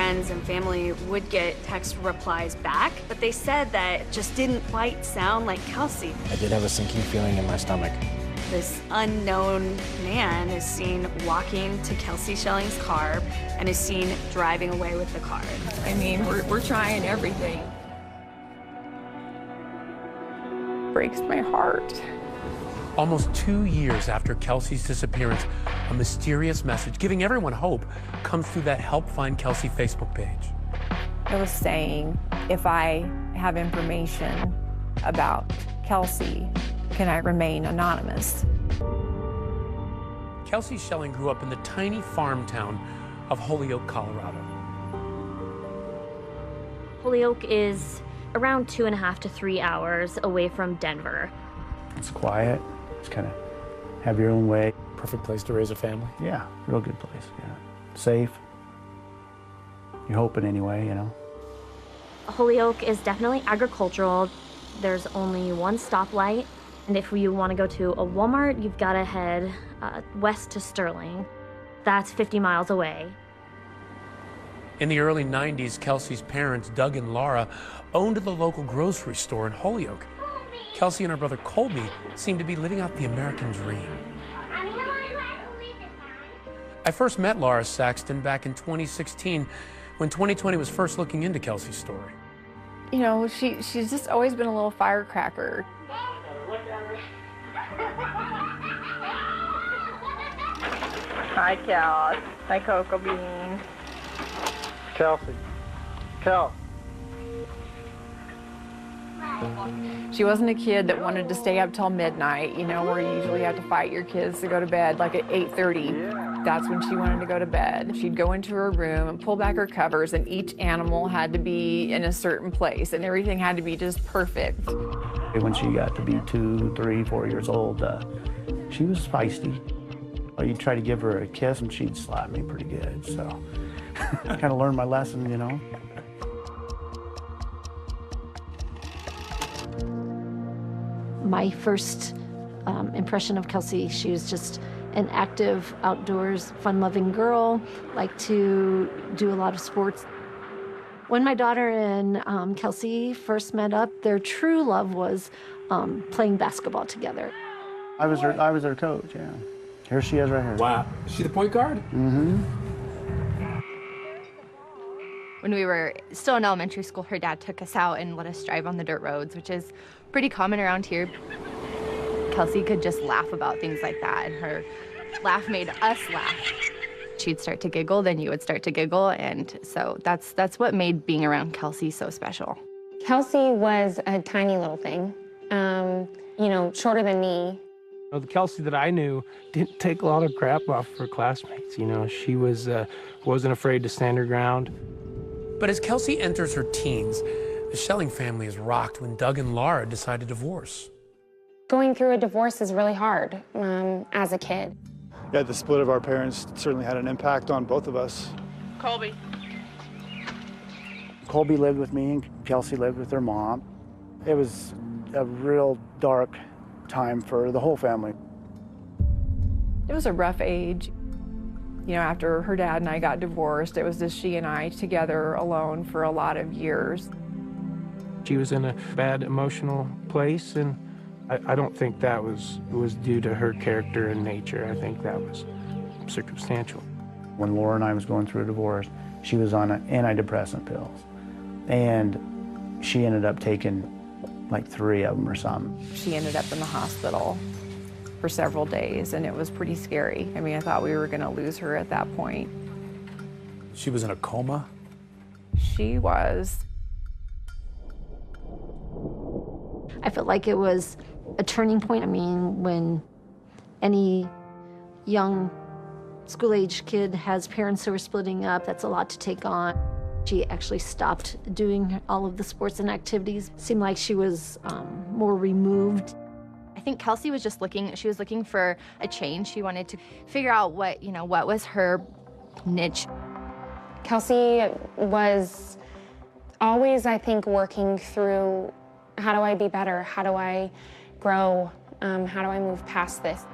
friends and family would get text replies back, but they said that it just didn't quite sound like Kelsey. I did have a sinking feeling in my stomach. This unknown man is seen walking to Kelsey Schelling's car and is seen driving away with the car. I mean, we're trying everything. Breaks my heart. Almost 2 years after Kelsey's disappearance, a mysterious message giving everyone hope comes through that Help Find Kelsey Facebook page. It was saying, if I have information about Kelsey, can I remain anonymous? Kelsey Schelling grew up in the tiny farm town of Holyoke, Colorado. Holyoke is around 2.5 to 3 hours away from Denver. It's quiet. It's kind of have your own way. Perfect place to raise a family. Yeah, real good place, yeah. Safe. You're hoping anyway, you know. Holyoke is definitely agricultural. There's only one stoplight, and if you want to go to a Walmart, you've got to head west to Sterling. That's 50 miles away. In the early 90s, Kelsey's parents, Doug and Laura, owned the local grocery store in Holyoke. Kelsey and her brother Colby seemed to be living out the American dream. I first met Laura Saxton back in 2016 when 2020 was first looking into Kelsey's story. You know, she's just always been a little firecracker. Hi, Kel. Hi, Cocoa Bean. Kelsey. Kel. She wasn't a kid that wanted to stay up till midnight, you know, where you usually have to fight your kids to go to bed, like at 8:30. That's when she wanted to go to bed. She'd go into her room and pull back her covers, and each animal had to be in a certain place, and everything had to be just perfect. When she got to be 2, 3, 4 years old, she was feisty. You'd try to give her a kiss, and she'd slap me pretty good, so I kind of learned my lesson, you know. My first impression of Kelsey, she was just an active, outdoors, fun-loving girl, liked to do a lot of sports. When my daughter and Kelsey first met up, their true love was playing basketball together. I was her coach, yeah. Here she is right here. Wow. Is she the point guard? Mm-hmm. When we were still in elementary school, her dad took us out and let us drive on the dirt roads, which is pretty common around here. Kelsey could just laugh about things like that, and her laugh made us laugh. She'd start to giggle, then you would start to giggle, and so that's what made being around Kelsey so special. Kelsey was a tiny little thing, you know, shorter than me. The Kelsey that I knew didn't take a lot of crap off her classmates. You know, she wasn't afraid to stand her ground. But as Kelsey enters her teens, the Schelling family is rocked when Doug and Laura decide to divorce. Going through a divorce is really hard as a kid. Yeah, the split of our parents certainly had an impact on both of us. Colby. Colby lived with me, and Kelsey lived with her mom. It was a real dark time for the whole family. It was a rough age. You know, after her dad and I got divorced, it was just she and I together alone for a lot of years. She was in a bad emotional place, and I don't think that was due to her character and nature. I think that was circumstantial. When Laura and I was going through a divorce, she was on antidepressant pills, and she ended up taking like 3 of them or something. She ended up in the hospital for several days, and it was pretty scary. I mean, I thought we were going to lose her at that point. She was in a coma? She was. I felt like it was a turning point. I mean, when any young school-age kid has parents who are splitting up, that's a lot to take on. She actually stopped doing all of the sports and activities. Seemed like she was more removed. I think Kelsey was just looking for a change. She wanted to figure out what was her niche. Kelsey was always, I think, working through, how do I be better? How do I grow? How do I move past this?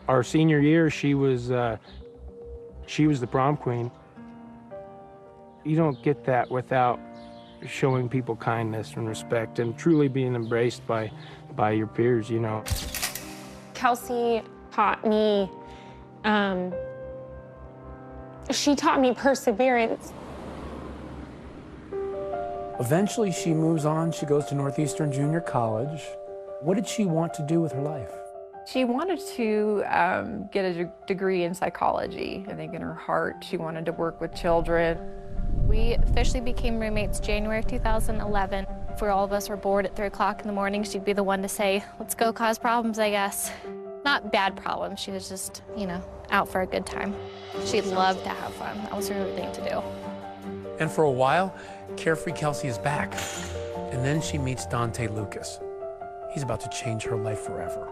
Our senior year, she was the prom queen. You don't get that without showing people kindness and respect and truly being embraced by your peers, you know. Kelsey taught me, she taught me perseverance. Eventually, she moves on. She goes to Northeastern Junior College. What did she want to do with her life? She wanted to get a degree in psychology. I think in her heart, she wanted to work with children. We officially became roommates January 2011. If all of us were bored at 3 o'clock in the morning, she'd be the one to say, let's go cause problems, I guess. Not bad problems, she was just, you know, out for a good time. She loved to have fun. That was her favorite thing to do. And for a while, carefree Kelsey is back. And then she meets Dante Lucas. He's about to change her life forever.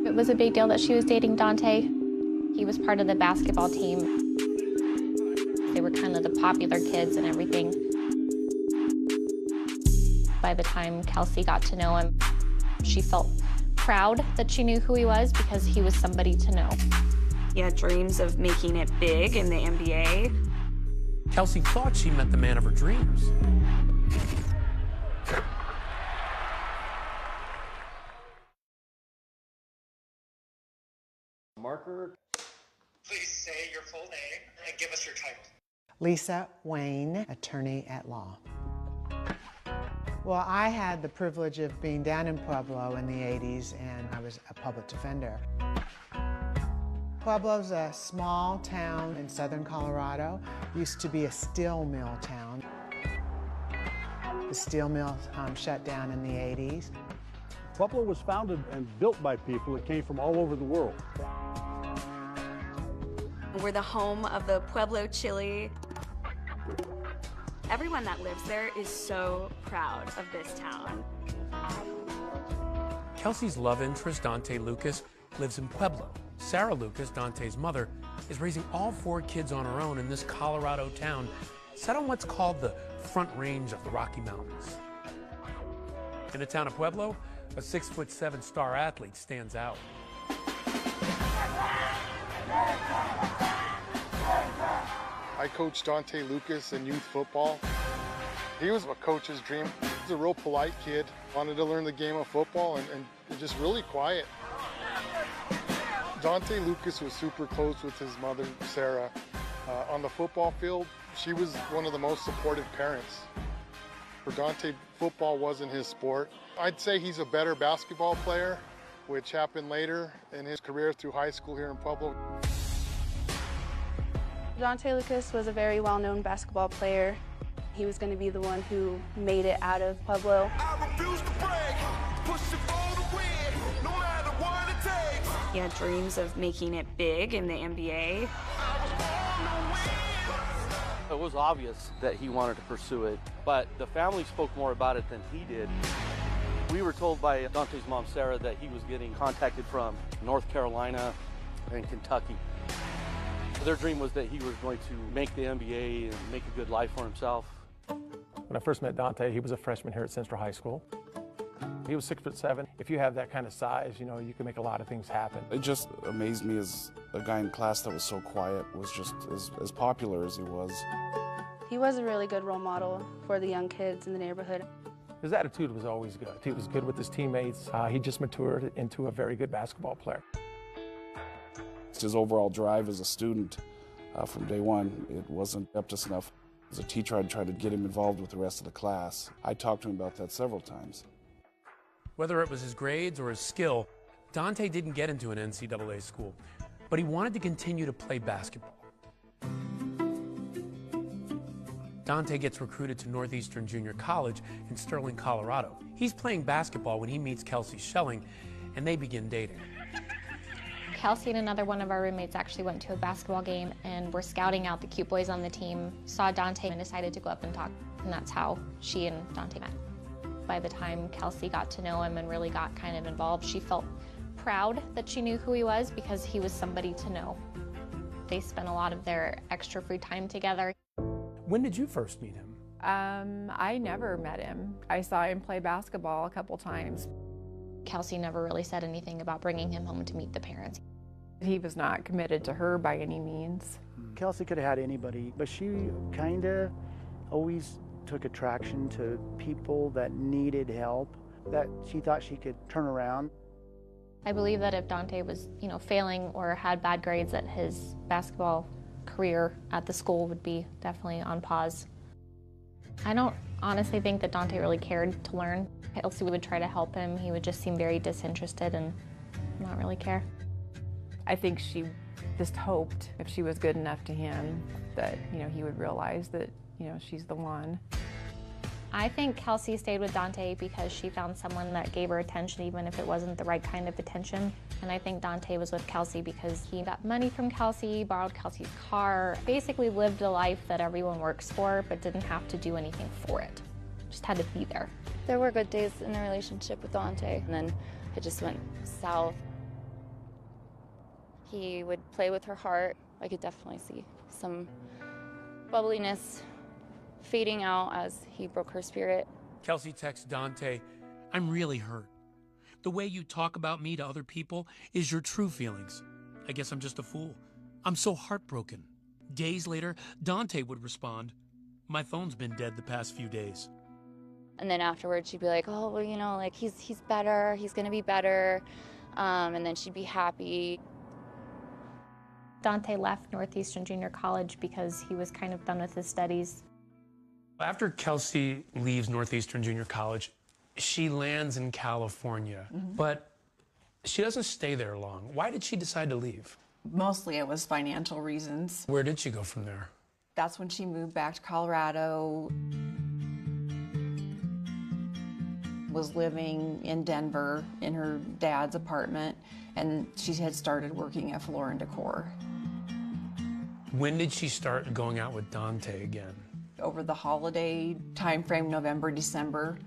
It was a big deal that she was dating Dante. He was part of the basketball team. They were kind of the popular kids and everything. By the time Kelsey got to know him, she felt proud that she knew who he was because he was somebody to know. He had dreams of making it big in the NBA. Kelsey thought she met the man of her dreams. Marker. Please say your full name and give us your title. Lisa Wayne, attorney at law. Well, I had the privilege of being down in Pueblo in the 80s, and I was a public defender. Pueblo's a small town in southern Colorado. Used to be a steel mill town. The steel mill shut down in the 80s. Pueblo was founded and built by people that came from all over the world. We're the home of the Pueblo chili. Everyone that lives there is so proud of this town. Kelsey's love interest, Dante Lucas, lives in Pueblo. Sarah Lucas, Dante's mother, is raising all 4 kids on her own in this Colorado town set on what's called the Front Range of the Rocky Mountains. In the town of Pueblo, a 6'7" star athlete stands out. I coached Dante Lucas in youth football. He was a coach's dream. He was a real polite kid, wanted to learn the game of football and just really quiet. Dante Lucas was super close with his mother, Sarah. On the football field, she was one of the most supportive parents. For Dante, football wasn't his sport. I'd say he's a better basketball player, which happened later in his career through high school here in Pueblo. Dante Lucas was a very well-known basketball player. He was going to be the one who made it out of Pueblo. He had dreams of making it big in the NBA. It was obvious that he wanted to pursue it, but the family spoke more about it than he did. We were told by Dante's mom, Sarah, that he was getting contacted from North Carolina and Kentucky. Their dream was that he was going to make the NBA and make a good life for himself. When I first met Dante, he was a freshman here at Central High School. He was 6'7". If you have that kind of size, you know, you can make a lot of things happen. It just amazed me as a guy in class that was so quiet was just as popular as he was. He was a really good role model for the young kids in the neighborhood. His attitude was always good. He was good with his teammates. He just matured into a very good basketball player. His overall drive as a student from day one, it wasn't up to snuff. As a teacher, I'd try to get him involved with the rest of the class. I talked to him about that several times. Whether it was his grades or his skill, Dante didn't get into an NCAA school, but he wanted to continue to play basketball. Dante gets recruited to Northeastern Junior College in Sterling, Colorado. He's playing basketball when he meets Kelsey Schelling, and they begin dating. Kelsey and another one of our roommates actually went to a basketball game and were scouting out the cute boys on the team, saw Dante and decided to go up and talk, and that's how she and Dante met. By the time Kelsey got to know him and really got kind of involved, she felt proud that she knew who he was because he was somebody to know. They spent a lot of their extra free time together. When did you first meet him? I never met him. I saw him play basketball a couple times. Kelsey never really said anything about bringing him home to meet the parents. He was not committed to her by any means. Kelsey could have had anybody, but she kind of always took attraction to people that needed help, that she thought she could turn around. I believe that if Dante was, failing or had bad grades, that his basketball career at the school would be definitely on pause. I don't honestly think that Dante really cared to learn. Kelsey would try to help him. He would just seem very disinterested and not really care. I think she just hoped if she was good enough to him that, he would realize that, she's the one. I think Kelsey stayed with Dante because she found someone that gave her attention even if it wasn't the right kind of attention. And I think Dante was with Kelsey because he got money from Kelsey, borrowed Kelsey's car, basically lived a life that everyone works for but didn't have to do anything for it. Just had to be there. There were good days in the relationship with Dante, and then it just went south. He would play with her heart. I could definitely see some bubbliness fading out as he broke her spirit. Kelsey texts Dante, "I'm really hurt. The way you talk about me to other people is your true feelings. I guess I'm just a fool. I'm so heartbroken." Days later, Dante would respond, "My phone's been dead the past few days." And then afterwards she'd be like, "Oh, well, he's better, he's gonna be better." And then she'd be happy. Dante left Northeastern Junior College because he was kind of done with his studies. After Kelsey leaves Northeastern Junior College, she lands in California, but she doesn't stay there long. Why did she decide to leave? Mostly it was financial reasons. Where did she go from there? That's when she moved back to Colorado. Was living in Denver in her dad's apartment, and she had started working at Floor & Decor. When did she start going out with Dante again? Over the holiday time frame, November, December,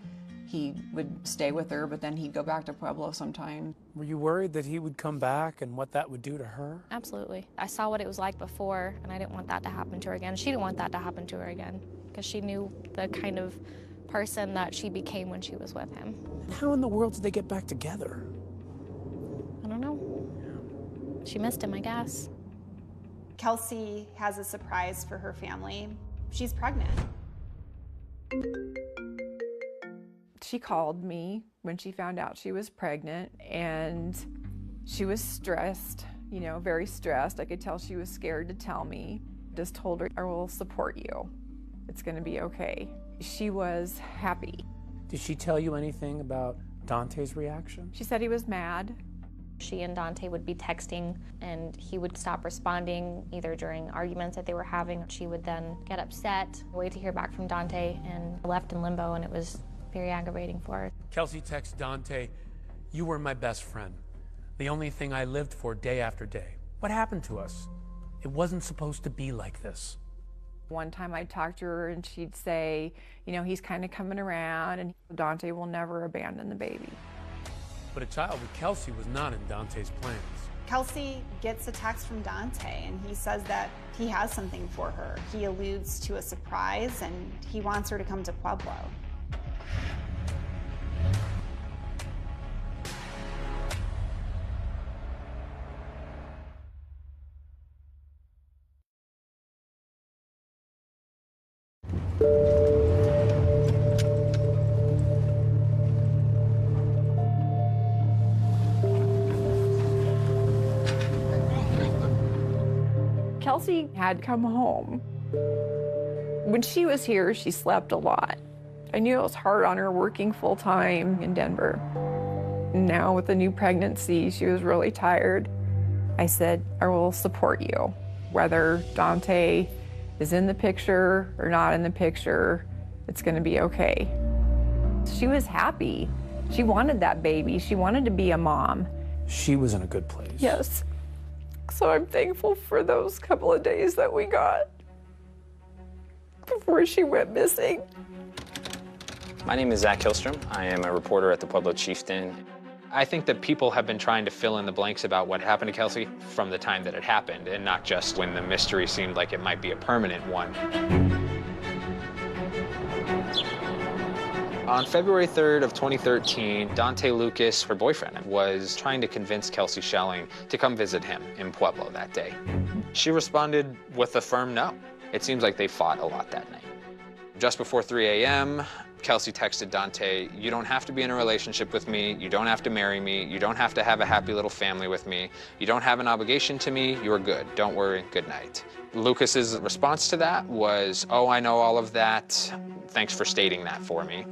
he would stay with her, but then he'd go back to Pueblo sometime. Were you worried that he would come back and what that would do to her? Absolutely. I saw what it was like before, and I didn't want that to happen to her again. She didn't want that to happen to her again, because she knew the kind of person that she became when she was with him. How in the world did they get back together? I don't know. She missed him, I guess. Kelsey has a surprise for her family. She's pregnant. She called me when she found out she was pregnant, and she was stressed, very stressed. I could tell she was scared to tell me. Just told her, "I will support you. It's going to be okay." She was happy. Did she tell you anything about Dante's reaction? She said he was mad. She and Dante would be texting, and he would stop responding either during arguments that they were having. She would then get upset, wait to hear back from Dante, and left in limbo, and it was very aggravating for her. Kelsey texts Dante, "You were my best friend, the only thing I lived for day after day. What happened to us? It wasn't supposed to be like this." One time I'd talk to her and she'd say, he's kind of coming around and Dante will never abandon the baby. But a child with Kelsey was not in Dante's plans. Kelsey gets a text from Dante, and he says that he has something for her. He alludes to a surprise, and he wants her to come to Pueblo. Kelsey had come home. When she was here, she slept a lot. I knew it was hard on her working full-time in Denver. Now with the new pregnancy, she was really tired. I said, "I will support you. Whether Dante is in the picture or not in the picture, it's gonna be okay." She was happy. She wanted that baby. She wanted to be a mom. She was in a good place. Yes. So I'm thankful for those couple of days that we got before she went missing. My name is Zach Hillstrom. I am a reporter at the Pueblo Chieftain. I think that people have been trying to fill in the blanks about what happened to Kelsey from the time that it happened, and not just when the mystery seemed like it might be a permanent one. On February 3rd of 2013, Dante Lucas, her boyfriend, was trying to convince Kelsey Schelling to come visit him in Pueblo that day. She responded with a firm no. It seems like they fought a lot that night. Just before 3 a.m., Kelsey texted Dante, "You don't have to be in a relationship with me. You don't have to marry me. You don't have to have a happy little family with me. You don't have an obligation to me. You're good. Don't worry. Good night." Lucas's response to that was, "Oh, I know all of that. Thanks for stating that for me."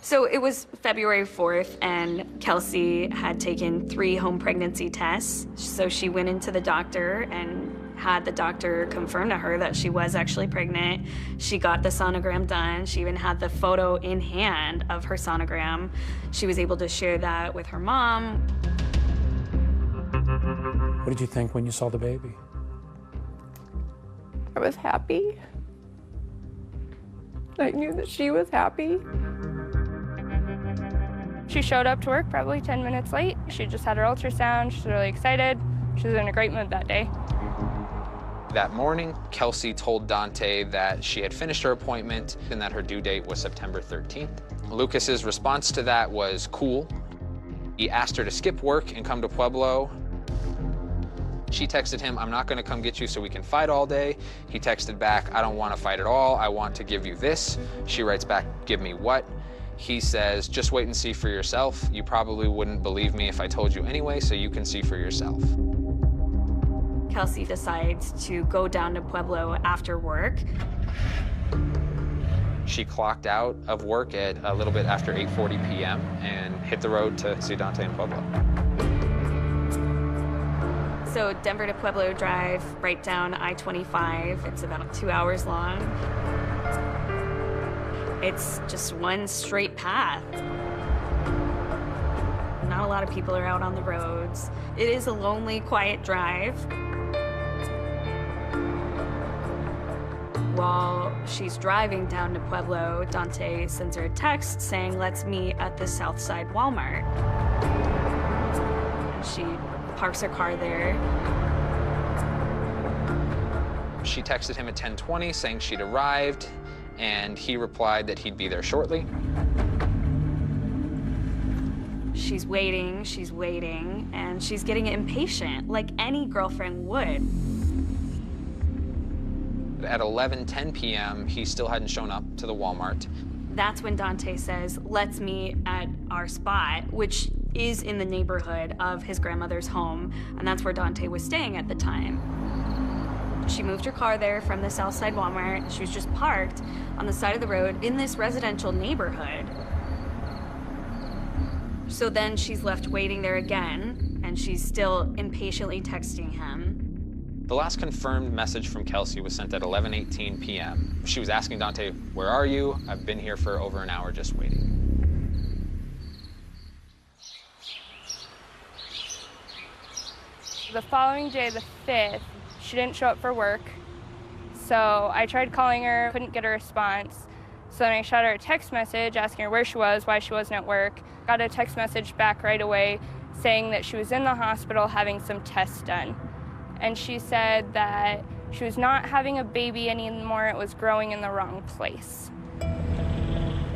So it was February 4th, and Kelsey had taken 3 home pregnancy tests. So she went into the doctor and had the doctor confirm to her that she was actually pregnant. She got the sonogram done. She even had the photo in hand of her sonogram. She was able to share that with her mom. What did you think when you saw the baby? I was happy. I knew that she was happy. She showed up to work probably 10 minutes late. She just had her ultrasound. She's really excited. She was in a great mood that day. That morning, Kelsey told Dante that she had finished her appointment and that her due date was September 13th. Lucas's response to that was cool. He asked her to skip work and come to Pueblo. She texted him, "I'm not gonna come get you so we can fight all day." He texted back, "I don't wanna fight at all. I want to give you this." She writes back, "Give me what?" He says, "Just wait and see for yourself. You probably wouldn't believe me if I told you anyway, so you can see for yourself." Kelsey decides to go down to Pueblo after work. She clocked out of work at a little bit after 8:40 p.m. and hit the road to see Dante in Pueblo. So Denver to Pueblo Drive, right down I-25. It's about 2 hours long. It's just one straight path. Not a lot of people are out on the roads. It is a lonely, quiet drive. While she's driving down to Pueblo, Dante sends her a text saying, "Let's meet at the Southside Walmart." She parks her car there. She texted him at 10:20 saying she'd arrived, and he replied that he'd be there shortly. She's waiting, and she's getting impatient, like any girlfriend would. At 11:10 p.m., he still hadn't shown up to the Walmart. That's when Dante says, "Let's meet at our spot," which is in the neighborhood of his grandmother's home, and that's where Dante was staying at the time. She moved her car there from the Southside Walmart. She was just parked on the side of the road in this residential neighborhood. So then she's left waiting there again, and she's still impatiently texting him. The last confirmed message from Kelsey was sent at 11:18 p.m. She was asking Dante, "Where are you? I've been here for over an hour just waiting." The following day, the 5th, she didn't show up for work. So I tried calling her, couldn't get a response. So then I shot her a text message asking her where she was, why she wasn't at work. Got a text message back right away saying that she was in the hospital having some tests done. And she said that she was not having a baby anymore, it was growing in the wrong place.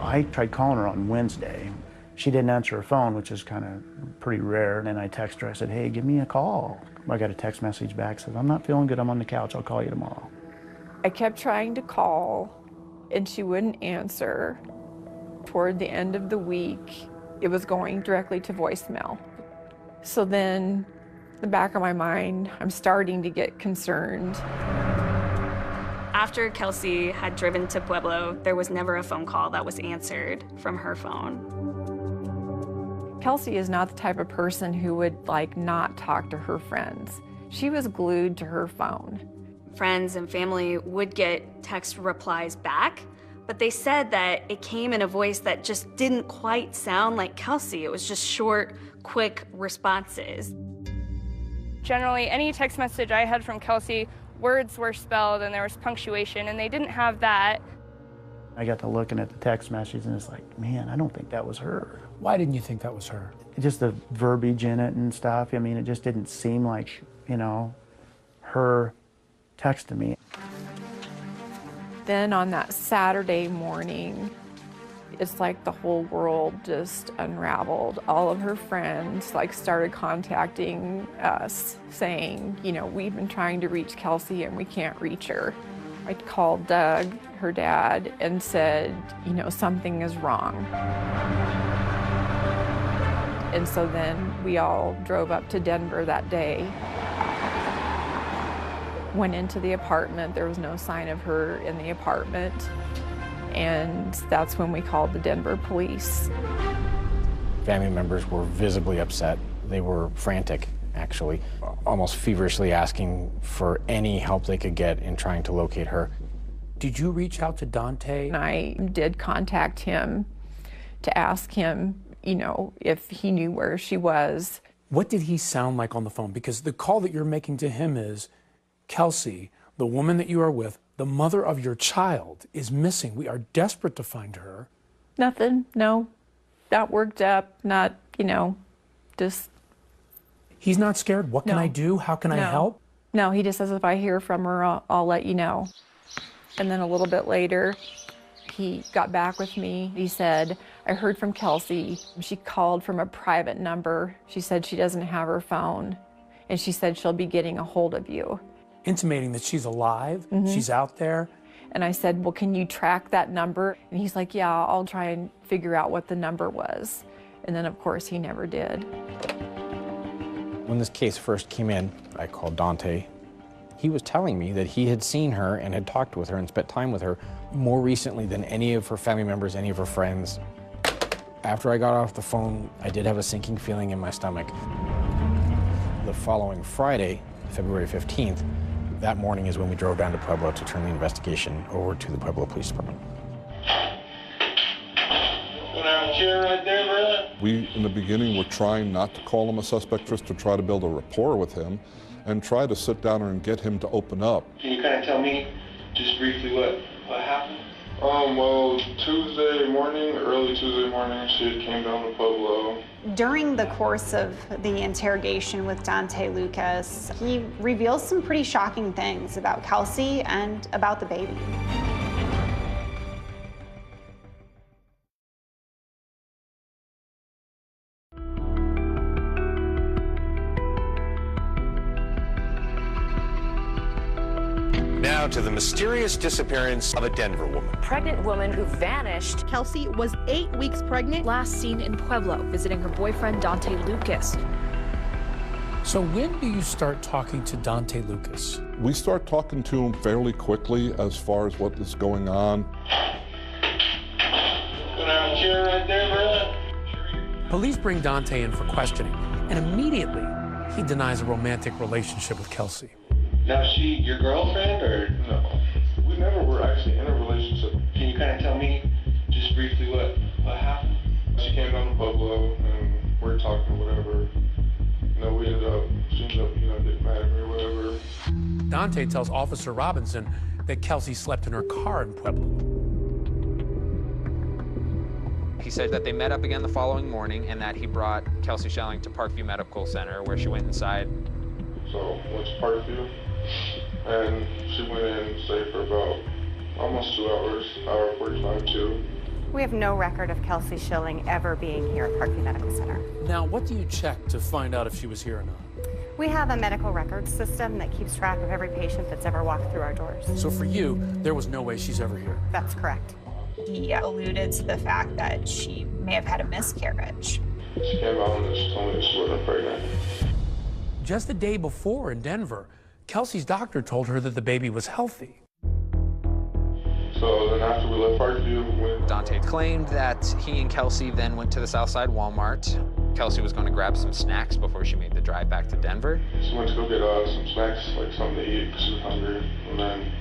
I tried calling her on Wednesday. She didn't answer her phone, which is kind of pretty rare. And then I texted her, I said, "Hey, give me a call." I got a text message back, said, "I'm not feeling good, I'm on the couch, I'll call you tomorrow." I kept trying to call, and she wouldn't answer. Toward the end of the week, it was going directly to voicemail. So then, in the back of my mind, I'm starting to get concerned. After Kelsey had driven to Pueblo, there was never a phone call that was answered from her phone. Kelsey is not the type of person who would not talk to her friends. She was glued to her phone. Friends and family would get text replies back, but they said that it came in a voice that just didn't quite sound like Kelsey. It was just short, quick responses. Generally, any text message I had from Kelsey, words were spelled and there was punctuation, and they didn't have that. I got to looking at the text message and it's like, man, I don't think that was her. Why didn't you think that was her? Just the verbiage in it and stuff. I mean, it just didn't seem like, her texting me. then on that Saturday morning, it's like the whole world just unraveled. All of her friends started contacting us saying, you know, we've been trying to reach Kelsey and we can't reach her. I called Doug, her dad, and said, you know, something is wrong. And so then we all drove up to Denver that day. Went into the apartment. There was no sign of her in the apartment. And that's when we called the Denver police. Family members were visibly upset. They were frantic, actually, almost feverishly asking for any help they could get in trying to locate her. Did you reach out to Dante? I did contact him to ask him, you know, if he knew where she was. What did he sound like on the phone? Because the call that you're making to him is, Kelsey, the woman that you are with, the mother of your child, is missing. We are desperate to find her. Nothing, no. Not worked up, not, you know, just... He's not scared? What can No. I do? How can I No. help? No, he just says if I hear from her, I'll let you know. And then a little bit later, he got back with me. He said, I heard from Kelsey. She called from a private number. She said she doesn't have her phone. And she said she'll be getting a hold of you. Intimating that she's alive, Mhm. she's out there. And I said, well, can you track that number? And he's like, yeah, I'll try and figure out what the number was. And then, of course, he never did. When this case first came in, I called Dante. He was telling me that he had seen her and had talked with her and spent time with her more recently than any of her family members, any of her friends. After I got off the phone, I did have a sinking feeling in my stomach. The following Friday, February 15th, that morning is when we drove down to Pueblo to turn the investigation over to the Pueblo Police Department. We, in the beginning, were trying not to call him a suspect, just to try to build a rapport with him and try to sit down and get him to open up. Can you kind of tell me just briefly what happened? Well, early Tuesday morning, she came down to Pueblo. During the course of the interrogation with Dante Lucas, he reveals some pretty shocking things about Kelsey and about the baby. Now to the mysterious disappearance of a Denver woman. Pregnant woman who vanished. Kelsey was 8 weeks pregnant. Last seen in Pueblo, visiting her boyfriend, Dante Lucas. So when do you start talking to Dante Lucas? We start talking to him fairly quickly as far as what is going on. Police bring Dante in for questioning, and immediately he denies a romantic relationship with Kelsey. Now, is she your girlfriend, or No, we never were actually in a relationship. can you kind of tell me just briefly what happened? She came down to Pueblo and we're talking, whatever. She ended up, getting mad at me or whatever. Dante tells Officer Robinson that Kelsey slept in her car in Pueblo. He said that they met up again the following morning and that he brought Kelsey Schelling to Parkview Medical Center, where she went inside. So went to Parkview, and she went in and stayed for about almost 2 hours, hour 45 too. We have no record of Kelsey Schelling ever being here at Parkview Medical Center. Now, what do you check to find out if she was here or not? We have a medical records system that keeps track of every patient that's ever walked through our doors. So for you, there was no way she's ever here. That's correct. He alluded to the fact that she may have had a miscarriage. She came out and she told me she wasn't pregnant. Just the day before in Denver, Kelsey's doctor told her that the baby was healthy. So then after we left Parkview, Dante claimed that he and Kelsey then went to the Southside Walmart. Kelsey was going to grab some snacks before she made the drive back to Denver. She went to go get some snacks, like something to eat, because she was hungry. And then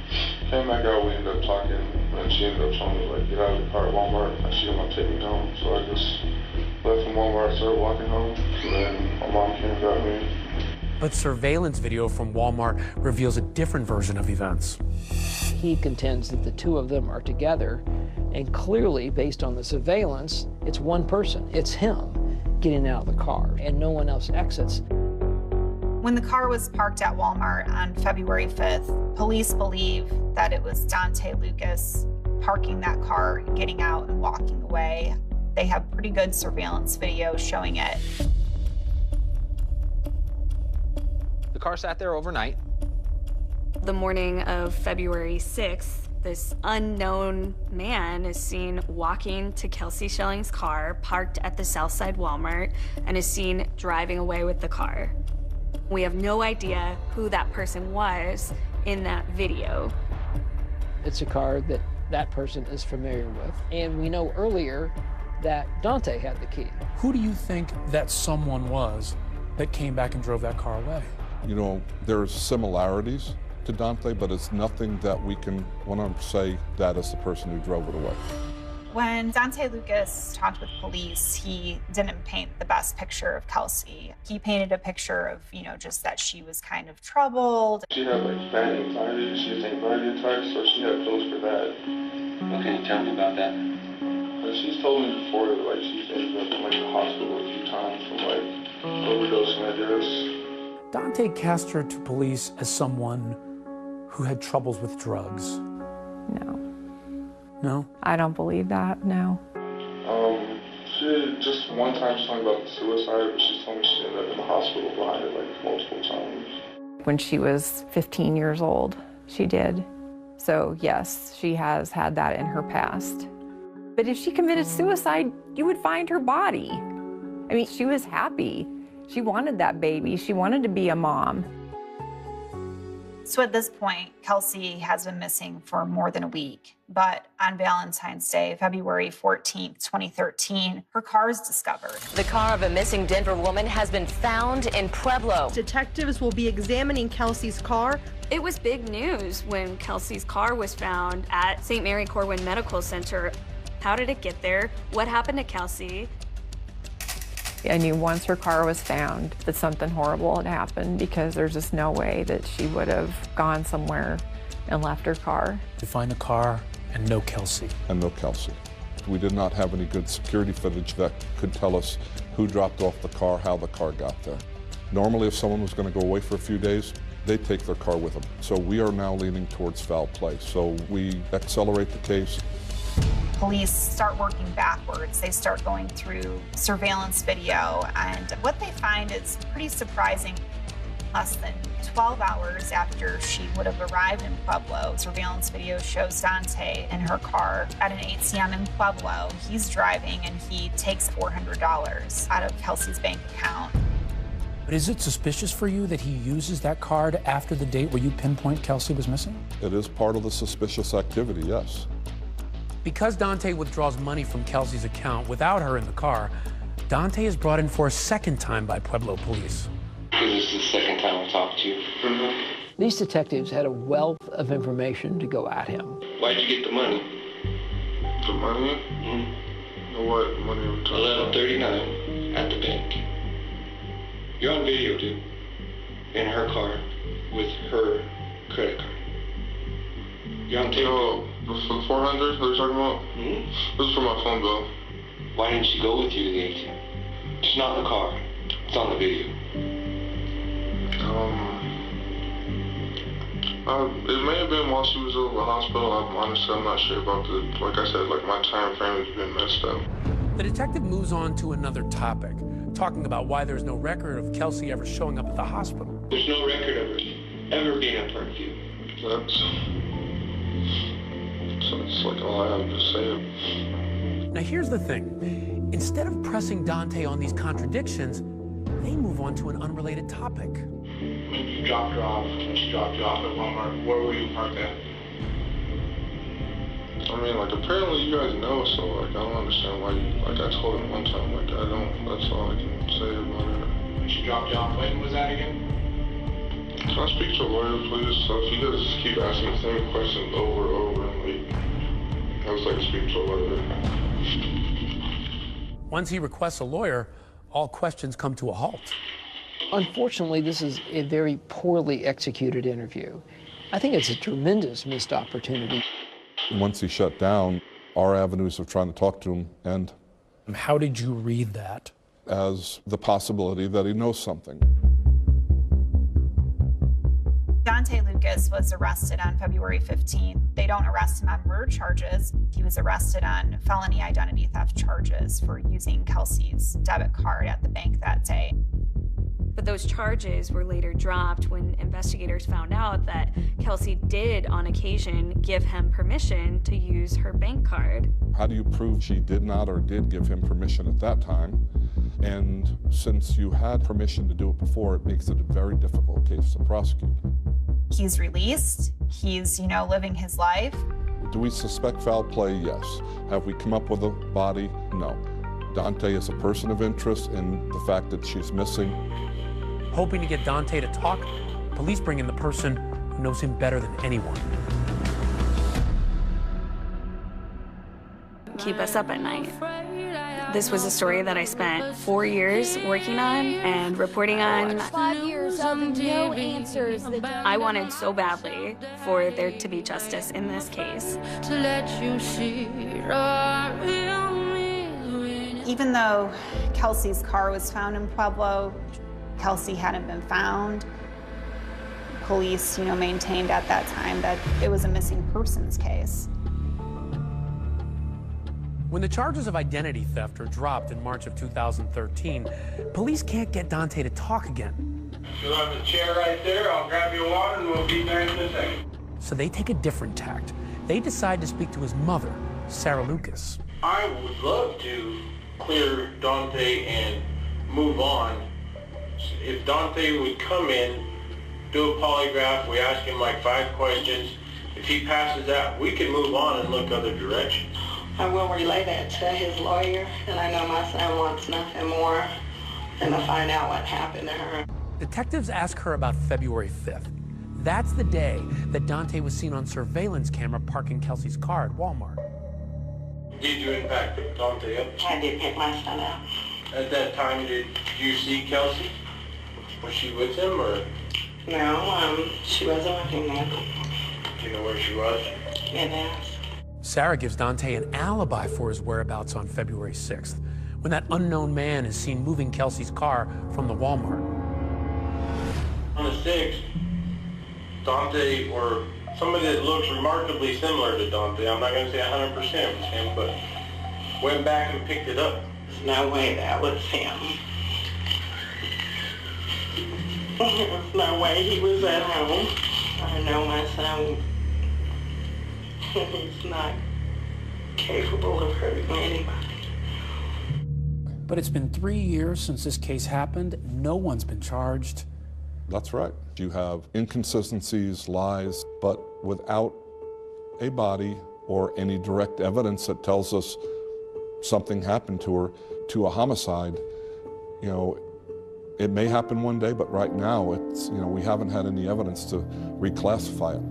came back out, we ended up talking, and she ended up telling me, like, get out of the car at Walmart, and she didn't want to take me home. So I just left from Walmart, started walking home, and then my mom came and got me. But surveillance video from Walmart reveals a different version of events. He contends that the two of them are together, and clearly, based on the surveillance, it's one person. It's him getting out of the car, and no one else exits. When the car was parked at Walmart on February 5th, police believe that it was Daunte Lucas parking that car, getting out and walking away. They have pretty good surveillance video showing it. The car sat there overnight. The morning of February 6th, this unknown man is seen walking to Kelsey Schelling's car, parked at the Southside Walmart, and is seen driving away with the car. We have no idea who that person was in that video. It's a car that that person is familiar with. And we know earlier that Daunte had the key. Who do you think that someone was that came back and drove that car away? You know, there's similarities to Daunte, but it's nothing that we can 100% say that is the person who drove it away. When Daunte Lucas talked with police, he didn't paint the best picture of Kelsey. He painted a picture of, just that she was kind of troubled. She had bad anxiety, she has anxiety attacks, so she had pills for that. What can you tell me about that? She's told me before that she's ended up in the hospital a few times from overdosing, I guess. Daunte cast her to police as someone who had troubles with drugs. No. No? I don't believe that, no. She just one time she told me about suicide, but she told me she ended up in the hospital behind it multiple times. When she was 15 years old, she did. So yes, she has had that in her past. But if she committed suicide, you would find her body. I mean, she was happy. She wanted that baby. She wanted to be a mom. So at this point, Kelsey has been missing for more than a week. But on Valentine's Day, February 14th, 2013, her car is discovered. The car of a missing Denver woman has been found in Pueblo. Detectives will be examining Kelsey's car. It was big news when Kelsey's car was found at St. Mary Corwin Medical Center. How did it get there? What happened to Kelsey? I knew once her car was found that something horrible had happened, because there's just no way that she would have gone somewhere and left her car. To find the car and no Kelsey. And no Kelsey. We did not have any good security footage that could tell us who dropped off the car, how the car got there. Normally, if someone was going to go away for a few days, they take their car with them. So we are now leaning towards foul play. So we accelerate the case. Police start working backwards. They start going through surveillance video, and what they find is pretty surprising. Less than 12 hours after she would have arrived in Pueblo, surveillance video shows Daunte in her car at an ATM in Pueblo. He's driving and he takes $400 out of Kelsey's bank account. But is it suspicious for you that he uses that card after the date where you pinpoint Kelsey was missing? It is part of the suspicious activity, yes. Because Daunte withdraws money from Kelsey's account without her in the car, Daunte is brought in for a second time by Pueblo police. This is the second time I talked to you. These detectives had a wealth of information to go at him. Why'd you get the money? The money? Mm-hmm. What money are we talking about? $11.39 at the bank. You're on video, dude. In her car with her credit card. You're on tape. No, this is for the 400 that you're talking about? Mm-hmm. This is for my phone bill. Why didn't she go with you to the ATM? It's not in the car. It's on the video. It may have been while she was over the hospital. I'm not sure about like I said, my time frame has been messed up. The detective moves on to another topic, talking about why there's no record of Kelsey ever showing up at the hospital. There's no record of her ever being at Parkview. That's all I have to say. Now here's the thing. Instead of pressing Daunte on these contradictions, they move on to an unrelated topic. When she dropped you off at Walmart, where were you parked at? I mean, apparently you guys know, so, I don't understand why you, I told him one time, that's all I can say about it. When she dropped you off, when was that again? Can I speak to a lawyer, please? So if you guys keep asking the same questions over and over, I would like to speak to a lawyer. Once he requests a lawyer, all questions come to a halt. Unfortunately, this is a very poorly executed interview. I think it's a tremendous missed opportunity. Once he shut down, our avenues of trying to talk to him end. How did you read that? As the possibility that he knows something. Daunte Lucas was arrested on February 15th. They don't arrest him on murder charges. He was arrested on felony identity theft charges for using Kelsey's debit card at the bank that day. But those charges were later dropped when investigators found out that Kelsey did, on occasion, give him permission to use her bank card. How do you prove she did not or did give him permission at that time? And since you had permission to do it before, it makes it a very difficult case to prosecute. He's released. He's, living his life. Do we suspect foul play? Yes. Have we come up with a body? No. Daunte is a person of interest in the fact that she's missing. Hoping to get Daunte to talk, police bring in the person who knows him better than anyone. Keep us up at night. This was a story that I spent 4 years working on and reporting on. 5 years of no answers. I wanted so badly for there to be justice in this case. Even though Kelsey's car was found in Pueblo, Kelsey hadn't been found. Police, maintained at that time that it was a missing persons case. When the charges of identity theft are dropped in March of 2013, police can't get Daunte to talk again. You'll have a chair right there. I'll grab you water and we'll be back in a second. So they take a different tact. They decide to speak to his mother, Sarah Lucas. I would love to clear Daunte and move on. If Daunte would come in, do a polygraph, we ask him like 5 questions. If he passes that, we can move on and look other directions. I will relay that to his lawyer, and I know my son wants nothing more than to find out what happened to her. Detectives ask her about February 5th. That's the day that Daunte was seen on surveillance camera parking Kelsey's car at Walmart. Did you in fact pick Daunte up? I did pick my son up. At that time, did you see Kelsey? Was she with him, or? No, she wasn't with him then. Do you know where she was? Yes. Sarah gives Daunte an alibi for his whereabouts on February 6th, when that unknown man is seen moving Kelsey's car from the Walmart. On the 6th, Daunte, or somebody that looks remarkably similar to Daunte, I'm not going to say 100% was him, but went back and picked it up. There's no way that was him. There's no way he was at home. I know my son. He's not capable of hurting anybody. But it's been 3 years since this case happened. No one's been charged. That's right. You have inconsistencies, lies, but without a body or any direct evidence that tells us something happened to her, to a homicide, it may happen one day, but right now it's, we haven't had any evidence to reclassify it.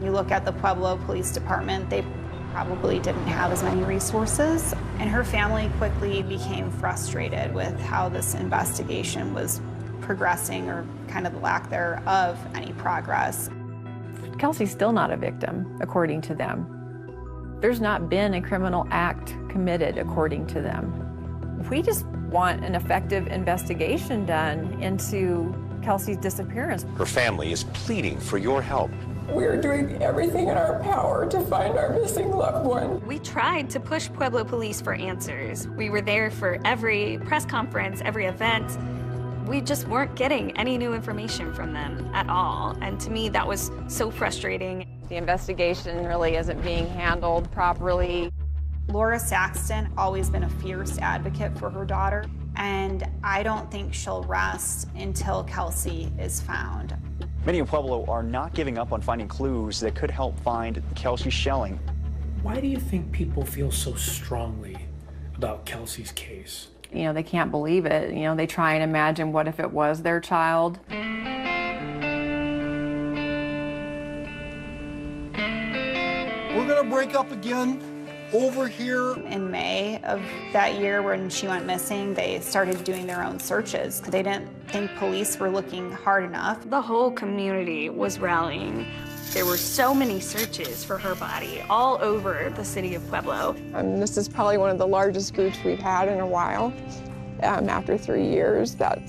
You look at the Pueblo Police Department, they probably didn't have as many resources, and her family quickly became frustrated with how this investigation was progressing, or kind of the lack thereof any progress. Kelsey's still not a victim, according to them. There's not been a criminal act committed, according to them. We just want an effective investigation done into Kelsey's disappearance. Her family is pleading for your help. We're doing everything in our power to find our missing loved one. We tried to push Pueblo Police for answers. We were there for every press conference, every event. We just weren't getting any new information from them at all. And to me, that was so frustrating. The investigation really isn't being handled properly. Laura Saxton always been a fierce advocate for her daughter, and I don't think she'll rest until Kelsey is found. Many in Pueblo are not giving up on finding clues that could help find Kelsey Schelling. Why do you think people feel so strongly about Kelsey's case? They can't believe it. They try and imagine what if it was their child. We're gonna break up again over here. In May of that year when she went missing, they started doing their own searches. They didn't think police were looking hard enough. The whole community was rallying. There were so many searches for her body all over the city of Pueblo. This is probably one of the largest groups we've had in a while. after 3 years. That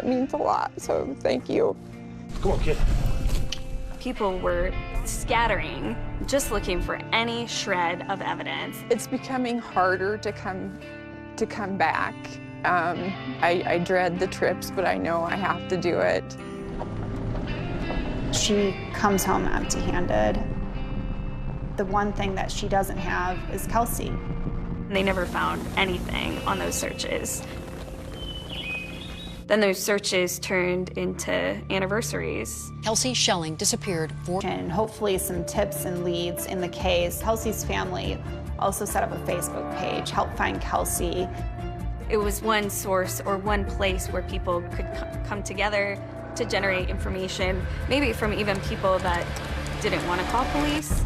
means a lot, so thank you. Come on, kid. People were scattering, just looking for any shred of evidence. It's becoming harder to come back. I dread the trips, but I know I have to do it. She comes home empty-handed. The one thing that she doesn't have is Kelsey. They never found anything on those searches. Then those searches turned into anniversaries. Kelsey Schelling disappeared and hopefully some tips and leads in the case. Kelsey's family also set up a Facebook page, Help Find Kelsey. It was one source or one place where people could come together to generate information, maybe from even people that didn't want to call police.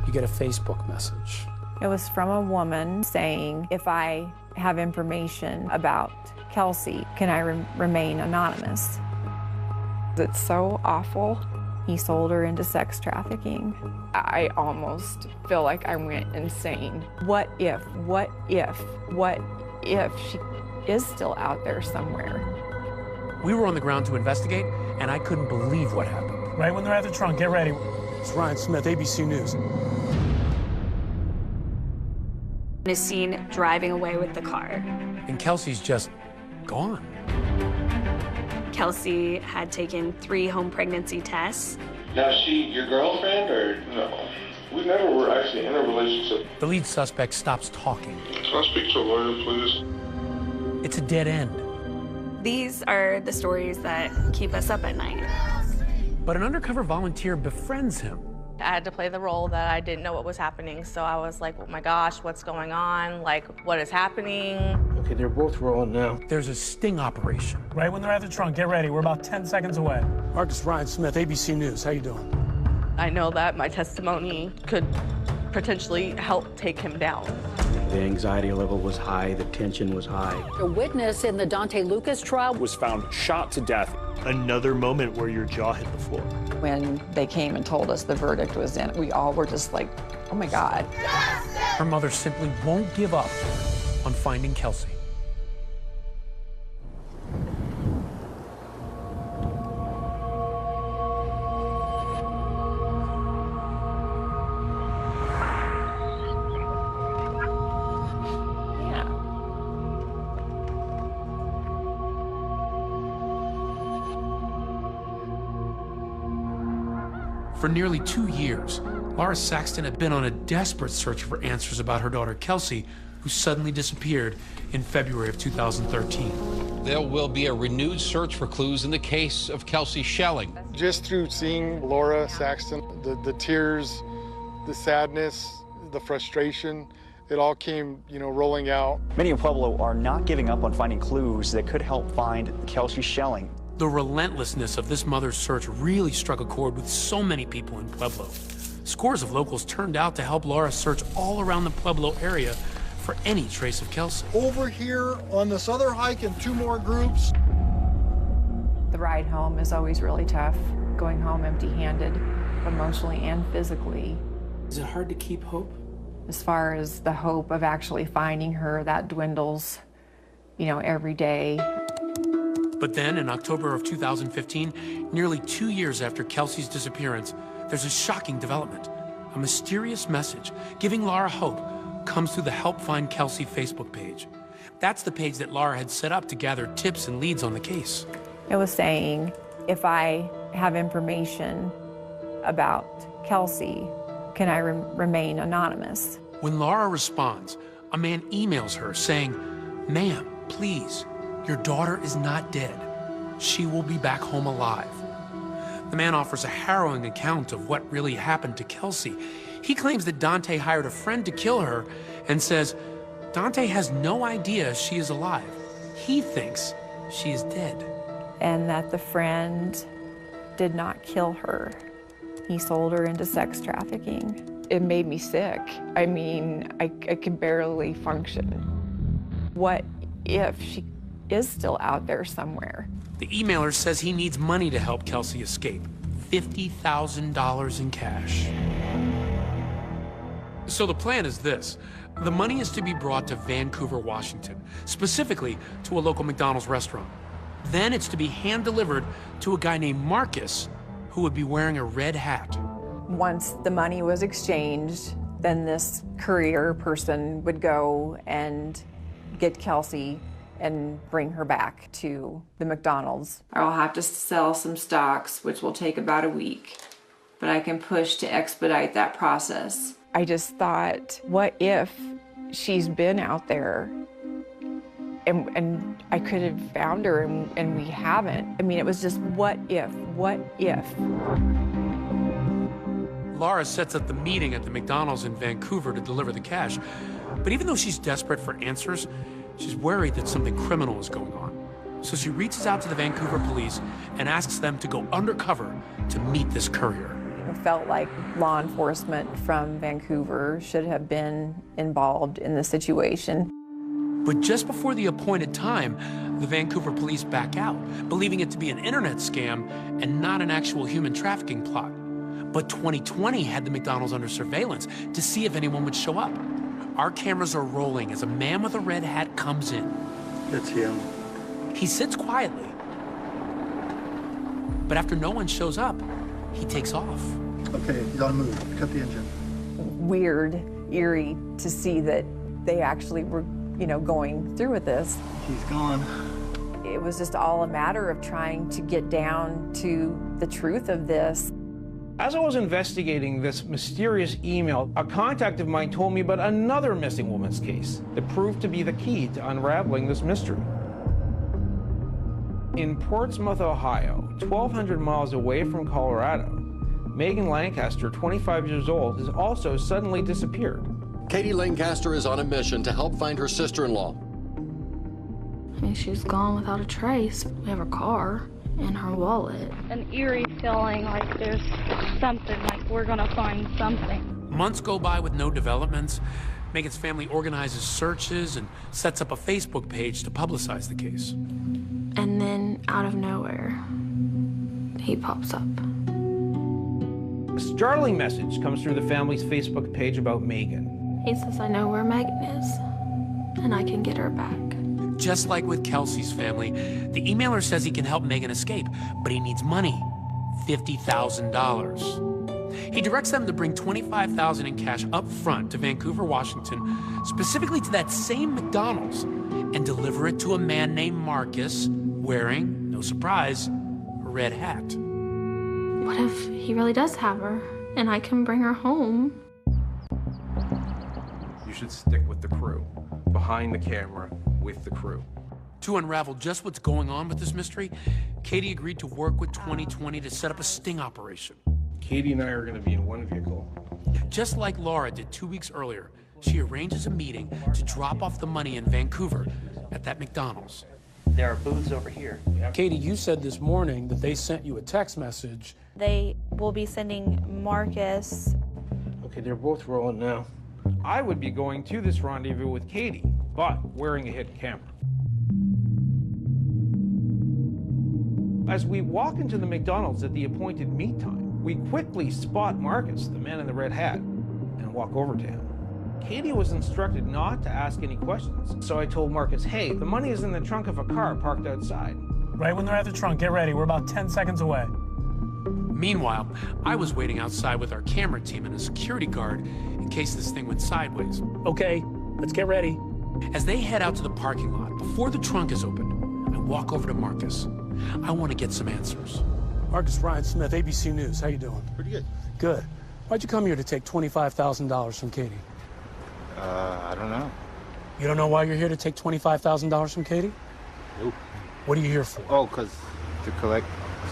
You get a Facebook message. It was from a woman saying, if I have information about Kelsey, can I remain anonymous? It's so awful. He sold her into sex trafficking. I almost feel like I went insane. What if she is still out there somewhere? We were on the ground to investigate, and I couldn't believe what happened. Right when they're at the trunk, get ready. It's Ryan Smith, ABC News. Is seen driving away with the car. And Kelsey's just gone. Kelsey had taken 3 home pregnancy tests. Now, is she your girlfriend or no? We never were actually in a relationship. The lead suspect stops talking. Can I speak to a lawyer, please? It's a dead end. These are the stories that keep us up at night. But an undercover volunteer befriends him. I had to play the role that I didn't know what was happening, so I was like, oh my gosh, what's going on? Like, what is happening? Okay, they're both rolling now. There's a sting operation. Right when they're at the trunk, get ready. We're about 10 seconds away. Marcus, Ryan Smith, ABC News. How you doing? I know that my testimony could potentially help take him down. The anxiety level was high, the tension was high. A witness in the Dante Lucas trial was found shot to death. Another moment where your jaw hit the floor. When they came and told us the verdict was in, we all were just like, oh my God. Her mother simply won't give up on finding Kelsey. For nearly 2 years, Laura Saxton had been on a desperate search for answers about her daughter Kelsey, who suddenly disappeared in February of 2013. There will be a renewed search for clues in the case of Kelsey Schelling. Just through seeing Laura Saxton, the tears, the sadness, the frustration, it all came, rolling out. Many in Pueblo are not giving up on finding clues that could help find Kelsey Schelling. The relentlessness of this mother's search really struck a chord with so many people in Pueblo. Scores of locals turned out to help Laura search all around the Pueblo area for any trace of Kelsey. Over here on this other hike in 2 more groups. The ride home is always really tough, going home empty-handed, emotionally and physically. Is it hard to keep hope? As far as the hope of actually finding her, that dwindles, every day. But then, in October of 2015, nearly 2 years after Kelsey's disappearance, there's a shocking development. A mysterious message giving Laura hope comes through the Help Find Kelsey Facebook page. That's the page that Laura had set up to gather tips and leads on the case. It was saying, if I have information about Kelsey, can I remain anonymous? When Laura responds, a man emails her saying, "Ma'am, please, your daughter is not dead. She will be back home alive." The man offers a harrowing account of what really happened to Kelsey. He claims that Dante hired a friend to kill her and says Dante has no idea she is alive. He thinks she is dead. And that the friend did not kill her. He sold her into sex trafficking. It made me sick. I mean, I could barely function. What if she is still out there somewhere? The emailer says he needs money to help Kelsey escape. $50,000 in cash. So the plan is this. The money is to be brought to Vancouver, Washington, specifically to a local McDonald's restaurant. Then it's to be hand-delivered to a guy named Marcus, who would be wearing a red hat. Once the money was exchanged, then this courier person would go and get Kelsey and bring her back to the McDonald's. I'll have to sell some stocks, which will take about a week, but I can push to expedite that process. I just thought, what if she's been out there and I could have found her and we haven't? I mean, it was just what if? Laura sets up the meeting at the McDonald's in Vancouver to deliver the cash. But even though she's desperate for answers, she's worried that something criminal is going on. So she reaches out to the Vancouver police and asks them to go undercover to meet this courier. It felt like law enforcement from Vancouver should have been involved in the situation. But just before the appointed time, the Vancouver police back out, believing it to be an internet scam and not an actual human trafficking plot. But 2020 had the McDonald's under surveillance to see if anyone would show up. Our cameras are rolling as a man with a red hat comes in. That's him. He sits quietly. But after no one shows up, he takes off. Okay, you gotta move. Cut the engine. Weird, eerie to see that they actually were, going through with this. He's gone. It was just all a matter of trying to get down to the truth of this. As I was investigating this mysterious email, a contact of mine told me about another missing woman's case that proved to be the key to unraveling this mystery. In Portsmouth, Ohio, 1,200 miles away from Colorado, Megan Lancaster, 25 years old, has also suddenly disappeared. Katie Lancaster is on a mission to help find her sister-in-law. I mean, she's gone without a trace. We have her car and her wallet. An eerie feeling like there's something, like we're gonna find something. Months go by with no developments. Megan's family organizes searches and sets up a Facebook page to publicize the case. And then, out of nowhere, he pops up. A startling message comes through the family's Facebook page about Megan. He says, I know where Megan is, and I can get her back. Just like with Kelsey's family, the emailer says he can help Megan escape, but he needs money, $50,000. He directs them to bring $25,000 in cash up front to Vancouver, Washington, specifically to that same McDonald's, and deliver it to a man named Marcus, wearing, no surprise, a red hat. What if he really does have her, and I can bring her home? You should stick with the crew, behind the camera, with the crew. To unravel just what's going on with this mystery, Katie agreed to work with 2020 to set up a sting operation. Katie and I are going to be in one vehicle. Just like Laura did 2 weeks earlier, she arranges a meeting to drop off the money in Vancouver at that McDonald's. There are booths over here. Katie, you said this morning that they sent you a text message. They will be sending Marcus. Okay, they're both rolling now. I would be going to this rendezvous with Katie, but wearing a hidden camera. As we walk into the McDonald's at the appointed meet time, we quickly spot Marcus, the man in the red hat, and walk over to him. Katie was instructed not to ask any questions, so I told Marcus, hey, the money is in the trunk of a car parked outside. Right when they're at the trunk, get ready. We're about 10 seconds away. Meanwhile, I was waiting outside with our camera team and a security guard in case this thing went sideways. Okay, let's get ready. As they head out to the parking lot, before the trunk is opened, I walk over to Marcus. I want to get some answers. Marcus Ryan Smith, ABC News. How you doing? Pretty good. Good. Why'd you come here to take $25,000 from Katie? I don't know. You don't know why you're here to take $25,000 from Katie? Nope. What are you here for? Oh, to collect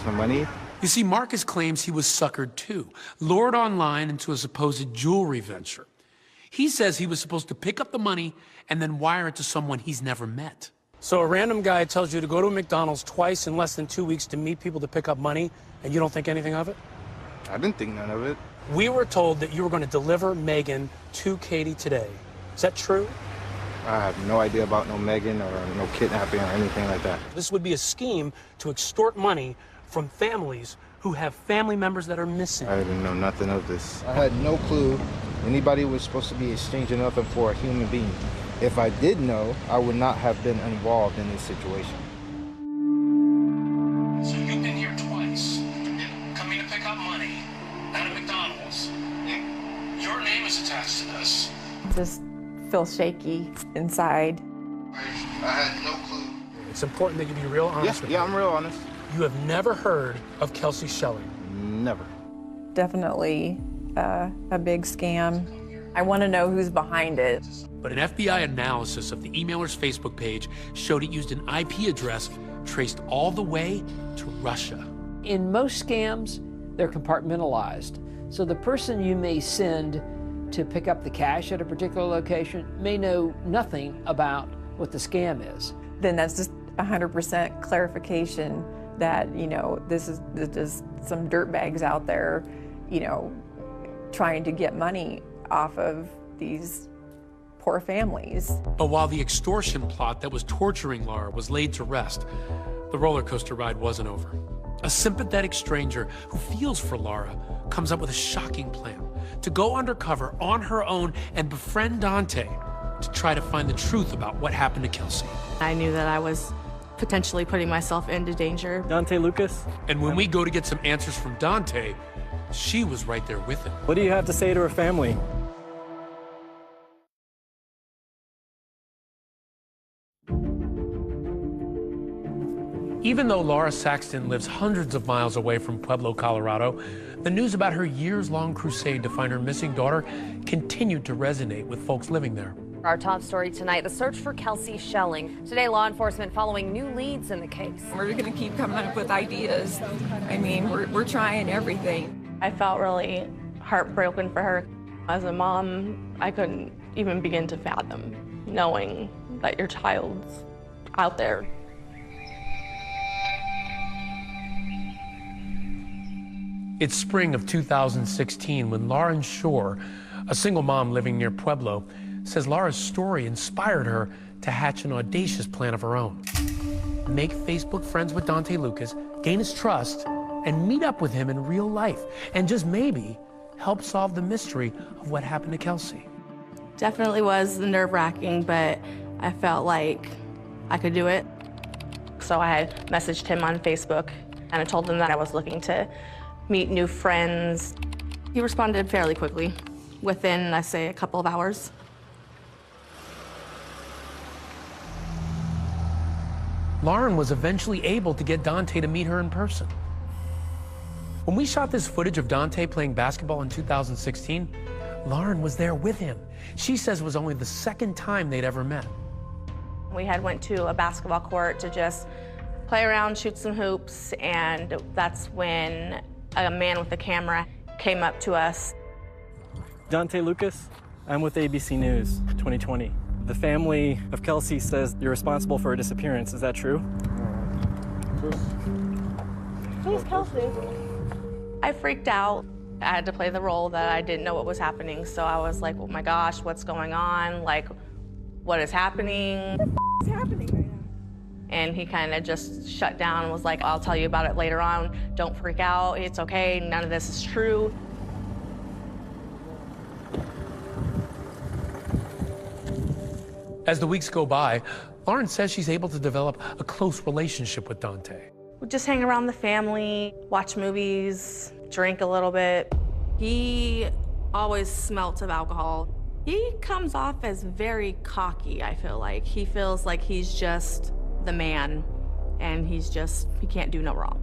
some money. You see, Marcus claims he was suckered too, lured online into a supposed jewelry venture. He says he was supposed to pick up the money and then wire it to someone he's never met. So a random guy tells you to go to a McDonald's twice in less than 2 weeks to meet people to pick up money, and you don't think anything of it? I didn't think none of it. We were told that you were going to deliver Megan to Katie today. Is that true? I have no idea about no Megan or no kidnapping or anything like that. This would be a scheme to extort money from families who have family members that are missing. I didn't know nothing of this. I had no clue anybody was supposed to be exchanging nothing for a human being. If I did know, I would not have been involved in this situation. So you've been here twice, coming to pick up money at a McDonald's. Your name is attached to this. Just feel shaky inside. I had no clue. It's important that you be real honest with me. Yeah, I'm real honest. You have never heard of Kelsey Schelling? Never. Definitely a big scam. I want to know who's behind it. But an FBI analysis of the emailer's Facebook page showed it used an IP address traced all the way to Russia. In most scams, they're compartmentalized. So the person you may send to pick up the cash at a particular location may know nothing about what the scam is. Then that's just 100% clarification that, you know, this is some dirtbags out there, you know, trying to get money off of these poor families. But while the extortion plot that was torturing Laura was laid to rest, the roller coaster ride wasn't over. A sympathetic stranger who feels for Laura comes up with a shocking plan to go undercover on her own and befriend Dante to try to find the truth about what happened to Kelsey. I knew that I was potentially putting myself into danger. Dante Lucas? And when we go to get some answers from Dante, she was right there with him. What do you have to say to her family? Even though Laura Saxton lives hundreds of miles away from Pueblo, Colorado, the news about her years-long crusade to find her missing daughter continued to resonate with folks living there. Our top story tonight, the search for Kelsey Schelling. Today, law enforcement following new leads in the case. We're going to keep coming up with ideas. I mean, we're trying everything. I felt really heartbroken for her. As a mom, I couldn't even begin to fathom knowing that your child's out there. It's spring of 2016 when Lauren Shore, a single mom living near Pueblo, says Laura's story inspired her to hatch an audacious plan of her own. Make Facebook friends with Dante Lucas, gain his trust, and meet up with him in real life, and just maybe help solve the mystery of what happened to Kelsey. Definitely was nerve-wracking, but I felt like I could do it. So I had messaged him on Facebook, and I told him that I was looking to meet new friends. He responded fairly quickly, within, I say, a couple of hours. Lauren was eventually able to get Dante to meet her in person. When we shot this footage of Dante playing basketball in 2016, Lauren was there with him. She says it was only the second time they'd ever met. We had went to a basketball court to just play around, shoot some hoops, and that's when a man with a camera came up to us. Dante Lucas, I'm with ABC News 2020. The family of Kelsey says you're responsible for her disappearance. Is that true? Who's Kelsey? I freaked out. I had to play the role that I didn't know what was happening, so I was like, oh my gosh, what's going on? Like, what is happening? What is happening right now? And he kind of just shut down and was like, I'll tell you about it later on. Don't freak out. It's okay. None of this is true. As the weeks go by, Lauren says she's able to develop a close relationship with Dante. We just hang around the family, watch movies, drink a little bit. He always smelt of alcohol. He comes off as very cocky, I feel like. He feels like he's just the man, and he can't do no wrong.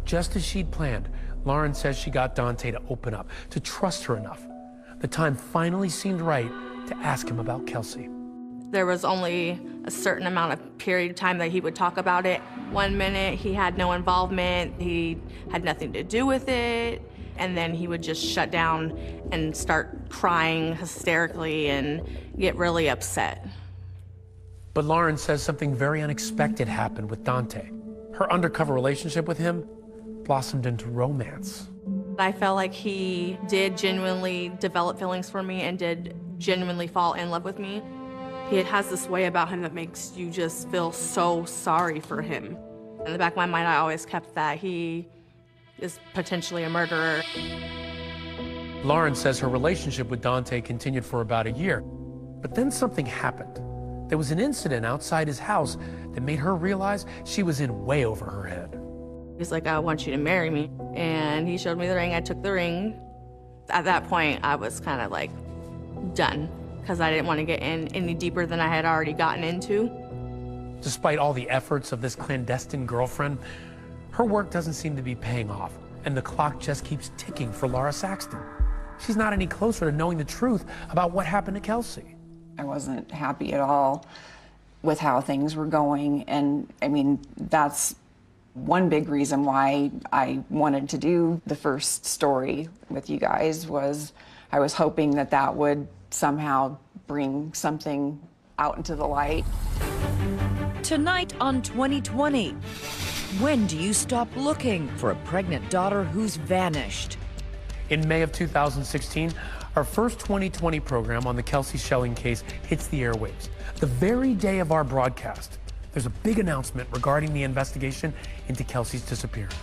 Just as she'd planned, Lauren says she got Dante to open up, to trust her enough. The time finally seemed right to ask him about Kelsey. There was only a certain amount of period of time that he would talk about it. 1 minute, he had no involvement, he had nothing to do with it, and then he would just shut down and start crying hysterically and get really upset. But Lauren says something very unexpected happened with Dante. Her undercover relationship with him blossomed into romance. I felt like he did genuinely develop feelings for me and did genuinely fall in love with me. He has this way about him that makes you just feel so sorry for him. In the back of my mind, I always kept that he is potentially a murderer. Lauren says her relationship with Dante continued for about a year, but then something happened. There was an incident outside his house that made her realize she was in way over her head. He's like, I want you to marry me. And he showed me the ring. I took the ring. At that point, I was kind of like done, because I didn't want to get in any deeper than I had already gotten into. Despite all the efforts of this clandestine girlfriend, her work doesn't seem to be paying off, and the clock just keeps ticking for Laura Saxton. She's not any closer to knowing the truth about what happened to Kelsey. I wasn't happy at all with how things were going, and I mean, that's one big reason why I wanted to do the first story with you guys. Was I was hoping that that would somehow bring something out into the light. Tonight on 2020, when do you stop looking for a pregnant daughter who's vanished? In May of 2016, our first 2020 program on the Kelsey Schelling case hits the airwaves. The very day of our broadcast, there's a big announcement regarding the investigation into Kelsey's disappearance.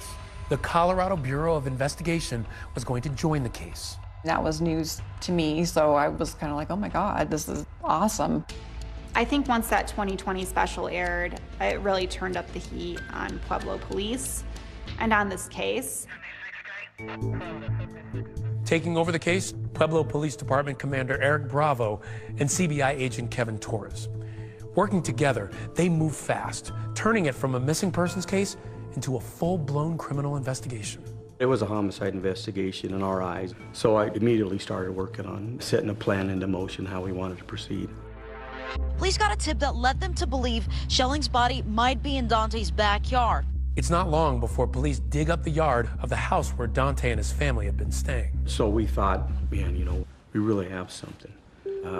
The Colorado Bureau of Investigation was going to join the case. That was news to me, so I was kind of like, oh my God, this is awesome. I think once that 2020 special aired, it really turned up the heat on Pueblo police and on this case. Taking over the case, Pueblo Police Department Commander Eric Bravo and CBI agent Kevin Torres. Working together, they moved fast, turning it from a missing persons case into a full-blown criminal investigation. It was a homicide investigation in our eyes, so I immediately started working on setting a plan into motion how we wanted to proceed. Police got a tip that led them to believe Schelling's body might be in Dante's backyard. It's not long before police dig up the yard of the house where Dante and his family had been staying. So we thought, man, you know, we really have something.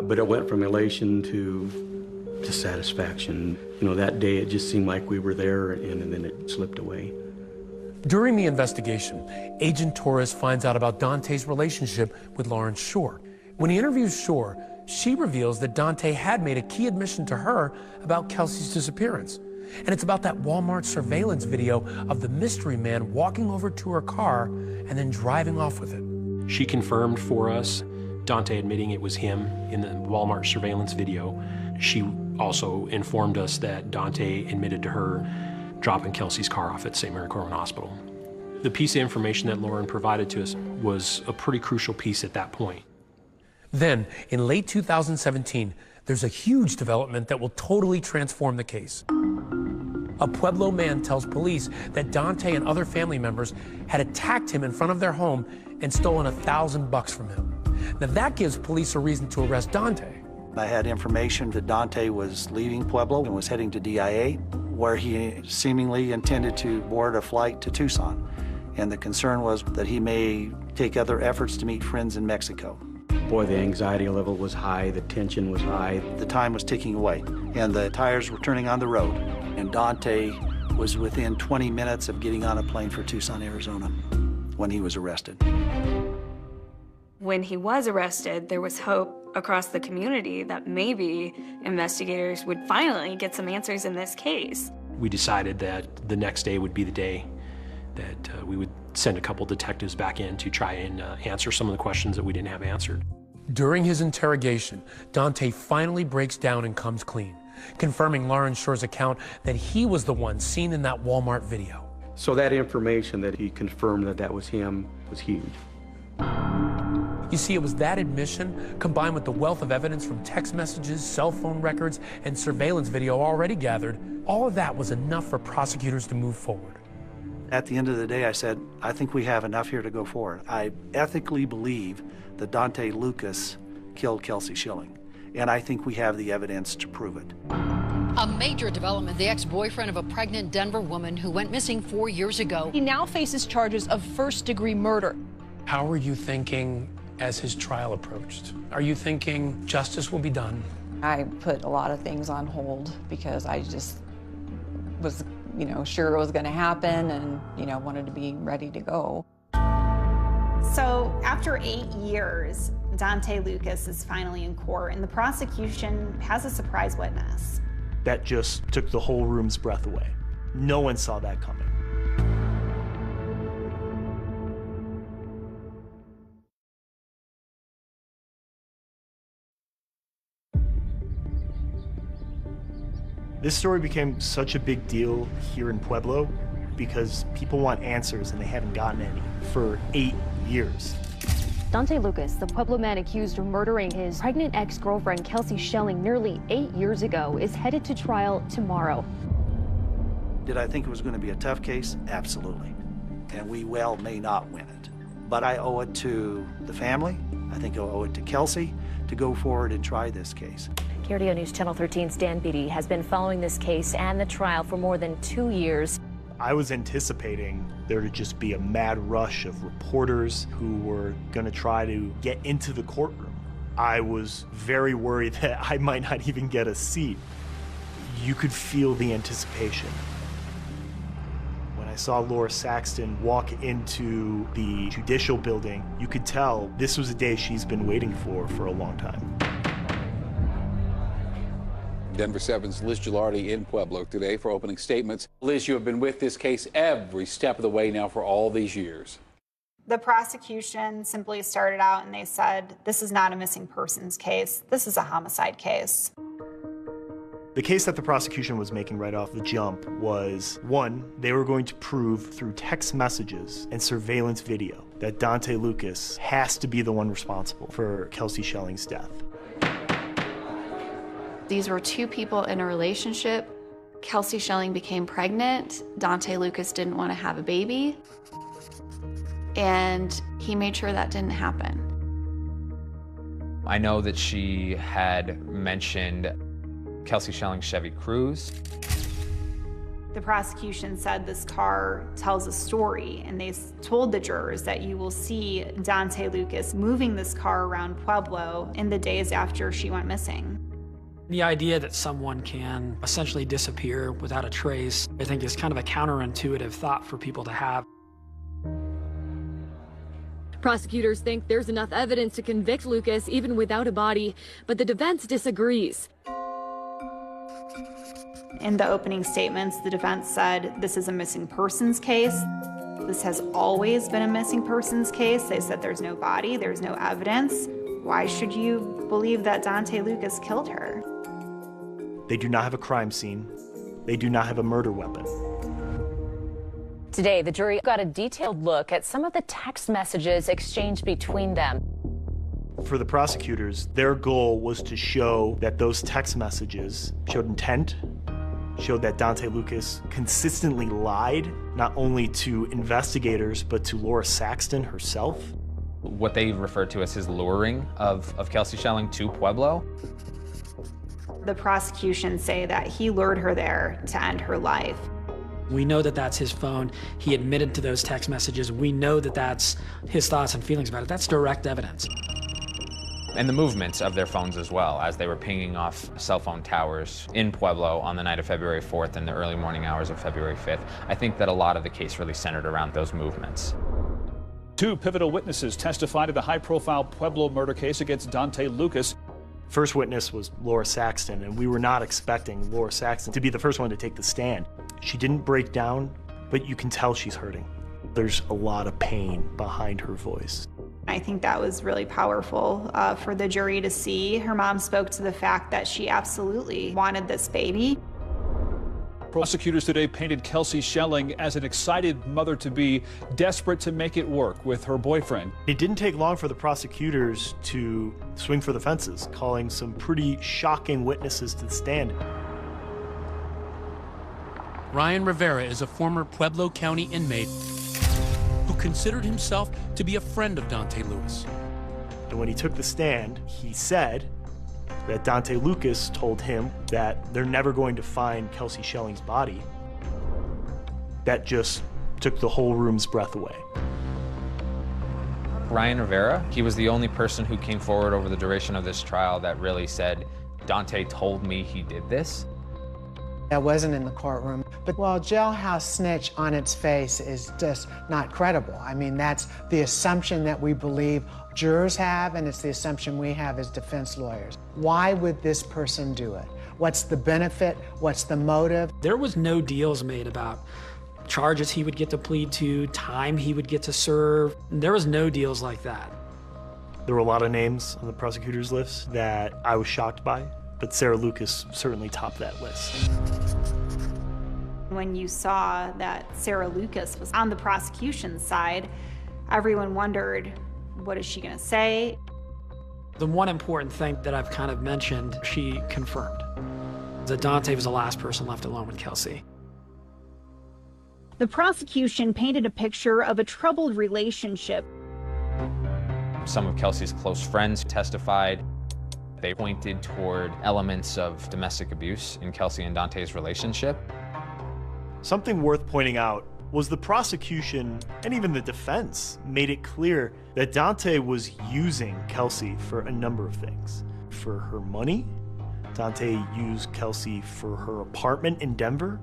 But it went from elation to satisfaction. You know, that day it just seemed like we were there, and then it slipped away. During the investigation, Agent Torres finds out about Dante's relationship with Lawrence Shore. When he interviews Shore, she reveals that Dante had made a key admission to her about Kelsey's disappearance. And it's about that Walmart surveillance video of the mystery man walking over to her car and then driving off with it. She confirmed for us Dante admitting it was him in the Walmart surveillance video. She also informed us that Dante admitted to her dropping Kelsey's car off at St. Mary Corwin Hospital. The piece of information that Lauren provided to us was a pretty crucial piece at that point. Then, in late 2017, there's a huge development that will totally transform the case. A Pueblo man tells police that Dante and other family members had attacked him in front of their home and stolen $1,000 from him. Now that gives police a reason to arrest Dante. I had information that Dante was leaving Pueblo and was heading to DIA, where he seemingly intended to board a flight to Tucson. And the concern was that he may take other efforts to meet friends in Mexico. Boy, the anxiety level was high, the tension was high. The time was ticking away, and the tires were turning on the road. And Dante was within 20 minutes of getting on a plane for Tucson, Arizona, when he was arrested. When he was arrested, there was hope across the community that maybe investigators would finally get some answers in this case. We decided that the next day would be the day that we would send a couple detectives back in to try and answer some of the questions that we didn't have answered. During his interrogation, Dante finally breaks down and comes clean, confirming Lawrence Shore's account that he was the one seen in that Walmart video. So that information that he confirmed that that was him was huge. You see, it was that admission, combined with the wealth of evidence from text messages, cell phone records, and surveillance video already gathered, all of that was enough for prosecutors to move forward. At the end of the day, I said, I think we have enough here to go forward. I ethically believe that Dante Lucas killed Kelsey Schelling, and I think we have the evidence to prove it. A major development, the ex-boyfriend of a pregnant Denver woman who went missing 4 years ago. He now faces charges of first-degree murder. How were you thinking as his trial approached? Are you thinking justice will be done? I put a lot of things on hold because I just was, sure it was going to happen and, wanted to be ready to go. So after 8 years, Dante Lucas is finally in court, and the prosecution has a surprise witness. That just took the whole room's breath away. No one saw that coming. This story became such a big deal here in Pueblo because people want answers and they haven't gotten any for 8 years. Dante Lucas, the Pueblo man accused of murdering his pregnant ex-girlfriend Kelsey Schelling nearly 8 years ago, is headed to trial tomorrow. Did I think it was going to be a tough case? Absolutely. And we well may not win it. But I owe it to the family, I think I owe it to Kelsey, to go forward and try this case. KRDO News Channel 13's Dan Beatty has been following this case and the trial for more than 2 years. I was anticipating there to just be a mad rush of reporters who were going to try to get into the courtroom. I was very worried that I might not even get a seat. You could feel the anticipation. When I saw Laura Saxton walk into the judicial building, you could tell this was a day she's been waiting for a long time. Denver 7's Liz Gilardi in Pueblo today for opening statements. Liz, you have been with this case every step of the way now for all these years. The prosecution simply started out and they said, this is not a missing persons case. This is a homicide case. The case that the prosecution was making right off the jump was, one, they were going to prove through text messages and surveillance video that Dante Lucas has to be the one responsible for Kelsey Schelling's death. These were two people in a relationship. Kelsey Schelling became pregnant. Dante Lucas didn't want to have a baby. And he made sure that didn't happen. I know that she had mentioned Kelsey Schelling's Chevy Cruze. The prosecution said this car tells a story, and they told the jurors that you will see Dante Lucas moving this car around Pueblo in the days after she went missing. The idea that someone can essentially disappear without a trace, I think, is kind of a counterintuitive thought for people to have. Prosecutors think there's enough evidence to convict Lucas even without a body, but the defense disagrees. In the opening statements, the defense said this is a missing persons case. This has always been a missing persons case. They said there's no body, there's no evidence. Why should you believe that Dante Lucas killed her? They do not have a crime scene. They do not have a murder weapon. Today, the jury got a detailed look at some of the text messages exchanged between them. For the prosecutors, their goal was to show that those text messages showed intent, showed that Dante Lucas consistently lied, not only to investigators, but to Laura Saxton herself. What they refer to as his luring of Kelsey Schelling to Pueblo. The prosecution say that he lured her there to end her life. We know that that's his phone. He admitted to those text messages. We know that that's his thoughts and feelings about it. That's direct evidence. And the movements of their phones as well, as they were pinging off cell phone towers in Pueblo on the night of February 4th and the early morning hours of February 5th. I think that a lot of the case really centered around those movements. Two pivotal witnesses testified in the high-profile Pueblo murder case against Dante Lucas. First witness was Laura Saxton, and we were not expecting Laura Saxton to be the first one to take the stand. She didn't break down, but you can tell she's hurting. There's a lot of pain behind her voice. I think that was really powerful for the jury to see. Her mom spoke to the fact that she absolutely wanted this baby. Prosecutors today painted Kelsey Schelling as an excited mother-to-be, desperate to make it work with her boyfriend. It didn't take long for the prosecutors to swing for the fences, calling some pretty shocking witnesses to the stand. Ryan Rivera is a former Pueblo County inmate who considered himself to be a friend of Dante Lucas. And when he took the stand, he said that Dante Lucas told him that they're never going to find Kelsey Schelling's body. That just took the whole room's breath away. Ryan Rivera, he was the only person who came forward over the duration of this trial that really said, Dante told me he did this. I wasn't in the courtroom, but well, jailhouse snitch on its face is just not credible. I mean, that's the assumption that we believe jurors have, and it's the assumption we have as defense lawyers. Why would this person do it? What's the benefit? What's the motive? There was no deals made about charges he would get to plead to, time he would get to serve. There was no deals like that. There were a lot of names on the prosecutor's list that I was shocked by. but Sarah Lucas certainly topped that list. When you saw that Sarah Lucas was on the prosecution side, everyone wondered, what is she going to say? The one important thing that I've kind of mentioned, she confirmed that Daunte was the last person left alone with Kelsey. The prosecution painted a picture of a troubled relationship. Some of Kelsey's close friends testified. They pointed toward elements of domestic abuse in Kelsey and Daunte's relationship. Something worth pointing out was the prosecution and even the defense made it clear that Daunte was using Kelsey for a number of things. For her money, Daunte used Kelsey for her apartment in Denver,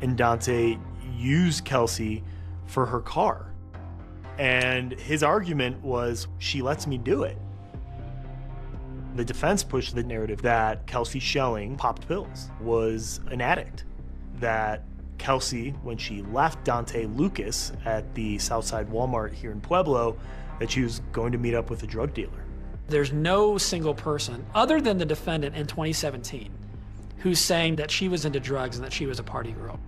and Daunte used Kelsey for her car. And his argument was, she lets me do it. The defense pushed the narrative that Kelsey Schelling popped pills, was an addict, that Kelsey, when she left Daunte Lucas at the Southside Walmart here in Pueblo, that she was going to meet up with a drug dealer. There's no single person, other than the defendant in 2017, who's saying that she was into drugs and that she was a party girl.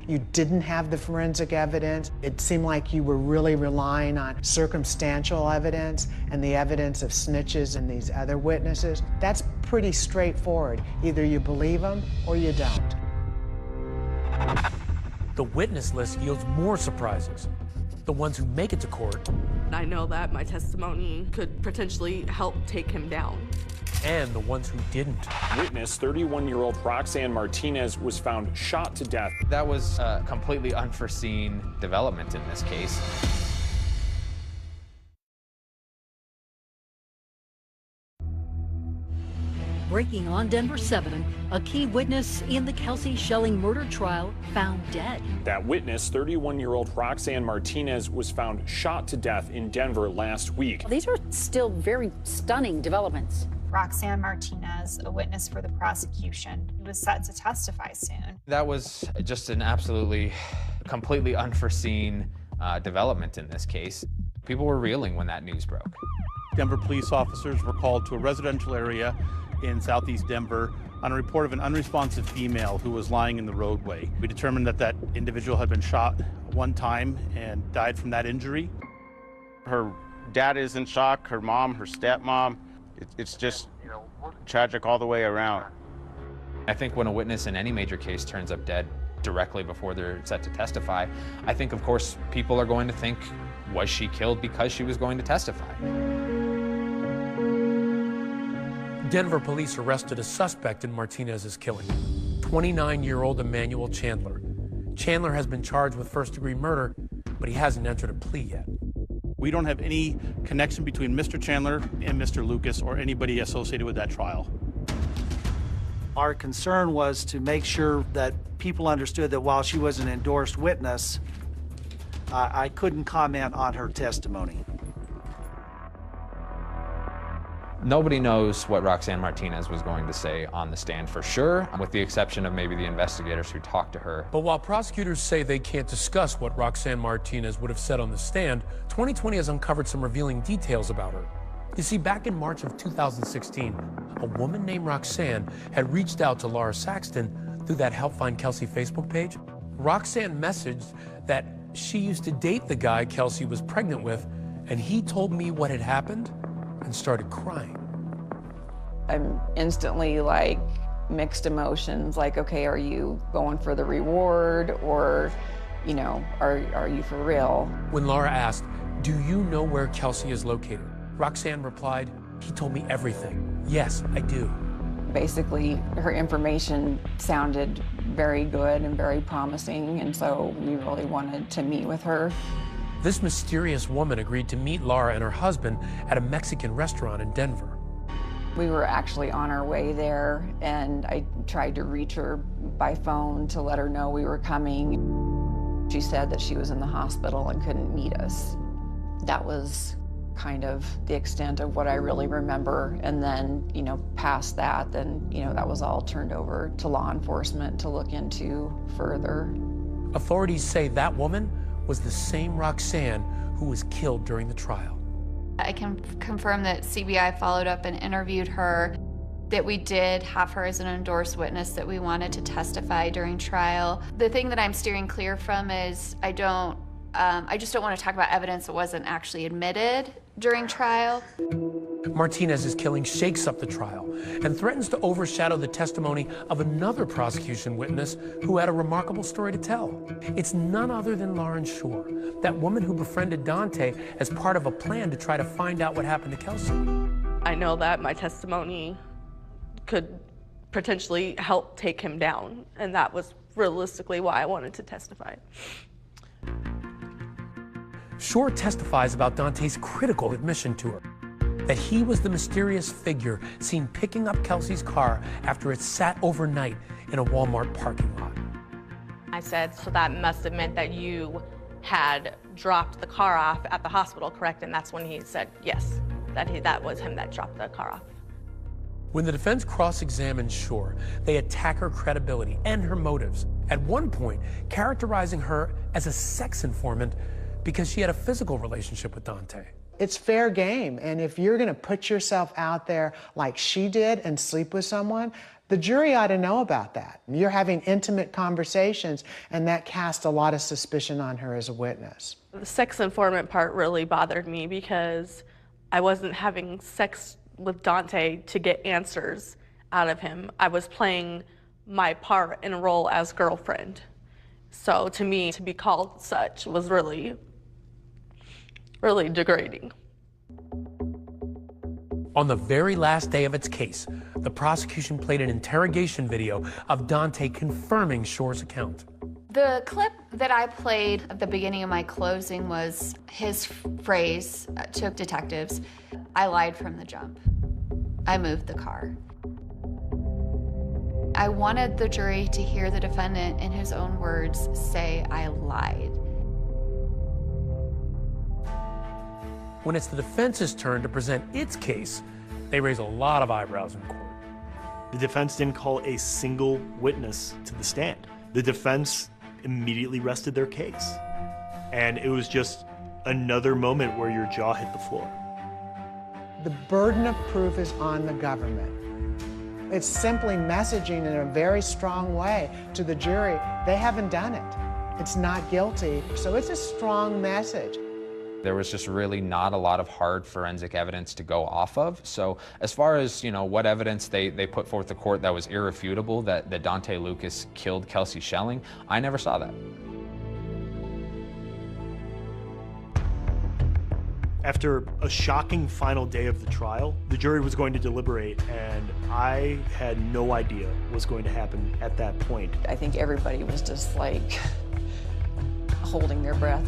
You didn't have the forensic evidence. It seemed like you were really relying on circumstantial evidence and the evidence of snitches and these other witnesses. That's pretty straightforward. Either you believe them or you don't. The witness list yields more surprises. The ones who make it to court. I know that my testimony could potentially help take him down. And the ones who didn't. Witness 31-year-old Roxanne Martinez was found shot to death. That was a completely unforeseen development in this case. Breaking on Denver 7, a key witness in the Kelsey Schelling murder trial found dead. That witness, 31-year-old Roxanne Martinez, was found shot to death in Denver last week. These are still very stunning developments. Roxanne Martinez, a witness for the prosecution, was set to testify soon. That was just an absolutely, completely unforeseen development in this case. People were reeling when that news broke. Denver police officers were called to a residential area in southeast Denver on a report of an unresponsive female who was lying in the roadway. We determined that that individual had been shot one time and died from that injury. Her dad is in shock, her mom, her stepmom. It's just tragic all the way around. I think when a witness in any major case turns up dead directly before they're set to testify, I think, of course, people are going to think, was she killed because she was going to testify? Denver police arrested a suspect in Martinez's killing, 29-year-old Emmanuel Chandler. Chandler has been charged with first-degree murder, but he hasn't entered a plea yet. We don't have any connection between Mr. Chandler and Mr. Lucas or anybody associated with that trial. Our concern was to make sure that people understood that while she was an endorsed witness, I couldn't comment on her testimony. Nobody knows what Roxanne Martinez was going to say on the stand for sure, with the exception of maybe the investigators who talked to her. But while prosecutors say they can't discuss what Roxanne Martinez would have said on the stand, 2020 has uncovered some revealing details about her. You see, back in March of 2016, a woman named Roxanne had reached out to Laura Saxton through that Help Find Kelsey Facebook page. Roxanne messaged that she used to date the guy Kelsey was pregnant with, and he told me what had happened and started crying. I'm instantly like mixed emotions, like, okay, are you going for the reward or, you know, are you for real? When Laura asked, do you know where Kelsey is located? Roxanne replied, he told me everything. Yes, I do. Basically, her information sounded very good and very promising, and so we really wanted to meet with her. This mysterious woman agreed to meet Laura and her husband at a Mexican restaurant in Denver. We were actually on our way there, and I tried to reach her by phone to let her know we were coming. She said that she was in the hospital and couldn't meet us. That was kind of the extent of what I really remember. And then, you know, past that, then, you know, that was all turned over to law enforcement to look into further. Authorities say that woman was the same Roxanne who was killed during the trial. I can confirm that CBI followed up and interviewed her. that we did have her as an endorsed witness that we wanted to testify during trial. The thing that I'm steering clear from is I just don't want to talk about evidence that wasn't actually admitted during trial. Martinez's killing shakes up the trial and threatens to overshadow the testimony of another prosecution witness who had a remarkable story to tell. It's none other than Lauren Shore, that woman who befriended Dante as part of a plan to try to find out what happened to Kelsey. I know that my testimony could potentially help take him down, and that was realistically why I wanted to testify. Shore testifies about Dante's critical admission to her, that he was the mysterious figure seen picking up Kelsey's car after it sat overnight in a Walmart parking lot. I said, so that must have meant that you had dropped the car off at the hospital, correct? And that's when he said, yes, that was him that dropped the car off. When the defense cross-examined Shore, they attack her credibility and her motives, at one point characterizing her as a sex informant because she had a physical relationship with Dante. It's fair game, and if you're gonna put yourself out there like she did and sleep with someone, the jury ought to know about that. You're having intimate conversations, and that casts a lot of suspicion on her as a witness. The sex informant part really bothered me because I wasn't having sex with Dante to get answers out of him. I was playing my part in a role as girlfriend. So to me, to be called such was really degrading. On the very last day of its case, the prosecution played an interrogation video of Dante confirming Shore's account. The clip that I played at the beginning of my closing was his phrase to detectives, "I lied from the jump. I moved the car." I wanted the jury to hear the defendant in his own words say, "I lied." When it's the defense's turn to present its case, they raise a lot of eyebrows in court. The defense didn't call a single witness to the stand. The defense immediately rested their case. And it was just another moment where your jaw hit the floor. The burden of proof is on the government. It's simply messaging in a very strong way to the jury, they haven't done it. It's not guilty, so it's a strong message. There was just really not a lot of hard forensic evidence to go off of. So as far as, what evidence they put forth to court that was irrefutable, that Dante Lucas killed Kelsey Schelling, I never saw that. After a shocking final day of the trial, the jury was going to deliberate, and I had no idea what was going to happen at that point. I think everybody was just like holding their breath.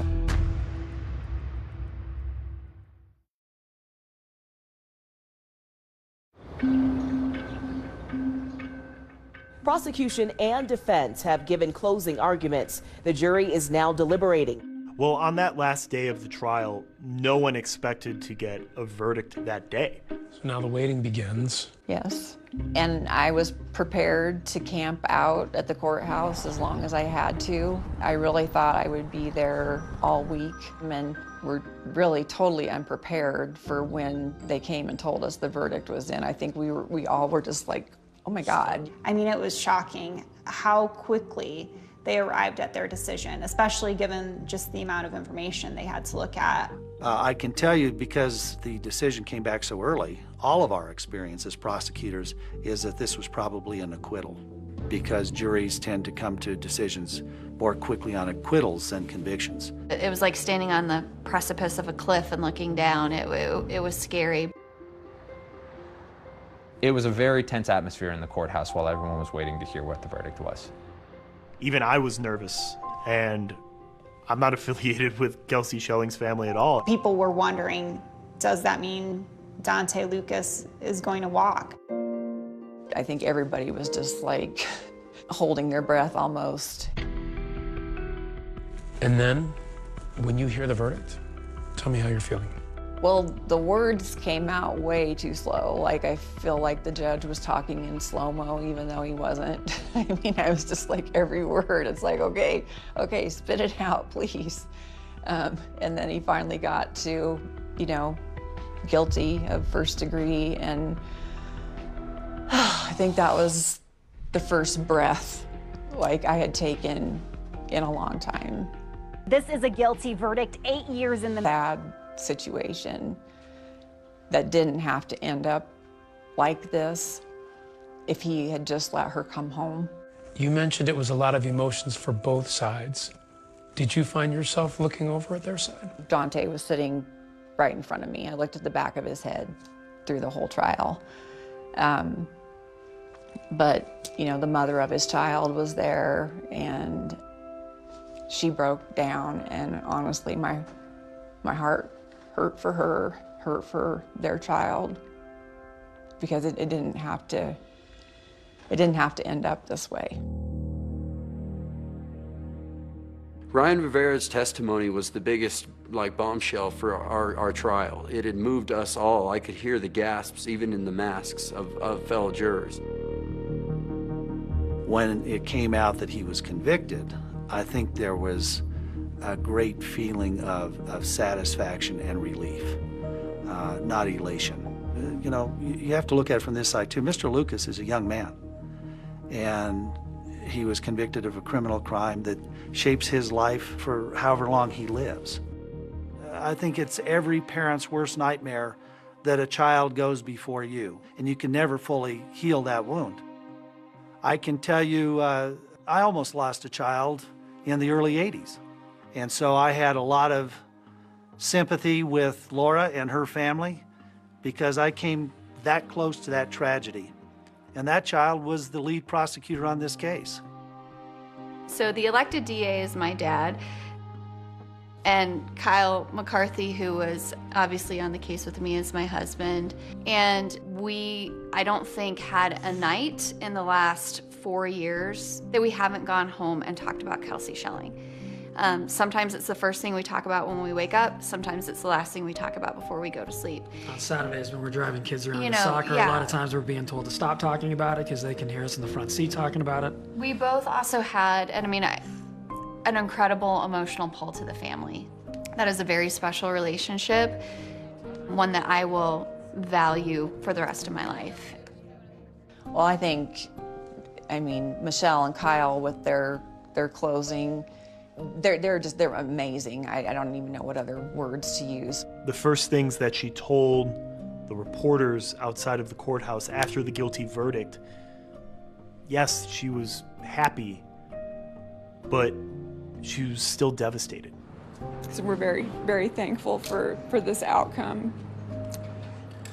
Prosecution and defense have given closing arguments. The jury is now deliberating. Well, on that last day of the trial, no one expected to get a verdict that day. So now the waiting begins. Yes. And I was prepared to camp out at the courthouse as long as I had to. I really thought I would be there all week, and we're really totally unprepared for when they came and told us the verdict was in. I think we all were just like, oh my God. I mean, it was shocking how quickly they arrived at their decision, especially given just the amount of information they had to look at. I can tell you, because the decision came back so early, all of our experience as prosecutors is that this was probably an acquittal, because juries tend to come to decisions more quickly on acquittals than convictions. It was like standing on the precipice of a cliff and looking down. It was scary. It was a very tense atmosphere in the courthouse while everyone was waiting to hear what the verdict was. Even I was nervous, and I'm not affiliated with Kelsey Schelling's family at all. People were wondering, does that mean Dante Lucas is going to walk? I think everybody was just like holding their breath almost. And then, when you hear the verdict, tell me how you're feeling. Well, the words came out way too slow. Like, I feel like the judge was talking in slow-mo, even though he wasn't. I mean, I was just like, every word, it's like, okay, spit it out, please. And then he finally got to, guilty of first degree, and I think that was the first breath like I had taken in a long time. This is a guilty verdict, 8 years in the bad situation that didn't have to end up like this if he had just let her come home. You mentioned it was a lot of emotions for both sides. Did you find yourself looking over at their side? Dante was sitting right in front of me. I looked at the back of his head through the whole trial. But, you know, the mother of his child was there, and she broke down, and honestly, my heart hurt for her, hurt for their child, because it didn't have to end up this way. Ryan Rivera's testimony was the biggest bombshell for our trial. It had moved us all. I could hear the gasps even in the masks of fellow jurors. When it came out that he was convicted, I think there was a great feeling of satisfaction and relief, not elation. You know, you have to look at it from this side too. Mr. Lucas is a young man, and he was convicted of a criminal crime that shapes his life for however long he lives. I think it's every parent's worst nightmare that a child goes before you, and you can never fully heal that wound. I can tell you, I almost lost a child in the early 80s. And so I had a lot of sympathy with Laura and her family because I came that close to that tragedy. And that child was the lead prosecutor on this case. So the elected DA is my dad, and Kyle McCarthy, who was obviously on the case with me, is my husband. And I don't think, had a night in the last 4 years that we haven't gone home and talked about Kelsey Schelling. Sometimes it's the first thing we talk about when we wake up. Sometimes it's the last thing we talk about before we go to sleep. On Saturdays when we're driving kids around to soccer, a lot of times we're being told to stop talking about it because they can hear us in the front seat talking about it. We both also had, an incredible emotional pull to the family. That is a very special relationship, one that I will value for the rest of my life. Well, I think, Michelle and Kyle with their closing, they're amazing. I don't even know what other words to use. The first things that she told the reporters outside of the courthouse after the guilty verdict, yes, she was happy, but she was still devastated. So we're very, very thankful for this outcome.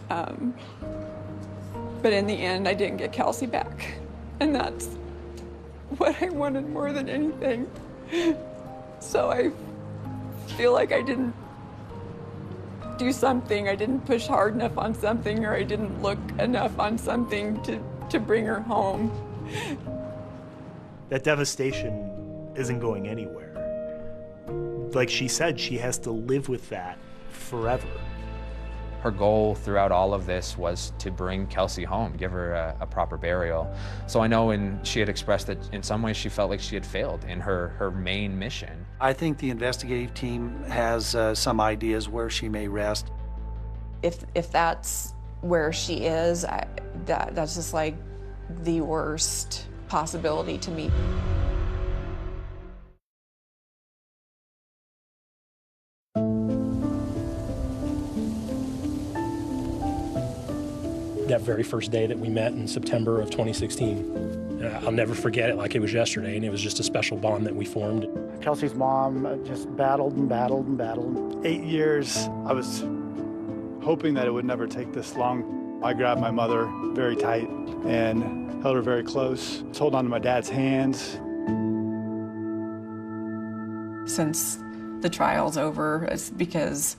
But in the end, I didn't get Kelsey back. And that's what I wanted more than anything. So I feel like I didn't do something, I didn't push hard enough on something, or I didn't look enough on something to bring her home. That devastation isn't going anywhere. Like she said, she has to live with that forever. Her goal throughout all of this was to bring Kelsey home, give her a proper burial. So I know when she had expressed that in some ways she felt like she had failed in her main mission. I think the investigative team has some ideas where she may rest. If that's where she is, that's just like the worst possibility to me. That very first day that we met in September of 2016. I'll never forget it like it was yesterday, and it was just a special bond that we formed. Kelsey's mom just battled and battled and battled. 8 years, I was hoping that it would never take this long. I grabbed my mother very tight and held her very close, just holding on to my dad's hands. Since the trial's over, it's because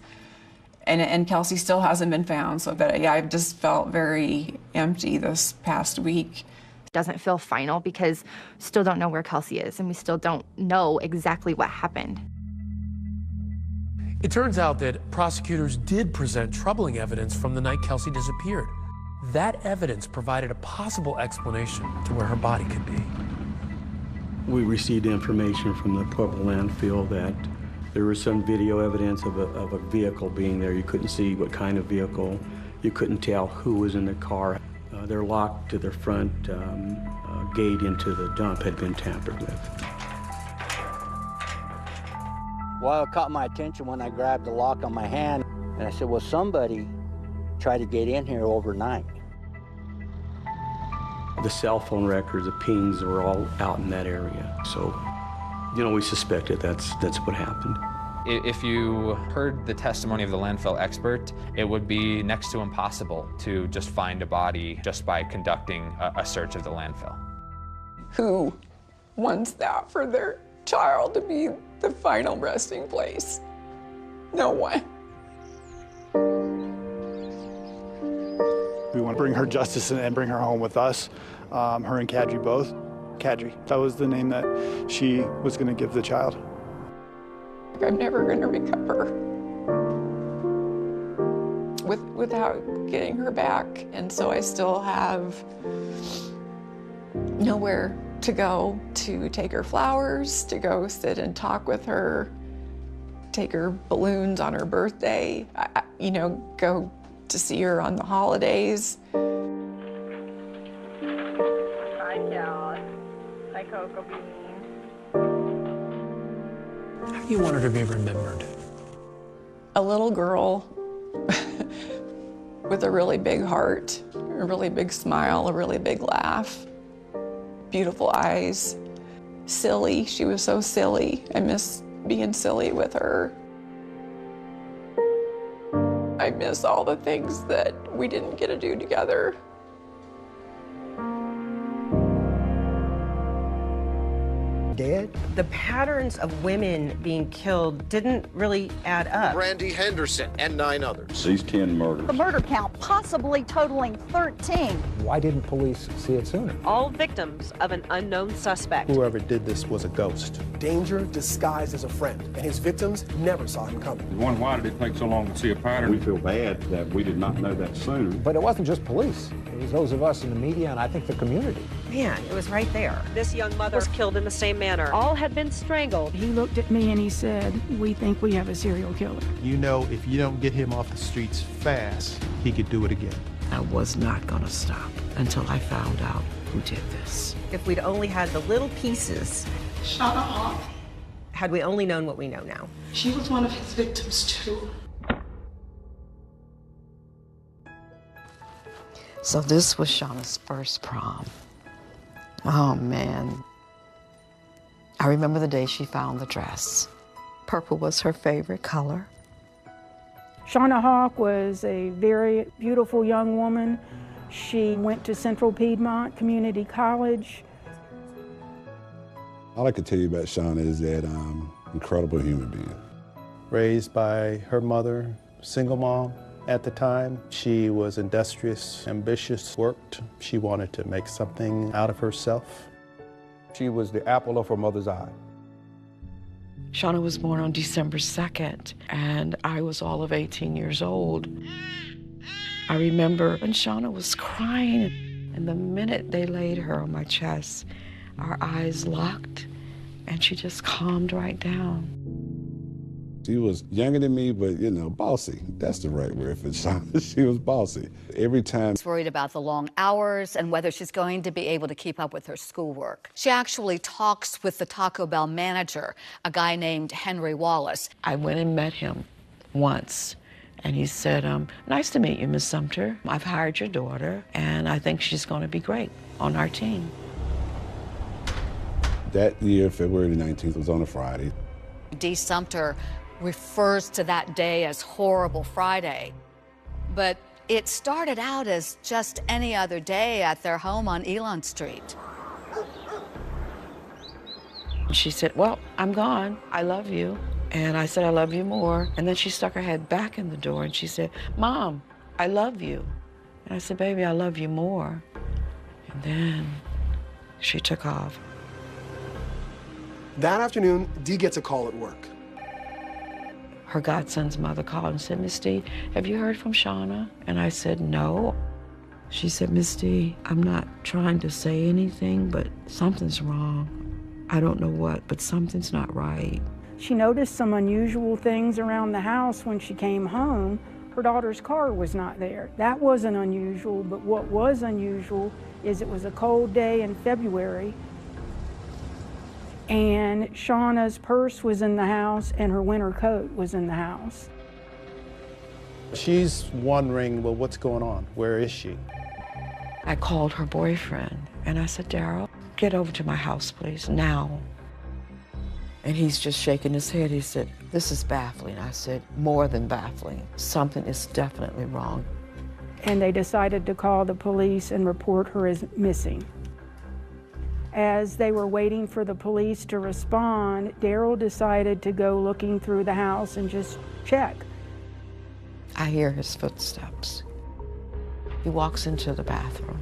and Kelsey still hasn't been found, but I've just felt very empty this past week. Doesn't feel final because we still don't know where Kelsey is, and we still don't know exactly what happened. It turns out that prosecutors did present troubling evidence from the night Kelsey disappeared. That evidence provided a possible explanation to where her body could be. We received information from the Pueblo landfill that there was some video evidence of a vehicle being there. You couldn't see what kind of vehicle. You couldn't tell who was in the car. Their lock to their front gate into the dump had been tampered with. Well, it caught my attention when I grabbed the lock on my hand, and I said, well, somebody tried to get in here overnight. The cell phone records, the pings were all out in that area. So, we suspected that's what happened. If you heard the testimony of the landfill expert, it would be next to impossible to just find a body just by conducting a search of the landfill. Who wants that for their child to be the final resting place? No one. We want to bring her justice and bring her home with us, her and Kadri both. Kadri, that was the name that she was going to give the child. I'm never going to recover without getting her back. And so I still have nowhere to go to take her flowers, to go sit and talk with her, take her balloons on her birthday, go to see her on the holidays. Hi, Cal. Hi, Cocoa Bean. How do you want her to be remembered? A little girl with a really big heart, a really big smile, a really big laugh, beautiful eyes, silly. She was so silly. I miss being silly with her. I miss all the things that we didn't get to do together. Dead? The patterns of women being killed didn't really add up. Brandy Henderson and 9 others. These 10 murders. The murder count possibly totaling 13. Why didn't police see it sooner? All victims of an unknown suspect. Whoever did this was a ghost. Danger disguised as a friend, and his victims never saw him coming. One, why did it take so long to see a pattern? We feel bad that we did not know that sooner. But it wasn't just police. It was those of us in the media and I think the community. Man, it was right there. This young mother was killed in the same manner. All had been strangled. He looked at me and he said, "We think we have a serial killer." If you don't get him off the streets fast, he could do it again. I was not going to stop until I found out who did this. If we'd only had the little pieces. Shauna Hawk. Had we only known what we know now. She was one of his victims too. So this was Shauna's first prom. Oh man. I remember the day she found the dress. Purple was her favorite color. Shauna Hawk was a very beautiful young woman. She went to Central Piedmont Community College. All I can tell you about Shauna is that incredible human being. Raised by her mother, single mom at the time. She was industrious, ambitious, worked. She wanted to make something out of herself. She was the apple of her mother's eye. Shauna was born on December 2nd, and I was all of 18 years old. I remember when Shauna was crying, and the minute they laid her on my chest, our eyes locked, and she just calmed right down. She was younger than me, but, bossy. That's the right word for Shauna. She was bossy. Every time. She's worried about the long hours and whether she's going to be able to keep up with her schoolwork. She actually talks with the Taco Bell manager, a guy named Henry Wallace. I went and met him once, and he said, "Nice to meet you, Miss Sumter. I've hired your daughter, and I think she's going to be great on our team." That year, February 19th, was on a Friday. Dee Sumter refers to that day as Horrible Friday. But it started out as just any other day at their home on Elon Street. She said, "Well, I'm gone. I love you." And I said, "I love you more." And then she stuck her head back in the door and she said, "Mom, I love you." And I said, "Baby, I love you more." And then she took off. That afternoon, Dee gets a call at work. Her godson's mother called and said, "Miss Dee, have you heard from Shauna?" And I said, "No." She said, "Miss Dee, I'm not trying to say anything, but something's wrong. I don't know what, but something's not right." She noticed some unusual things around the house when she came home. Her daughter's car was not there. That wasn't unusual, but what was unusual is it was a cold day in February, and Shauna's purse was in the house and her winter coat was in the house. She's wondering, well, what's going on? Where is she? I called her boyfriend and I said, Daryl, get over to my house, please, now. And he's just shaking his head. He said, this is baffling. I said, more than baffling. Something is definitely wrong. And they decided to call the police and report her as missing. As they were waiting for the police to respond, Daryl decided to go looking through the house and just check. I hear his footsteps. He walks into the bathroom.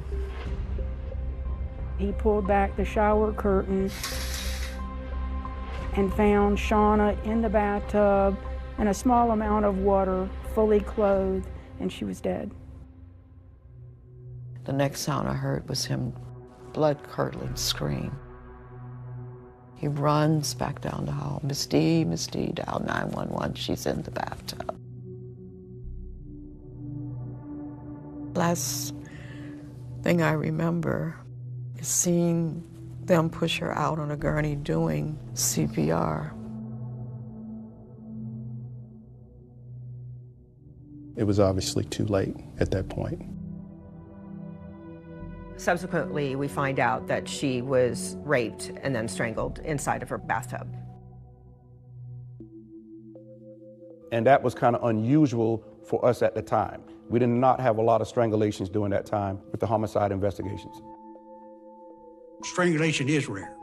He pulled back the shower curtain and found Shauna in the bathtub in a small amount of water, fully clothed, and she was dead. The next sound I heard was him blood-curdling scream. He runs back down the hall. Miss D, dial 911. She's in the bathtub. Last thing I remember is seeing them push her out on a gurney doing CPR. It was obviously too late at that point. Subsequently, we find out that she was raped and then strangled inside of her bathtub. And that was kind of unusual for us at the time. We did not have a lot of strangulations during that time with the homicide investigations. Strangulation is rare.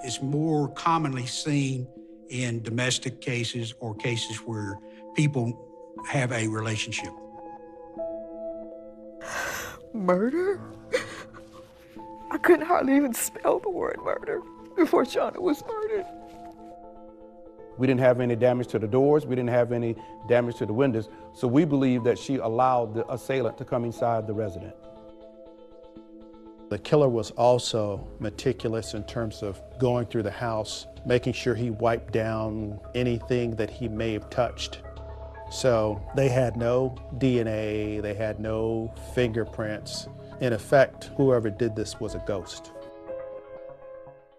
It's more commonly seen in domestic cases or cases where people have a relationship. Murder? I couldn't hardly even spell the word murder before Shauna was murdered. We didn't have any damage to the doors. We didn't have any damage to the windows. So we believe that she allowed the assailant to come inside the residence. The killer was also meticulous in terms of going through the house, making sure he wiped down anything that he may have touched. So they had no DNA, they had no fingerprints. In effect, whoever did this was a ghost.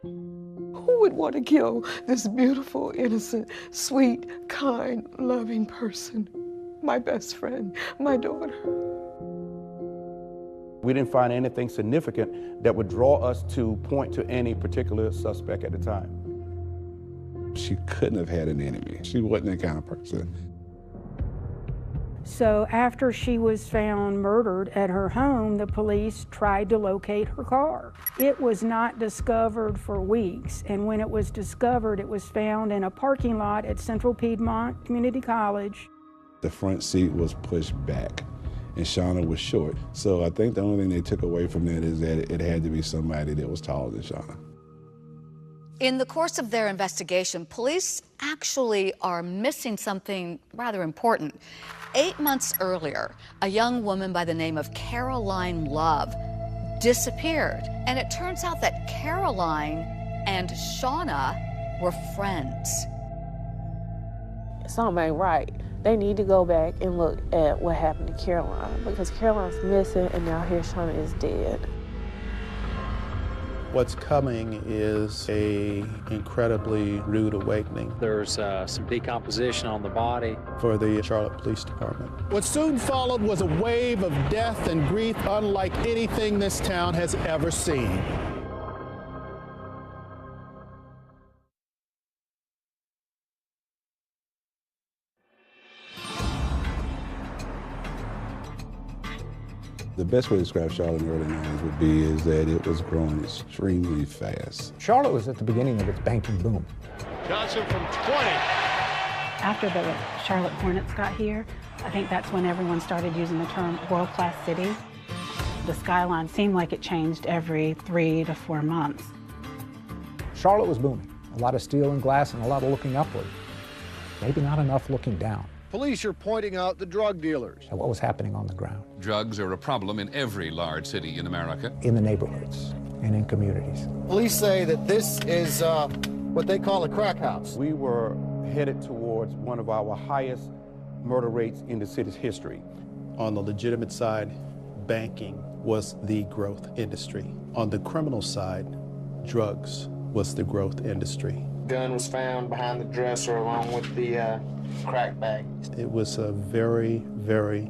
Who would want to kill this beautiful, innocent, sweet, kind, loving person? My best friend, my daughter. We didn't find anything significant that would draw us to point to any particular suspect at the time. She couldn't have had an enemy. She wasn't that kind of person. So after she was found murdered at her home, the police tried to locate her car. It was not discovered for weeks, and when it was discovered, it was found in a parking lot at Central Piedmont Community College. The front seat was pushed back, and Shauna was short. So I think the only thing they took away from that is that it had to be somebody that was taller than Shauna. In the course of their investigation, police actually are missing something rather important. 8 months earlier, a young woman by the name of Caroline Love disappeared. And it turns out that Caroline and Shauna were friends. Something ain't right. They need to go back and look at what happened to Caroline, because Caroline's missing and now here Shauna is dead. What's coming is a incredibly rude awakening. There's some decomposition on the body. For the Charlotte Police Department. What soon followed was a wave of death and grief unlike anything this town has ever seen. The best way to describe Charlotte in the early 90s would be is that it was growing extremely fast. Charlotte was at the beginning of its banking boom. Johnson from 20. After the Charlotte Hornets got here, I think that's when everyone started using the term world-class city. The skyline seemed like it changed every 3 to 4 months. Charlotte was booming. A lot of steel and glass and a lot of looking upward. Maybe not enough looking down. Police are pointing out the drug dealers. And what was happening on the ground. Drugs are a problem in every large city in America. In the neighborhoods and in communities. Police say that this is what they call a crack house. We were headed towards one of our highest murder rates in the city's history. On the legitimate side, banking was the growth industry. On the criminal side, drugs was the growth industry. Gun was found behind the dresser along with the crack bag. It was a very, very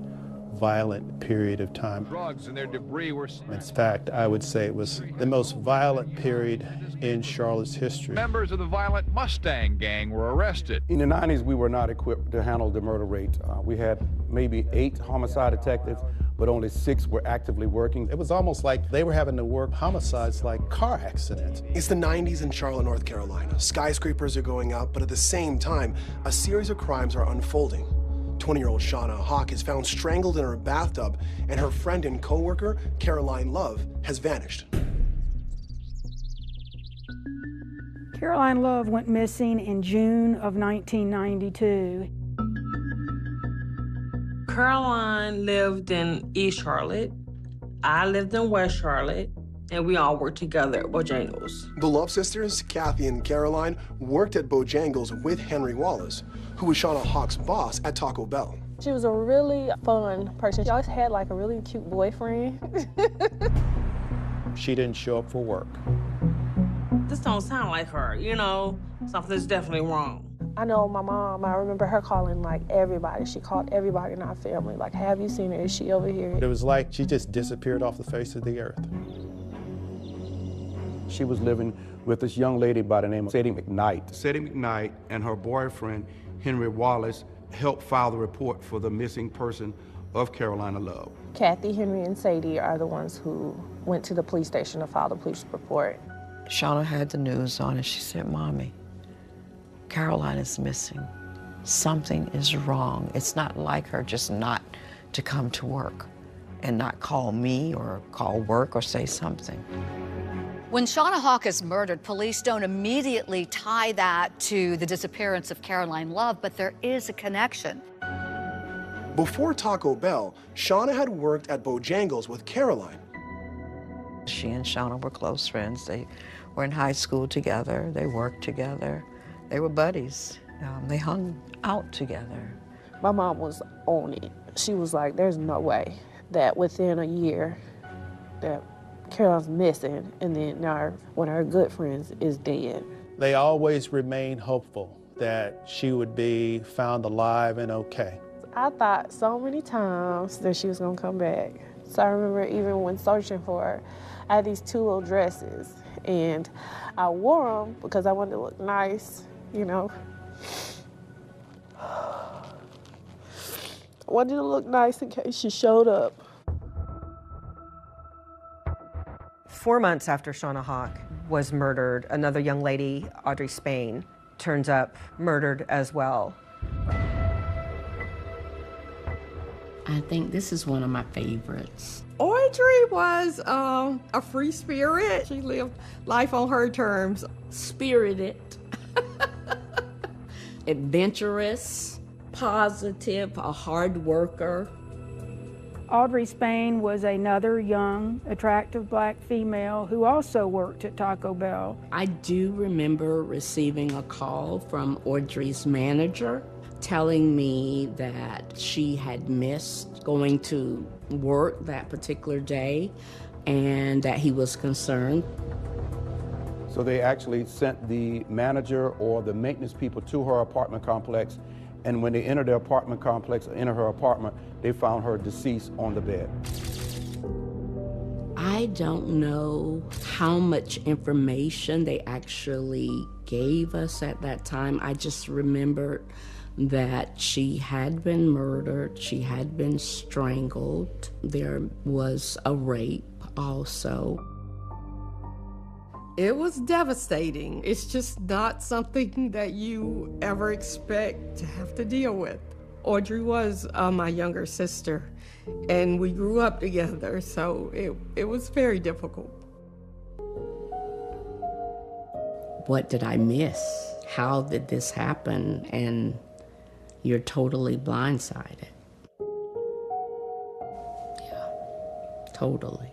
violent period of time. Drugs and their debris were... In fact, I would say it was the most violent period in Charlotte's history. Members of the violent Mustang gang were arrested. In the 90s, we were not equipped to handle the murder rate. We had maybe 8 homicide detectives, but only 6 were actively working. It was almost like they were having to work homicides like car accidents. It's the 90s in Charlotte, North Carolina. Skyscrapers are going up, but at the same time, a series of crimes are unfolding. 20-year-old Shauna Hawk is found strangled in her bathtub, and her friend and co-worker, Caroline Love, has vanished. Caroline Love went missing in June of 1992. Caroline lived in East Charlotte. I lived in West Charlotte, and we all worked together at Bojangles. The Love sisters, Kathy and Caroline, worked at Bojangles with Henry Wallace, who was Shauna Hawk's boss at Taco Bell. She was a really fun person. She always had like a really cute boyfriend. She didn't show up for work. This don't sound like her, you know? Something's definitely wrong. I know my mom, I remember her calling like everybody. She called everybody in our family, like, have you seen her? Is she over here? It was like she just disappeared off the face of the earth. She was living with this young lady by the name of Sadie McKnight. Sadie McKnight and her boyfriend, Henry Wallace, helped file the report for the missing person of Carolina Love. Kathy, Henry, and Sadie are the ones who went to the police station to file the police report. Shauna had the news on and she said, Mommy, Caroline is missing. Something is wrong. It's not like her just not to come to work and not call me or call work or say something. When Shauna Hawk is murdered, police don't immediately tie that to the disappearance of Caroline Love, but there is a connection. Before Taco Bell, Shauna had worked at Bojangles with Caroline. She and Shauna were close friends. They were in high school together. They worked together. They were buddies. They hung out together. My mom was on it. She was like, there's no way that within a year that Carol's missing, and then now one of her good friends is dead. They always remained hopeful that she would be found alive and okay. I thought so many times that she was gonna come back. So I remember even when searching for her, I had these 2 little dresses, and I wore them because I wanted to look nice, you know. I wanted to look nice in case she showed up. 4 months after Shauna Hawk was murdered, another young lady, Audrey Spain, turns up murdered as well. I think this is one of my favorites. Audrey was a free spirit. She lived life on her terms. Spirited, adventurous, positive, a hard worker. Audrey Spain was another young, attractive black female who also worked at Taco Bell. I do remember receiving a call from Audrey's manager telling me that she had missed going to work that particular day and that he was concerned. So they actually sent the manager or the maintenance people to her apartment complex, and when they entered the apartment complex, entered her apartment, they found her deceased on the bed. I don't know how much information they actually gave us at that time. I just remembered that she had been murdered, she had been strangled, there was a rape also. It was devastating. It's just not something that you ever expect to have to deal with. Audrey was my younger sister, and we grew up together, so it was very difficult. What did I miss? How did this happen? And you're totally blindsided. Yeah, totally.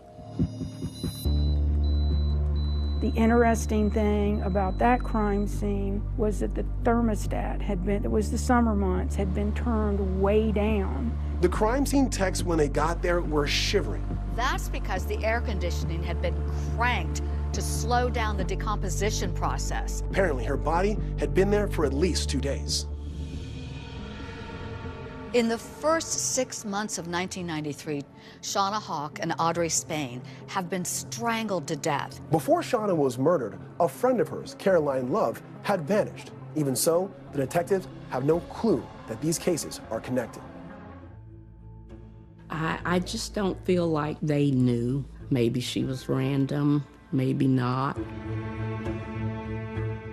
The interesting thing about that crime scene was that the thermostat it was the summer months, had been turned way down. The crime scene techs, when they got there, were shivering. That's because the air conditioning had been cranked to slow down the decomposition process. Apparently, her body had been there for at least 2 days. In the first 6 months of 1993, Shauna Hawk and Audrey Spain have been strangled to death. Before Shauna was murdered, a friend of hers, Caroline Love, had vanished. Even so, the detectives have no clue that these cases are connected. I just don't feel like they knew. Maybe she was random, maybe not.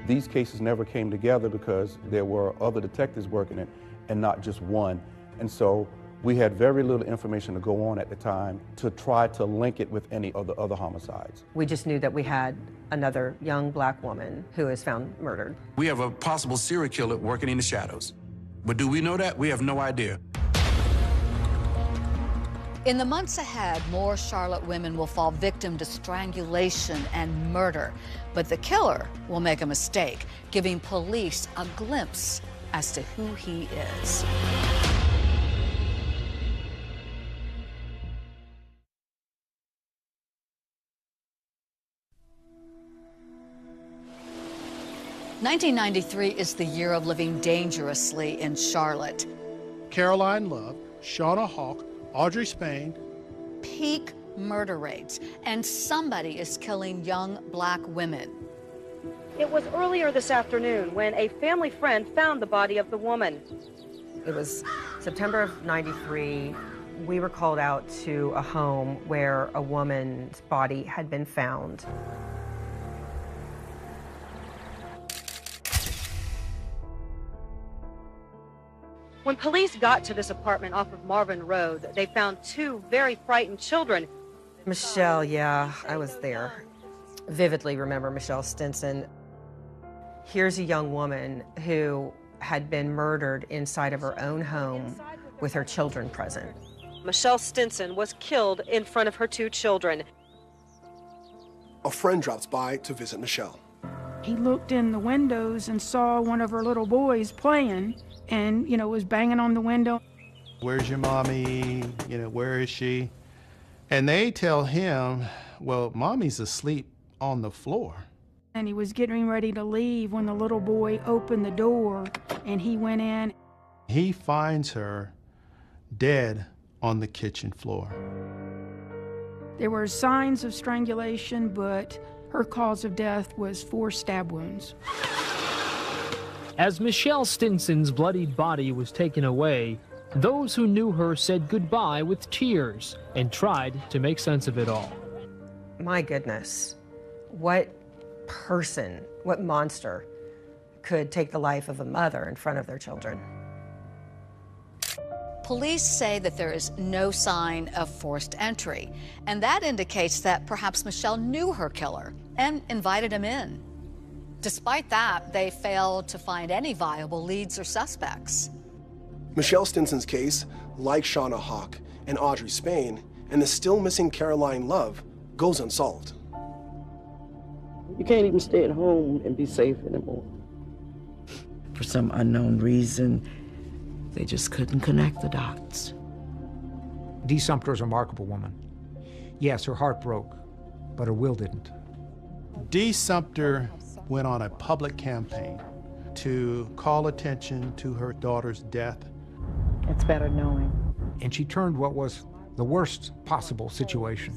These cases never came together because there were other detectives working it and not just one. And so we had very little information to go on at the time to try to link it with any of the other homicides. We just knew that we had another young black woman who was found murdered. We have a possible serial killer working in the shadows. But do we know that? We have no idea. In the months ahead, more Charlotte women will fall victim to strangulation and murder. But the killer will make a mistake, giving police a glimpse as to who he is. "1993 is the year of living dangerously in Charlotte. Caroline Love, Shauna Hawk, Audrey Spain. Peak murder rates, and somebody is killing young black women. It was earlier this afternoon when a family friend found the body of the woman. It was September of '93. We were called out to a home where a woman's body had been found. When police got to this apartment off of Marvin Road, they found two very frightened children. Michelle, yeah, I was there. Vividly remember Michelle Stinson. Here's a young woman who had been murdered inside of her own home with her children present. Michelle Stinson was killed in front of her two children. A friend drops by to visit Michelle. He looked in the windows and saw one of her little boys playing and, was banging on the window. Where's your mommy? Where is she? And they tell him, well, mommy's asleep on the floor. And he was getting ready to leave when the little boy opened the door and he went in. He finds her dead on the kitchen floor. There were signs of strangulation, but her cause of death was 4 stab wounds. As Michelle Stinson's bloodied body was taken away, those who knew her said goodbye with tears and tried to make sense of it all. My goodness, what person, what monster could take the life of a mother in front of their children? Police say that there is no sign of forced entry, and that indicates that perhaps Michelle knew her killer and invited him in. Despite that, they failed to find any viable leads or suspects. Michelle Stinson's case, like Shauna Hawk and Audrey Spain, and the still missing Caroline Love, goes unsolved. You can't even stay at home and be safe anymore. For some unknown reason, they just couldn't connect the dots. Dee Sumter is a remarkable woman. Yes, her heart broke, but her will didn't. Dee Sumter went on a public campaign to call attention to her daughter's death. It's better knowing. And she turned what was the worst possible situation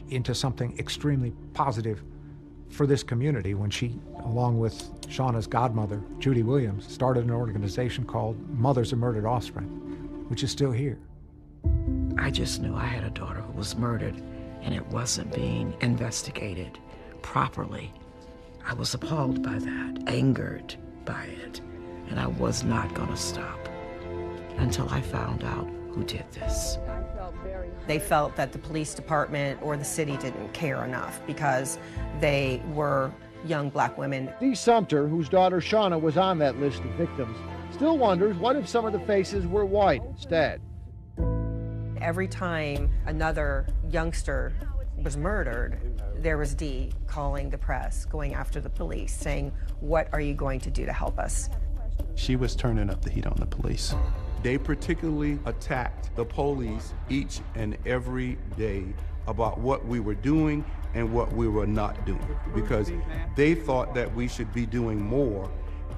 into something extremely positive for this community when she, along with Shauna's godmother, Judy Williams, started an organization called Mothers of Murdered Offspring, which is still here. I just knew I had a daughter who was murdered and it wasn't being investigated properly. I was appalled by that, angered by it, and I was not gonna stop until I found out who did this. They felt that the police department or the city didn't care enough because they were young black women. Dee Sumter, whose daughter Shauna was on that list of victims, still wonders what if some of the faces were white instead. Every time another youngster was murdered, there was Dee calling the press, going after the police, saying, "What are you going to do to help us?" She was turning up the heat on the police. They particularly attacked the police each and every day about what we were doing and what we were not doing, because they thought that we should be doing more,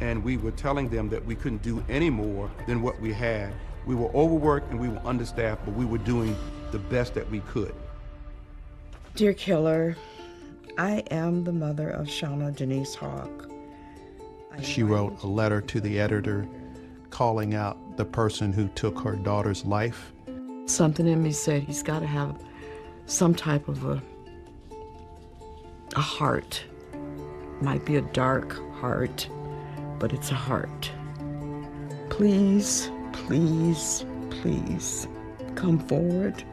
and we were telling them that we couldn't do any more than what we had. We were overworked and we were understaffed, but we were doing the best that we could. Dear Killer, I am the mother of Shauna Denise Hawk. She wrote a letter to the editor calling out the person who took her daughter's life. Something in me said he's got to have some type of a heart. Might be a dark heart, but it's a heart. Please, please, please come forward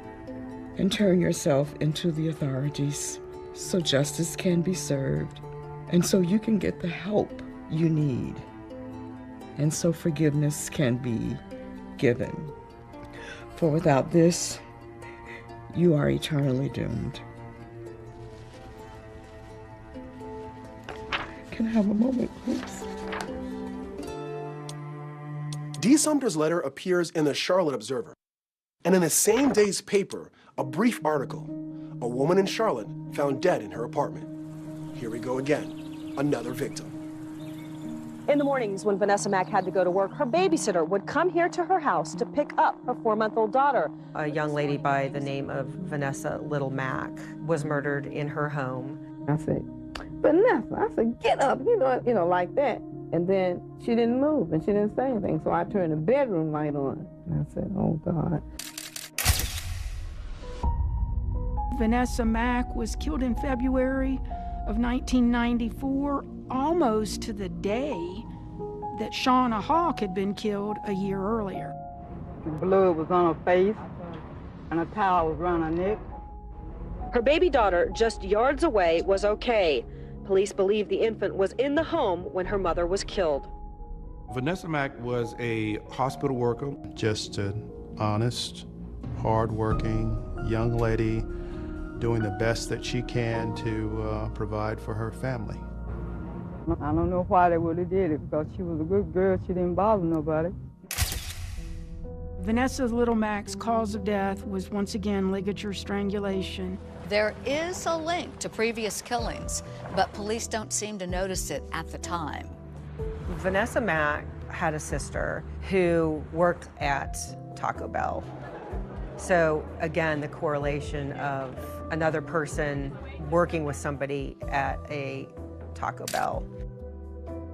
and turn yourself into the authorities so justice can be served and so you can get the help you need and so forgiveness can be given. For without this, you are eternally doomed. Can I have a moment, please? Dee Sumter's letter appears in the Charlotte Observer. And in the same day's paper, a brief article, a woman in Charlotte found dead in her apartment. Here we go again, another victim. In the mornings when Vanessa Mack had to go to work, her babysitter would come here to her house to pick up her 4-month-old daughter. A young lady by the name of Vanessa Little Mack was murdered in her home. I said, "Vanessa," I said, "get up," you know, like that. And then she didn't move and she didn't say anything. So I turned the bedroom light on. And I said, "Oh, God." Vanessa Mack was killed in February of 1994, almost to the day that Shauna Hawk had been killed a year earlier. Blood was on her face and a towel was around her neck. Her baby daughter, just yards away, was okay. Police believe the infant was in the home when her mother was killed. Vanessa Mack was a hospital worker. Just an honest, hardworking young lady doing the best that she can to provide for her family. I don't know why they would have did it, because she was a good girl. She didn't bother nobody. Vanessa Little Mack's cause of death was once again ligature strangulation. There is a link to previous killings, but police don't seem to notice it at the time. Vanessa Mack had a sister who worked at Taco Bell. So again, the correlation of another person working with somebody at a Taco Bell.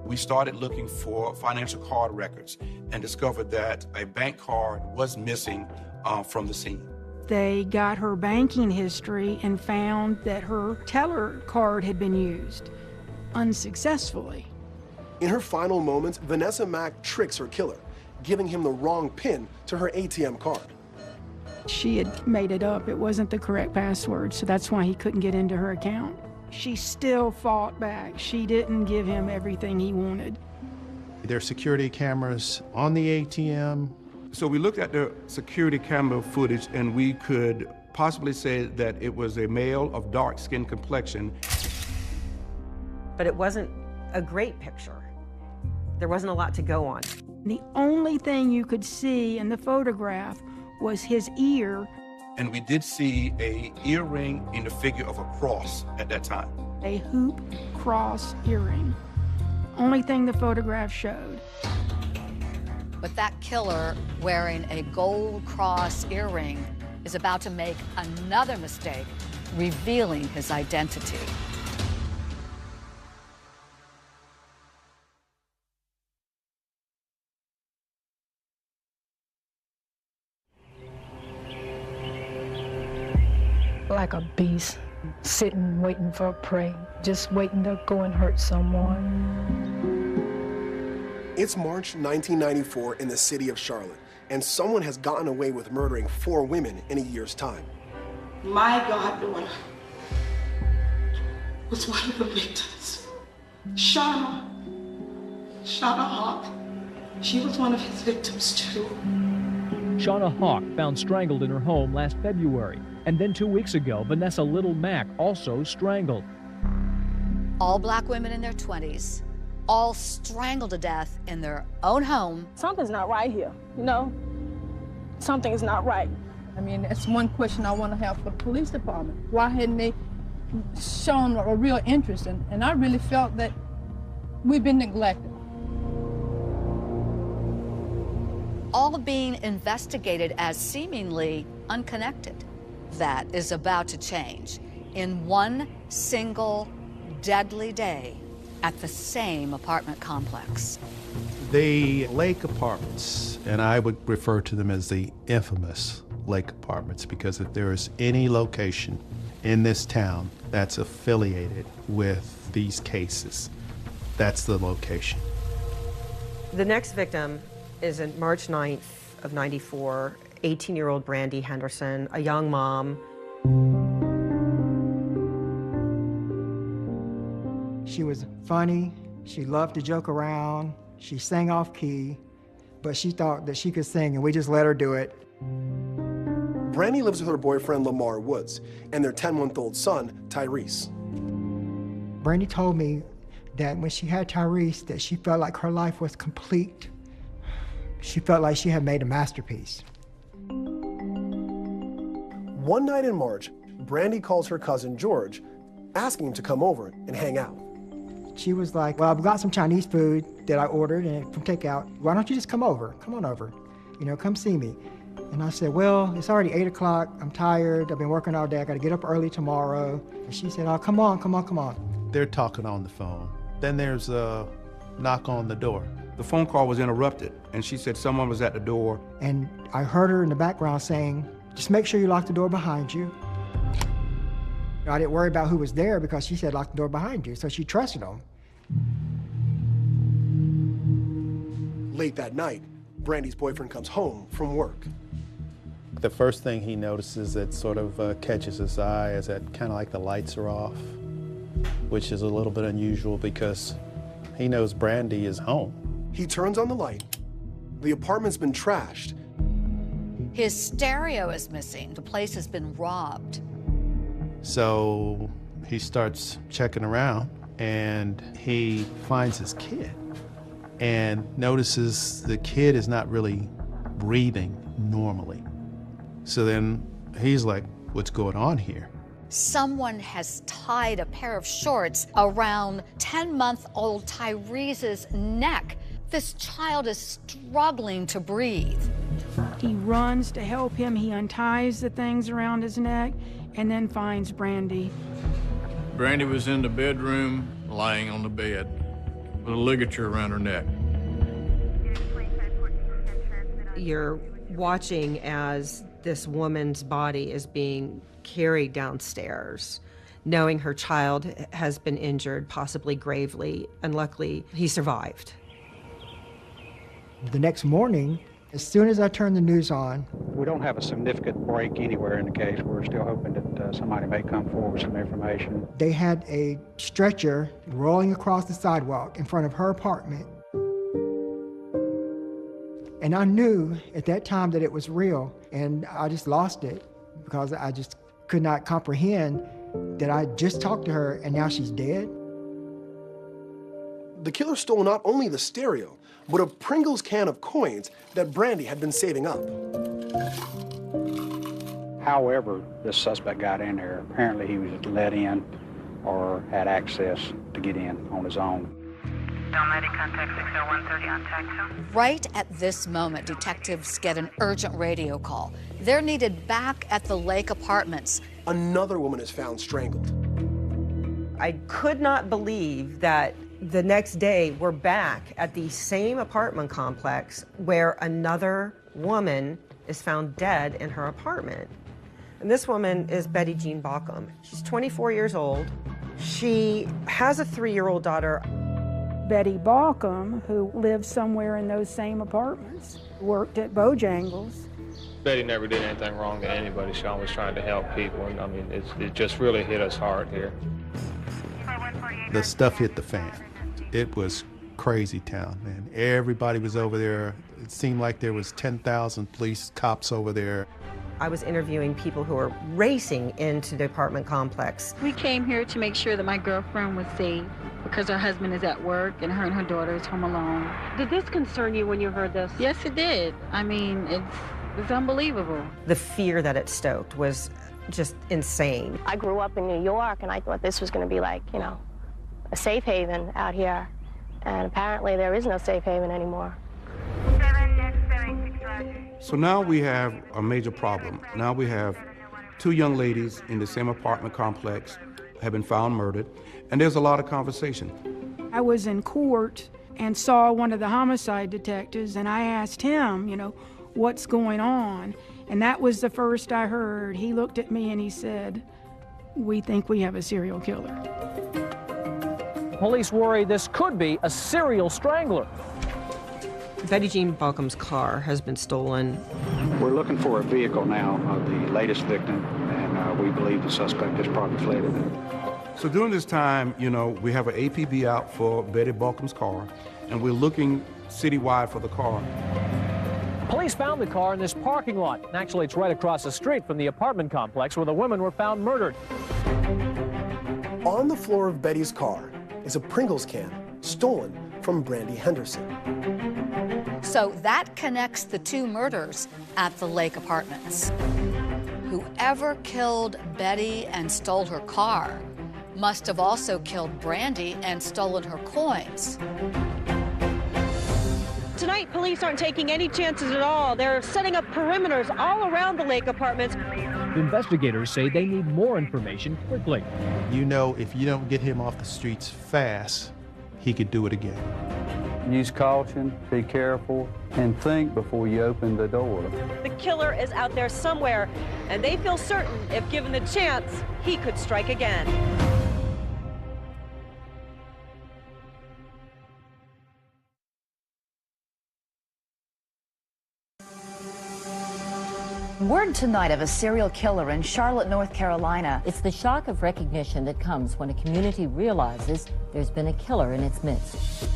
We started looking for financial card records and discovered that a bank card was missing from the scene. They got her banking history and found that her teller card had been used, unsuccessfully. In her final moments, Vanessa Mack tricks her killer, giving him the wrong PIN to her ATM card. She had made it up. It wasn't the correct password, so that's why he couldn't get into her account. She still fought back. She didn't give him everything he wanted. There are security cameras on the ATM. So we looked at the security camera footage and we could possibly say that it was a male of dark skin complexion. But it wasn't a great picture. There wasn't a lot to go on. The only thing you could see in the photograph was his ear. And we did see an earring in the figure of a cross at that time. A hoop cross earring. Only thing the photograph showed. But that killer wearing a gold cross earring is about to make another mistake, revealing his identity. Like a beast, sitting, waiting for prey, just waiting to go and hurt someone. It's March 1994 in the city of Charlotte, and someone has gotten away with murdering 4 women in a year's time. My goddaughter was one of the victims. Shauna Hawk. She was one of his victims too. Shauna Hawk found strangled in her home last February. And then 2 weeks ago, Vanessa Little Mack also strangled. All black women in their 20s, all strangled to death in their own home. Something's not right here, you know? Something is not right. I mean, that's one question I want to have for the police department. Why hadn't they shown a real interest? And I really felt that we've been neglected. All being investigated as seemingly unconnected. That is about to change in one single deadly day at the same apartment complex. The Lake Apartments, and I would refer to them as the infamous Lake Apartments, because if there is any location in this town that's affiliated with these cases, that's the location. The next victim is on March 9th of '94, 18-year-old Brandy Henderson, a young mom. She was funny, she loved to joke around, she sang off key, but she thought that she could sing and we just let her do it. Brandy lives with her boyfriend Lamar Woods and their 10-month-old son, Tyrese. Brandy told me that when she had Tyrese, that she felt like her life was complete. She felt like she had made a masterpiece. One night in March, Brandy calls her cousin George, asking him to come over and hang out. She was like, well, I've got some Chinese food that I ordered and from takeout. Why don't you just come over? Come on over. You know, come see me. And I said, well, it's already 8 o'clock. I'm tired. I've been working all day. I got to get up early tomorrow. And she said, oh, come on, come on, come on. They're talking on the phone. Then there's a knock on the door. The phone call was interrupted, and she said someone was at the door. And I heard her in the background saying, just make sure you lock the door behind you. I didn't worry about who was there because she said lock the door behind you, so she trusted him. Late that night, Brandy's boyfriend comes home from work. The first thing he notices that sort of catches his eye is that kind of like the lights are off, which is a little bit unusual because he knows Brandy is home. He turns on the light. The apartment's been trashed. His stereo is missing. The place has been robbed. So he starts checking around and he finds his kid and notices the kid is not really breathing normally. So then he's like, what's going on here? Someone has tied a pair of shorts around 10-month-old Tyrese's neck. This child is struggling to breathe. He runs to help him. He unties the things around his neck and then finds Brandy. Brandy was in the bedroom, lying on the bed with a ligature around her neck. You're watching as this woman's body is being carried downstairs, knowing her child has been injured, possibly gravely, and luckily he survived. The next morning, as soon as I turned the news on, we don't have a significant break anywhere in the case. We're still hoping that somebody may come forward with some information. they had a stretcher rolling across the sidewalk in front of her apartment. And I knew at that time that it was real, and I just lost it because I just could not comprehend that I just talked to her and now she's dead. The killer stole not only the stereo, but a Pringles can of coins that Brandy had been saving up. However, this suspect got in there. Apparently he was let in or had access to get in on his own. Dalmatic, contact 60130 on tag 2. Right at this moment, detectives get an urgent radio call. They're needed back at the Lake Apartments. Another woman is found strangled. I could not believe that the next day we're back at the same apartment complex where another woman is found dead in her apartment. And this woman is Betty Jean Baucom. She's 24 years old. She has a 3-year-old daughter. Betty Baucom, who lived somewhere in those same apartments, worked at Bojangles. Betty never did anything wrong to anybody. She always trying to help people, and I mean, it just really hit us hard here. The stuff hit the fan. It was crazy town, man. Everybody was over there. It seemed like there was 10,000 police cops over there. I was interviewing people who were racing into the apartment complex. We came here to make sure that my girlfriend was safe because her husband is at work and her daughter is home alone. Did this concern you when you heard this? Yes, it did. I mean, it's unbelievable. The fear that it stoked was just insane. I grew up in New York, and I thought this was going to be like, you know, a safe haven out here. And apparently there is no safe haven anymore. So now we have a major problem. Now we have 2 young ladies in the same apartment complex have been found murdered, and there's a lot of conversation. I was in court and saw one of the homicide detectives, and I asked him, you know, what's going on? And that was the first I heard. He looked at me and he said, "We think we have a serial killer." Police worry this could be a serial strangler. Betty Jean Balcom's car has been stolen. We're looking for a vehicle now of the latest victim, and we believe the suspect has probably fled it. So during this time, you know, we have an APB out for Betty Balcom's car, and we're looking citywide for the car. Police found the car in this parking lot. Actually, it's right across the street from the apartment complex where the women were found murdered. On the floor of Betty's car is a Pringles can stolen from Brandy Henderson. So that connects the 2 murders at the Lake Apartments. Whoever killed Betty and stole her car must have also killed Brandy and stolen her coins. Tonight, police aren't taking any chances at all. They're setting up perimeters all around the Lake Apartments. Investigators say they need more information quickly. You know, if you don't get him off the streets fast, he could do it again. Use caution, be careful, and think before you open the door. The killer is out there somewhere, and they feel certain if given the chance, he could strike again. Word tonight of a serial killer in Charlotte, North Carolina. It's the shock of recognition that comes when a community realizes there's been a killer in its midst.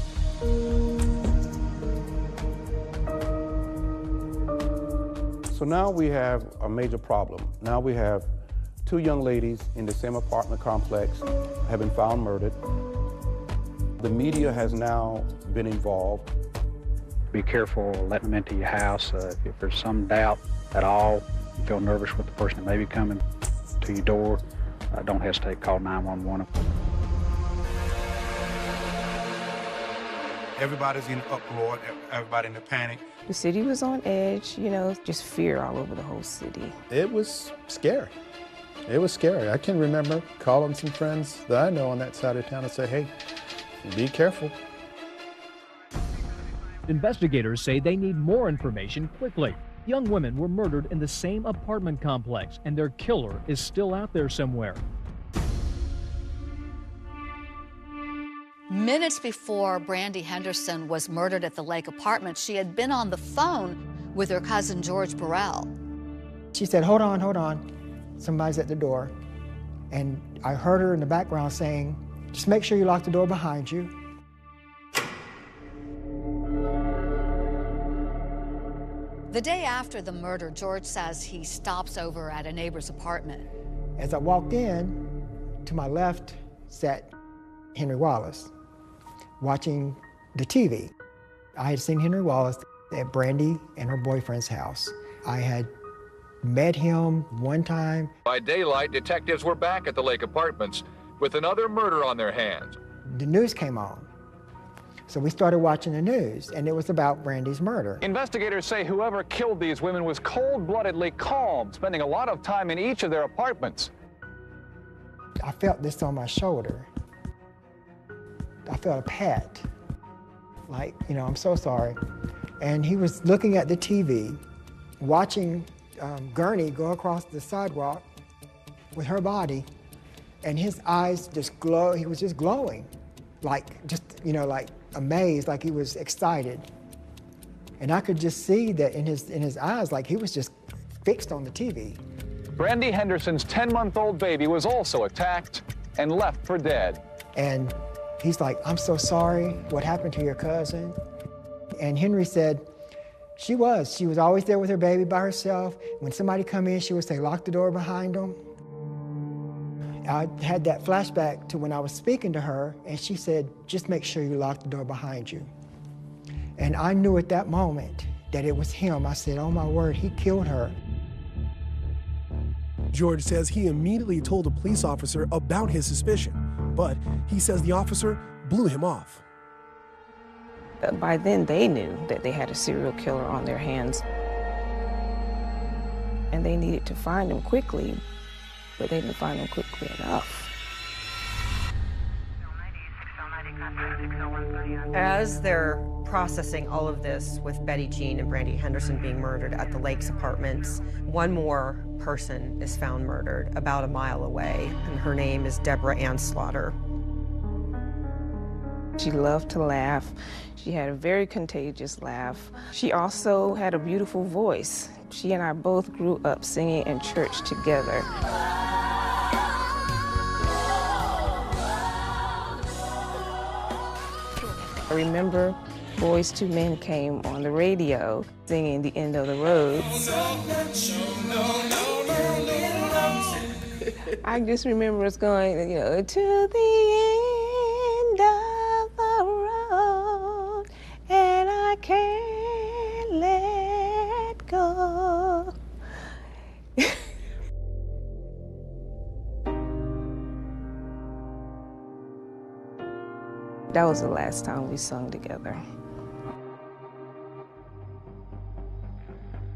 So now we have a major problem. Now we have 2 young ladies in the same apartment complex have been found murdered. The media has now been involved. Be careful letting them into your house. If there's some doubt at all, you feel nervous with the person that may be coming to your door, don't hesitate, call 911. Everybody's in uproar, everybody in a panic. The city was on edge, you know, just fear all over the whole city. It was scary. It was scary. I can remember calling some friends that I know on that side of town and say, hey, be careful. Investigators say they need more information quickly. Young women were murdered in the same apartment complex, and their killer is still out there somewhere. Minutes before Brandy Henderson was murdered at the Lake Apartments, she had been on the phone with her cousin George Burrell. She said, hold on, somebody's at the door. And I heard her in the background saying, just make sure you lock the door behind you. The day after the murder, George says he stops over at a neighbor's apartment. As I walked in, to my left sat Henry Wallace, watching the TV. I had seen Henry Wallace at Brandy and her boyfriend's house. I had met him one time. By daylight, detectives were back at the Lake Apartments with another murder on their hands. The news came on. So we started watching the news, and it was about Brandy's murder. Investigators say whoever killed these women was cold-bloodedly calm, spending a lot of time in each of their apartments. I felt this on my shoulder. I felt a pat, like, you know, I'm so sorry. And he was looking at the TV, watching Gurney go across the sidewalk with her body, and his eyes just glow. He was just glowing, like, just, you know, like amazed, like he was excited. And I could just see that in his eyes, like he was just fixed on the TV. Brandy Henderson's 10-month-old baby was also attacked and left for dead. And He's like, I'm so sorry. What happened to your cousin? And Henry said, she was always there with her baby by herself. When somebody come in, she would say, lock the door behind them. I had that flashback to when I was speaking to her, and she said, just make sure you lock the door behind you. And I knew at that moment that it was him. I said, oh my word, he killed her. George says he immediately told a police officer about his suspicion, but he says the officer blew him off. By then, they knew that they had a serial killer on their hands, and they needed to find him quickly, but they didn't find him quickly enough. As they're processing all of this with Betty Jean and Brandy Henderson being murdered at the Lakes Apartments, one more person is found murdered about a mile away, and her name is Deborah Ann Slaughter. She loved to laugh. She had a very contagious laugh. She also had a beautiful voice. She and I both grew up singing in church together. I remember Boyz II Men came on the radio singing The End of the Road. I just remember us going, to the end of the road, and I can't let go. That was the last time we sung together.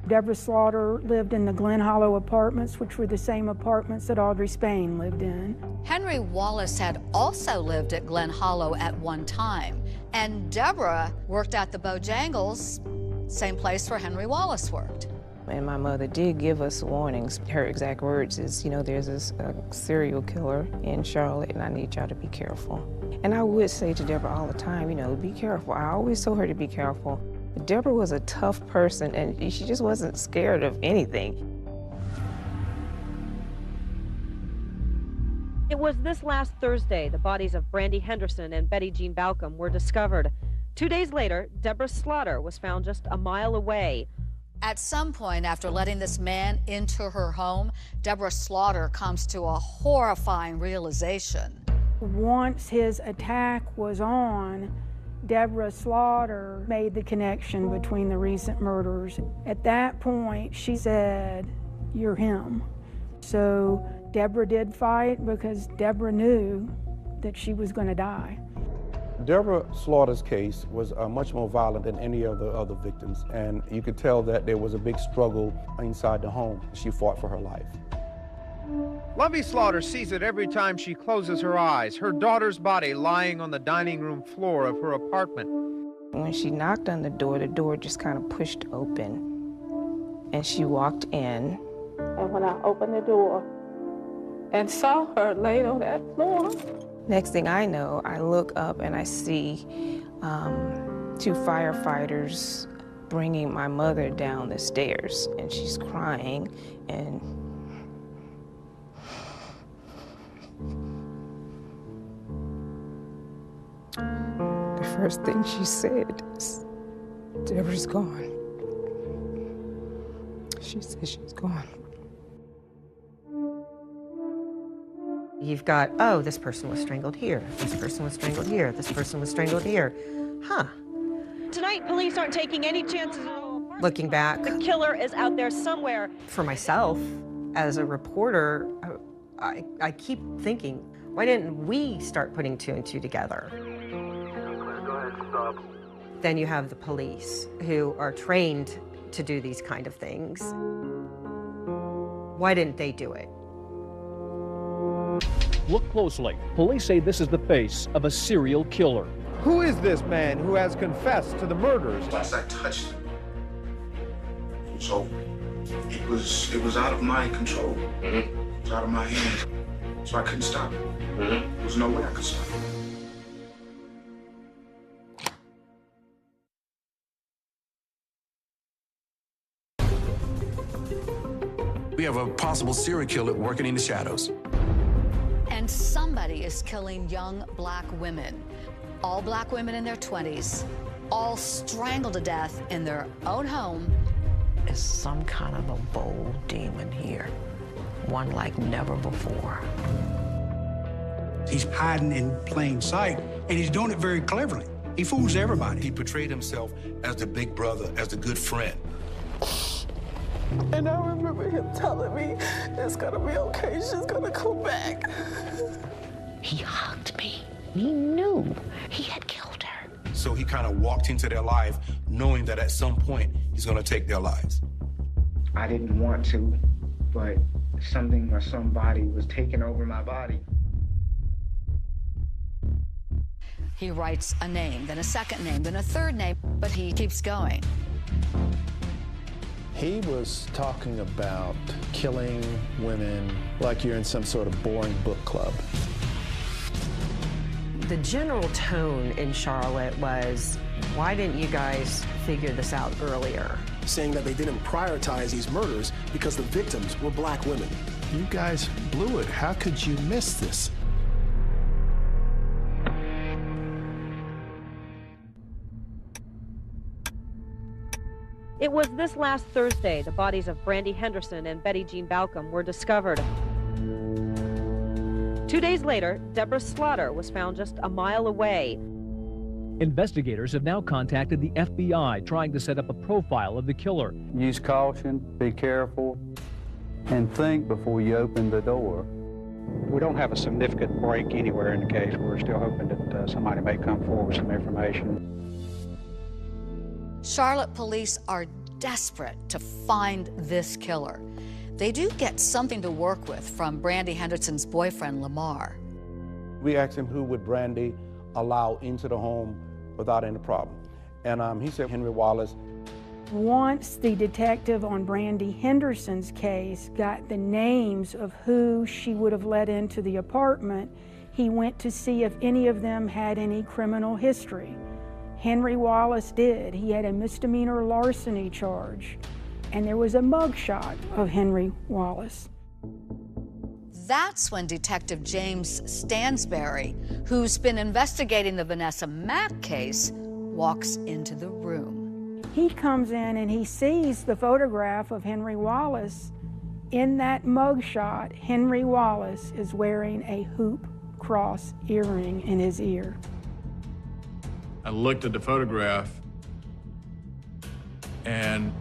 Deborah Slaughter lived in the Glen Hollow apartments, which were the same apartments that Audrey Spain lived in. Henry Wallace had also lived at Glen Hollow at one time, and Deborah worked at the Bojangles, same place where Henry Wallace worked. And my mother did give us warnings. Her exact words is, there's a serial killer in Charlotte, and I need y'all to be careful. And I would say to Deborah all the time, be careful. I always told her to be careful. But Deborah was a tough person, and she just wasn't scared of anything. It was this last Thursday the bodies of Brandy Henderson and Betty Jean Balcom were discovered. 2 days later, Deborah Slaughter was found just a mile away. At some point after letting this man into her home, Deborah Slaughter comes to a horrifying realization. Once his attack was on, Deborah Slaughter made the connection between the recent murders. At that point, she said, "You're him." So Deborah did fight because Deborah knew that she was going to die. Deborah Slaughter's case was much more violent than any of the other victims, and you could tell that there was a big struggle inside the home. She fought for her life. Lovey Slaughter sees it every time she closes her eyes, her daughter's body lying on the dining room floor of her apartment. When she knocked on the door just kind of pushed open, and she walked in. And when I opened the door and saw her laid on that floor, next thing I know, I look up and I see 2 firefighters bringing my mother down the stairs, and she's crying, and the first thing she said is, "Deborah's gone." She said she's gone. You've got, oh, this person was strangled here, this person was strangled here, this person was strangled here. Huh. Tonight, police aren't taking any chances at all. Looking back, the killer is out there somewhere. For myself, as a reporter, I keep thinking, why didn't we start putting 2 and 2 together? Then you have the police who are trained to do these kind of things. Why didn't they do it? Look closely. Police say this is the face of a serial killer. Who is this man who has confessed to the murders? Once I touched him, so it was out of my control. It was out of my hands. So I couldn't stop it. There was no way I could stop it. We have a possible serial killer working in the shadows. And when somebody is killing young black women, all black women in their 20s, all strangled to death in their own home. Is some kind of a bold demon here, one like never before. He's hiding in plain sight, and he's doing it very cleverly. He fools everybody. He portrayed himself as the big brother, as the good friend. And I remember him telling me, it's gonna be okay, she's gonna come back. He hugged me. He knew he had killed her. So he kind of walked into their life knowing that at some point he's gonna take their lives. I didn't want to, but something or somebody was taking over my body. He writes a name, then a second name, then a third name, but he keeps going. He was talking about killing women like you're in some sort of boring book club. The general tone in Charlotte was, why didn't you guys figure this out earlier? Saying that they didn't prioritize these murders because the victims were black women. You guys blew it. How could you miss this? It was this last Thursday the bodies of Brandy Henderson and Betty Jean Balcom were discovered. 2 days later, Deborah Slaughter was found just a mile away. Investigators have now contacted the FBI, trying to set up a profile of the killer. Use caution, be careful, and think before you open the door. We don't have a significant break anywhere in the case. We're still hoping that somebody may come forward with some information. Charlotte police are desperate to find this killer. They do get something to work with from Brandy Henderson's boyfriend, Lamar. We asked him who would Brandy allow into the home without any problem. And he said Henry Wallace. Once the detective on Brandy Henderson's case got the names of who she would have let into the apartment, he went to see if any of them had any criminal history. Henry Wallace did. He had a misdemeanor larceny charge, and there was a mugshot of Henry Wallace. That's when Detective James Stansberry, who's been investigating the Vanessa Mack case, walks into the room. He comes in and he sees the photograph of Henry Wallace. In that mugshot, Henry Wallace is wearing a hoop cross earring in his ear. I looked at the photograph and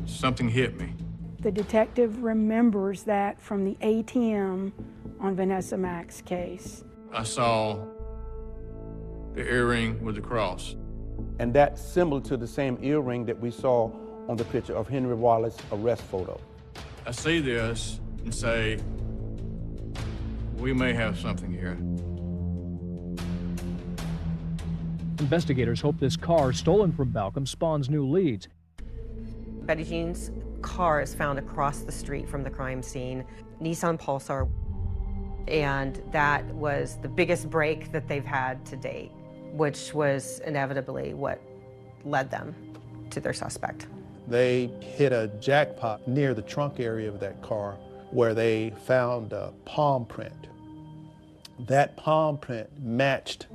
something hit me. The detective remembers that from the ATM on Vanessa Mack's case. I saw the earring with the cross. And that's similar to the same earring that we saw on the picture of Henry Wallace's arrest photo. I see this and say, we may have something here. Investigators hope this car stolen from Balcom spawns new leads. Betty Jean's car is found across the street from the crime scene, Nissan Pulsar, and that was the biggest break that they've had to date, which was inevitably what led them to their suspect. They hit a jackpot near the trunk area of that car where they found a palm print. That palm print matched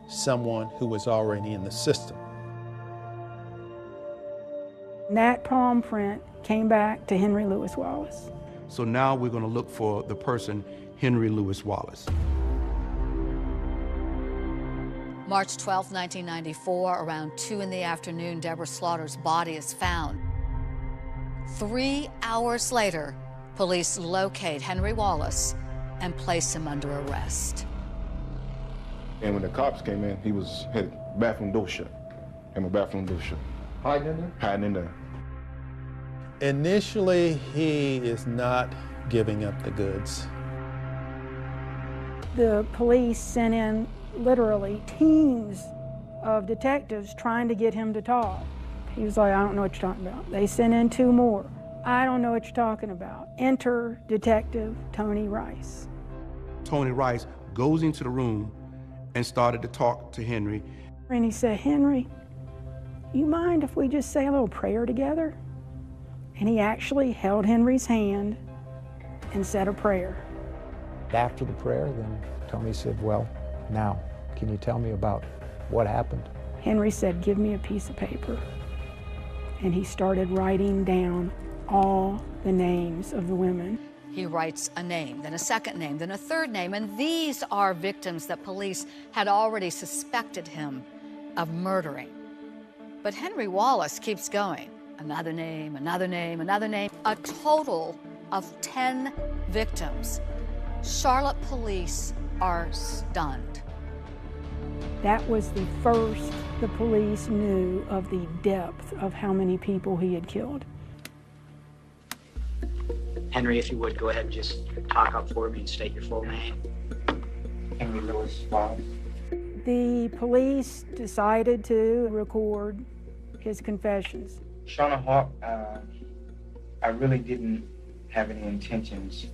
someone who was already in the system. That palm print came back to Henry Louis Wallace. So now we're going to look for the person, Henry Louis Wallace. March 12, 1994, around 2 in the afternoon, Deborah Slaughter's body is found. 3 hours later, police locate Henry Wallace and place him under arrest. And when the cops came in, he had bathroom door shut. And my bathroom door shut. Hiding in there? Hiding in there. Initially, he is not giving up the goods. The police sent in literally teams of detectives trying to get him to talk. He was like, I don't know what you're talking about. They sent in 2 more. I don't know what you're talking about. Enter Detective Tony Rice. Tony Rice goes into the room and started to talk to Henry. And he said, Henry, you mind if we just say a little prayer together? And he actually held Henry's hand and said a prayer. After the prayer, then Tony said, well, now, can you tell me about what happened? Henry said, give me a piece of paper. And he started writing down all the names of the women. He writes a name, then a second name, then a third name, and these are victims that police had already suspected him of murdering. But Henry Wallace keeps going. Another name, another name, another name. A total of 10 victims. Charlotte police are stunned. That was the first the police knew of the depth of how many people he had killed. Henry, if you would, go ahead and just talk up for me and state your full name. Henry Lewis Wallace. The police decided to record his confessions. Shauna Hawk, I really didn't have any intentions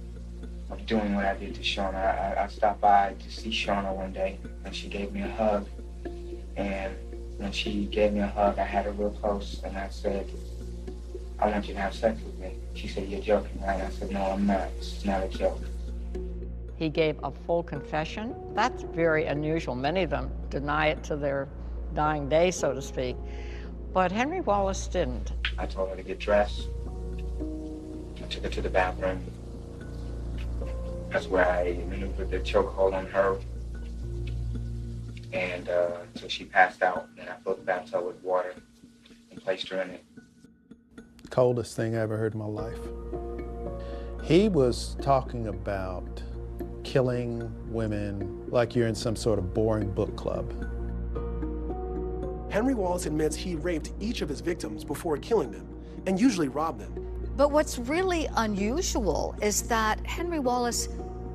of doing what I did to Shauna. I stopped by to see Shauna one day, and she gave me a hug. And when she gave me a hug, I had her real close, and I said, I want you to have sex with me. She said, you're joking, right? I said, no, I'm not. It's not a joke. He gave a full confession. That's very unusual. Many of them deny it to their dying day, so to speak. But Henry Wallace didn't. I told her to get dressed. I took her to the bathroom. That's where I maneuvered the chokehold on her. And so she passed out, and I filled the bathtub with water and placed her in it. Coldest thing I ever heard in my life. He was talking about killing women like you're in some sort of boring book club. Henry Wallace admits he raped each of his victims before killing them, and usually robbed them. But what's really unusual is that Henry Wallace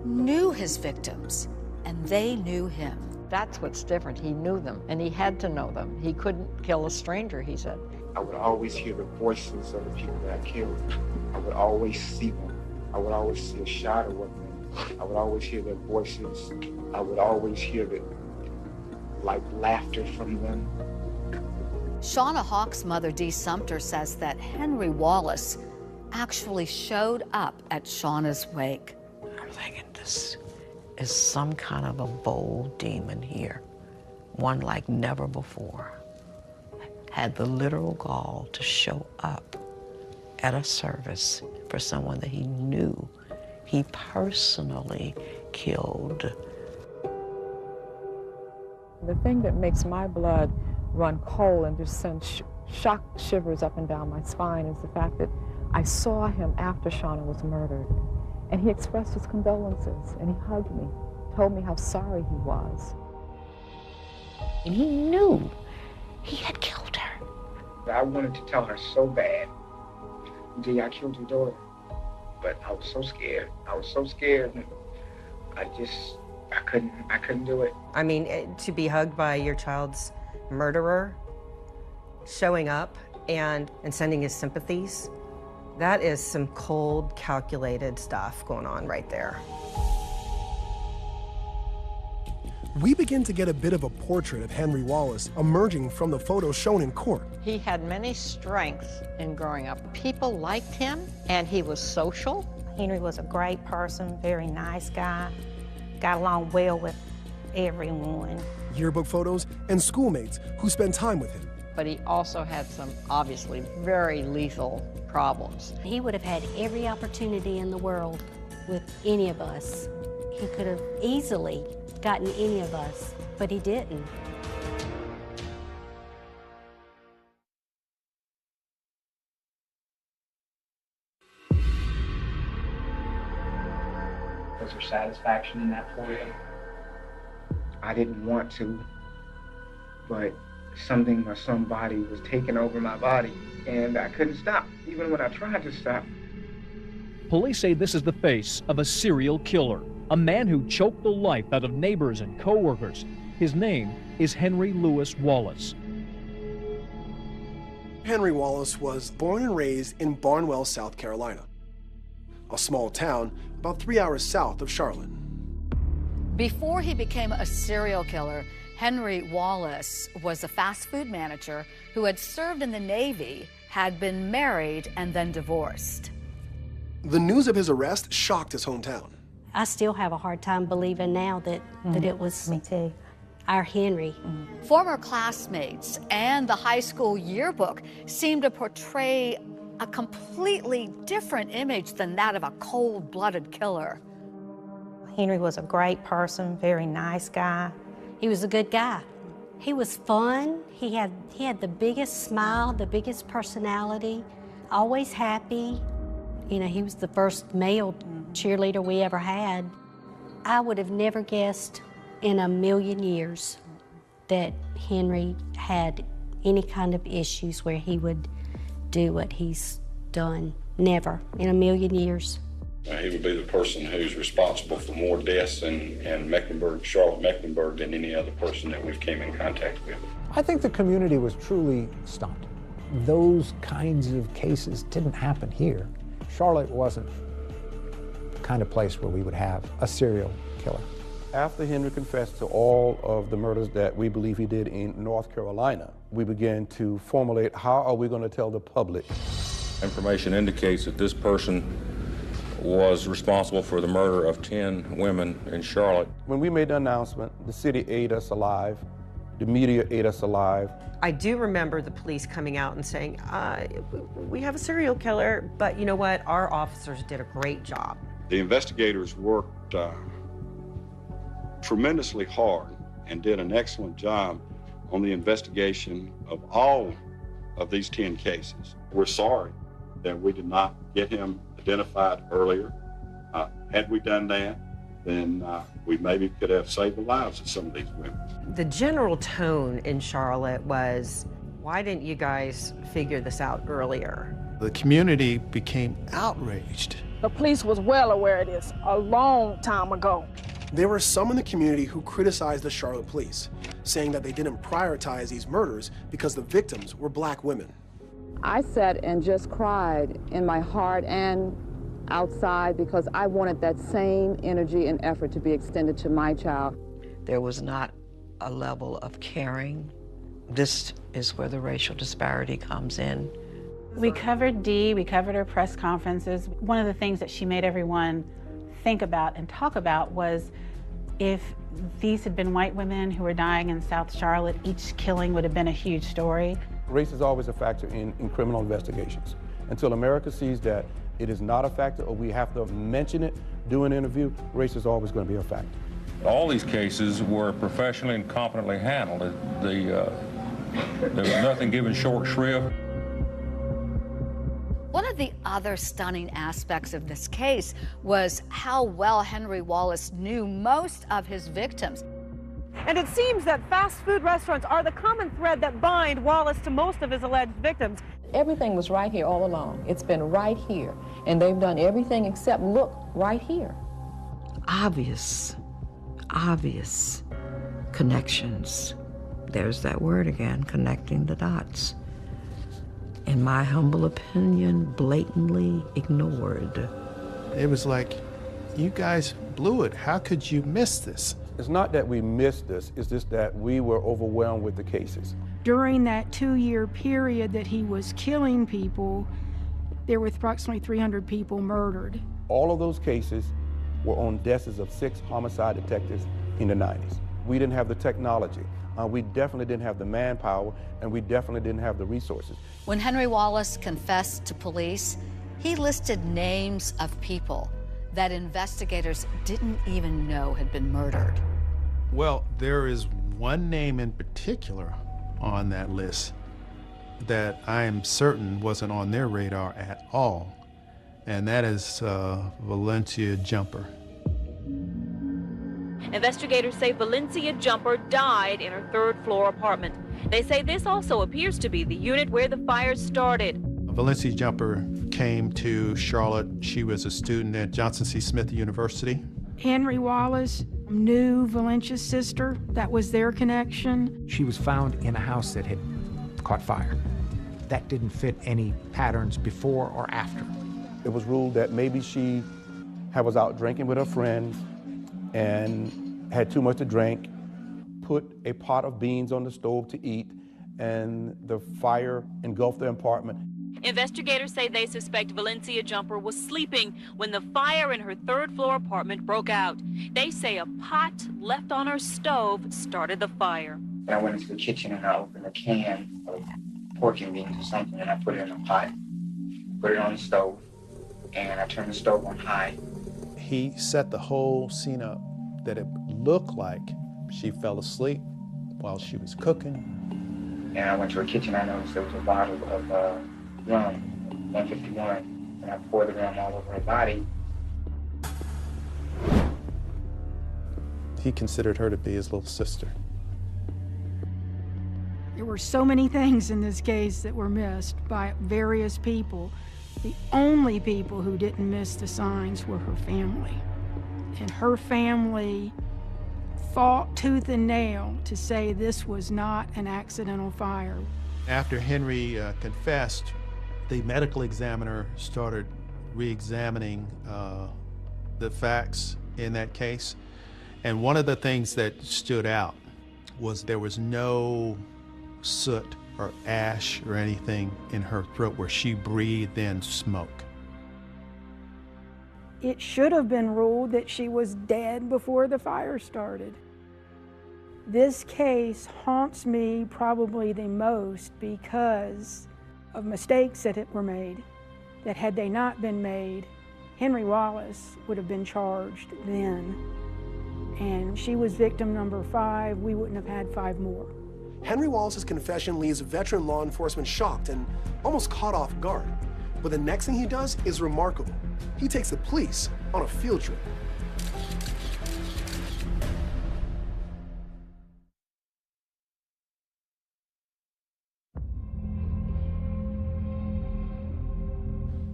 knew his victims, and they knew him. That's what's different. He knew them, and he had to know them. He couldn't kill a stranger, he said. I would always hear the voices of the people that I killed. I would always see them. I would always see a shadow of them. I would always hear their voices. I would always hear the, like, laughter from them. Shauna Hawk's mother, Dee Sumter, says that Henry Wallace actually showed up at Shauna's wake. I'm thinking, this is some kind of a bold demon here, one like never before. Had the literal gall to show up at a service for someone that he knew he personally killed. The thing that makes my blood run cold and just sends shock shivers up and down my spine is the fact that I saw him after Shauna was murdered, and he expressed his condolences, and he hugged me, told me how sorry he was. And he knew he had killed her. I wanted to tell her so bad, Dee, I killed your daughter. But I was so scared. I was so scared. I couldn't do it. I mean, to be hugged by your child's murderer, showing up and sending his sympathies, that is some cold, calculated stuff going on right there. We begin to get a bit of a portrait of Henry Wallace emerging from the photos shown in court. He had many strengths in growing up. People liked him, and he was social. Henry was a great person, very nice guy, got along well with everyone. Yearbook photos and schoolmates who spent time with him. But he also had some obviously very lethal problems. He would have had every opportunity in the world with any of us. He could have easily gotten any of us, but he didn't. Was there satisfaction in that for you? I didn't want to, but something or somebody was taking over my body, and I couldn't stop, even when I tried to stop. Police say this is the face of a serial killer, a man who choked the life out of neighbors and co-workers. His name is Henry Lewis Wallace. Henry Wallace was born and raised in Barnwell, South Carolina, a small town about 3 hours south of Charlotte. Before he became a serial killer, Henry Wallace was a fast food manager who had served in the Navy, had been married, and then divorced. The news of his arrest shocked his hometown. I still have a hard time believing now that it was Me too. our Henry. Former classmates and the high school yearbook seem to portray a completely different image than that of a cold-blooded killer. Henry was a great person, very nice guy. He was a good guy. He was fun. He had the biggest smile, the biggest personality, always happy. You know, he was the first male cheerleader we ever had. I would have never guessed in a million years that Henry had any kind of issues where he would do what he's done. Never in a million years. He would be the person who's responsible for more deaths in Mecklenburg, Charlotte, Mecklenburg, than any other person that we've came in contact with. I think the community was truly stunned. Those kinds of cases didn't happen here. Charlotte wasn't the kind of place where we would have a serial killer. After Henry confessed to all of the murders that we believe he did in North Carolina, we began to formulate how are we going to tell the public. Information indicates that this person was responsible for the murder of 10 women in Charlotte. When we made the announcement, the city ate us alive, the media ate us alive. I do remember the police coming out and saying, we have a serial killer, but you know what? Our officers did a great job. The investigators worked tremendously hard and did an excellent job on the investigation of all of these 10 cases. We're sorry that we did not get him identified earlier. Had we done that, then we maybe could have saved the lives of some of these women. The general tone in Charlotte was, why didn't you guys figure this out earlier? The community became outraged. The police was well aware of this a long time ago. There were some in the community who criticized the Charlotte police, saying that they didn't prioritize these murders because the victims were black women. I sat and just cried in my heart and outside because I wanted that same energy and effort to be extended to my child. There was not a level of caring. This is where the racial disparity comes in. We covered Dee, we covered her press conferences. One of the things that she made everyone think about and talk about was if these had been white women who were dying in South Charlotte, each killing would have been a huge story. Race is always a factor in criminal investigations. Until America sees that it is not a factor or we have to mention it, do an interview, race is always going to be a factor. All these cases were professionally and competently handled. There was nothing given short shrift. One of the other stunning aspects of this case was how well Henry Wallace knew most of his victims. And it seems that fast food restaurants are the common thread that bind Wallace to most of his alleged victims. Everything was right here all along. It's been right here. And they've done everything except look right here. Obvious connections. There's that word again, connecting the dots. In my humble opinion, blatantly ignored. It was like, you guys blew it. How could you miss this? It's not that we missed this, it's just that we were overwhelmed with the cases. During that 2-year period that he was killing people, there were approximately 300 people murdered. All of those cases were on desks of 6 homicide detectives in the 90s. We didn't have the technology. We definitely didn't have the manpower, and we definitely didn't have the resources. When Henry Wallace confessed to police, he listed names of people that investigators didn't even know had been murdered. Well, there is one name in particular on that list that I am certain wasn't on their radar at all, and that is Valencia Jumper. Investigators say Valencia Jumper died in her third-floor apartment. They say this also appears to be the unit where the fire started. Valencia Jumper came to Charlotte. She was a student at Johnson C. Smith University. Henry Wallace knew Valencia's sister. That was their connection. She was found in a house that had caught fire. That didn't fit any patterns before or after. It was ruled that maybe she was out drinking with her friends and had too much to drink, put a pot of beans on the stove to eat, and the fire engulfed the apartment. Investigators say they suspect Valencia Jumper was sleeping when the fire in her third-floor apartment broke out. They say a pot left on her stove started the fire. And I went into the kitchen and I opened a can of pork and beans or something, and I put it in a pot, put it on the stove, and I turned the stove on high. He set the whole scene up that it looked like she fell asleep while she was cooking. And I went to her kitchen. I noticed there was a bottle of rum, 151, and I poured the rum all over her body. He considered her to be his little sister. There were so many things in this case that were missed by various people. The only people who didn't miss the signs were her family. And her family fought tooth and nail to say this was not an accidental fire. After Henry confessed, the medical examiner started re-examining the facts in that case. And one of the things that stood out was there was no soot or ash or anything in her throat where she breathed in smoke. It should have been ruled that she was dead before the fire started. This case haunts me probably the most because of mistakes that were made, that had they not been made, Henry Wallace would have been charged then. And she was victim number 5. We wouldn't have had 5 more. Henry Wallace's confession leaves veteran law enforcement shocked and almost caught off guard. But the next thing he does is remarkable. He takes the police on a field trip.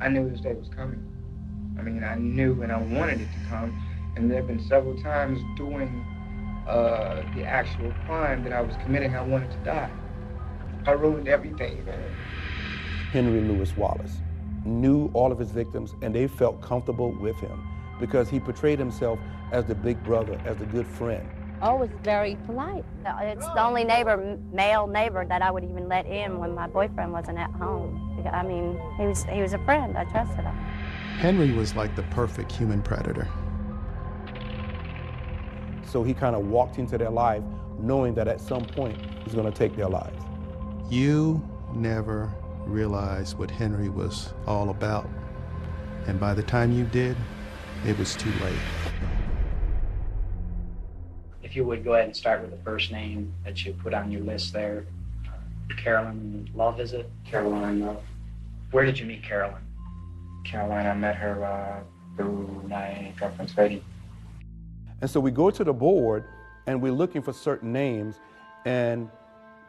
I knew this day was coming. I mean, I knew and I wanted it to come. And there have been several times during the actual crime that I was committing, I wanted to die. I ruined everything, man. Henry Louis Wallace knew all of his victims, and they felt comfortable with him because he portrayed himself as the big brother, as the good friend. Always very polite. It's the only male neighbor that I would even let in when my boyfriend wasn't at home. I mean, he was a friend. I trusted him. Henry was like the perfect human predator. So he kind of walked into their life knowing that at some point he's going to take their lives. You never realized what Henry was all about. And by the time you did, it was too late. If you would go ahead and start with the first name that you put on your list there. Carolyn Love, is it? Caroline Love. Where did you meet Carolyn? Caroline, I met her through my girlfriend, Betty. And so we go to the board and we're looking for certain names, and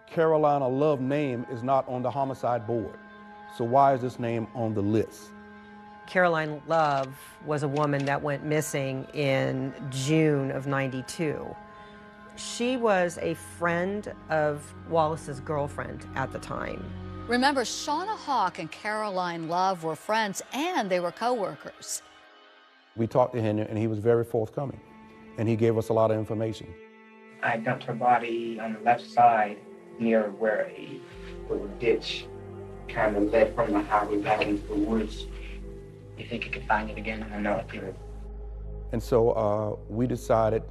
Carolina Love name is not on the homicide board. So why is this name on the list? Caroline Love was a woman that went missing in June of '92. She was a friend of Wallace's girlfriend at the time. Remember, Shauna Hawk and Caroline Love were friends and they were co-workers. We talked to him and he was very forthcoming, and he gave us a lot of information. I dumped her body on the left side near where a ditch kind of led from the highway back into the woods. You think you could find it again? I know I could. And so we decided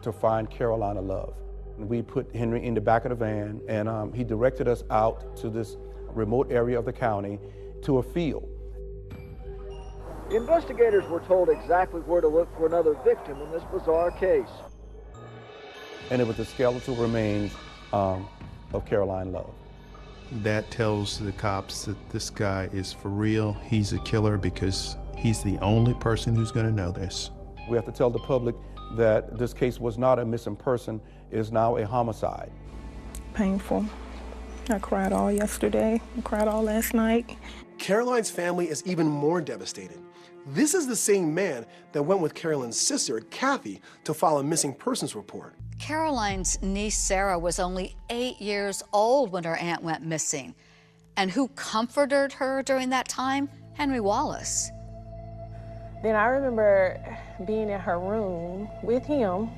to find Carolina Love. We put Henry in the back of the van, and he directed us out to this remote area of the county to a field. The investigators were told exactly where to look for another victim in this bizarre case. And it was the skeletal remains of Caroline Love. That tells the cops that this guy is for real. He's a killer because he's the only person who's going to know this. We have to tell the public that this case was not a missing person, it is now a homicide. Painful. I cried all yesterday, I cried all last night. Caroline's family is even more devastated. This is the same man that went with Caroline's sister, Kathy, to file a missing persons report. Caroline's niece, Sarah, was only 8 years old when her aunt went missing. And who comforted her during that time? Henry Wallace. Then I remember being in her room with him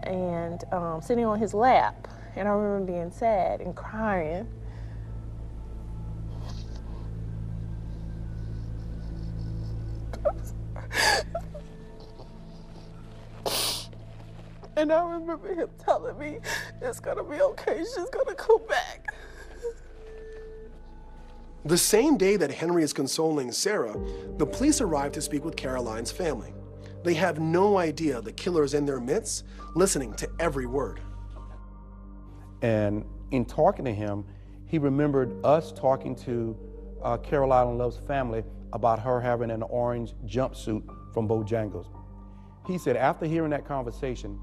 and sitting on his lap. And I remember being sad and crying. And I remember him telling me, it's gonna be okay, she's gonna come back. The same day that Henry is consoling Sarah, the police arrive to speak with Caroline's family. They have no idea the killer is in their midst, listening to every word. And in talking to him, he remembered us talking to Caroline Love's family about her having an orange jumpsuit from Bojangles. He said after hearing that conversation,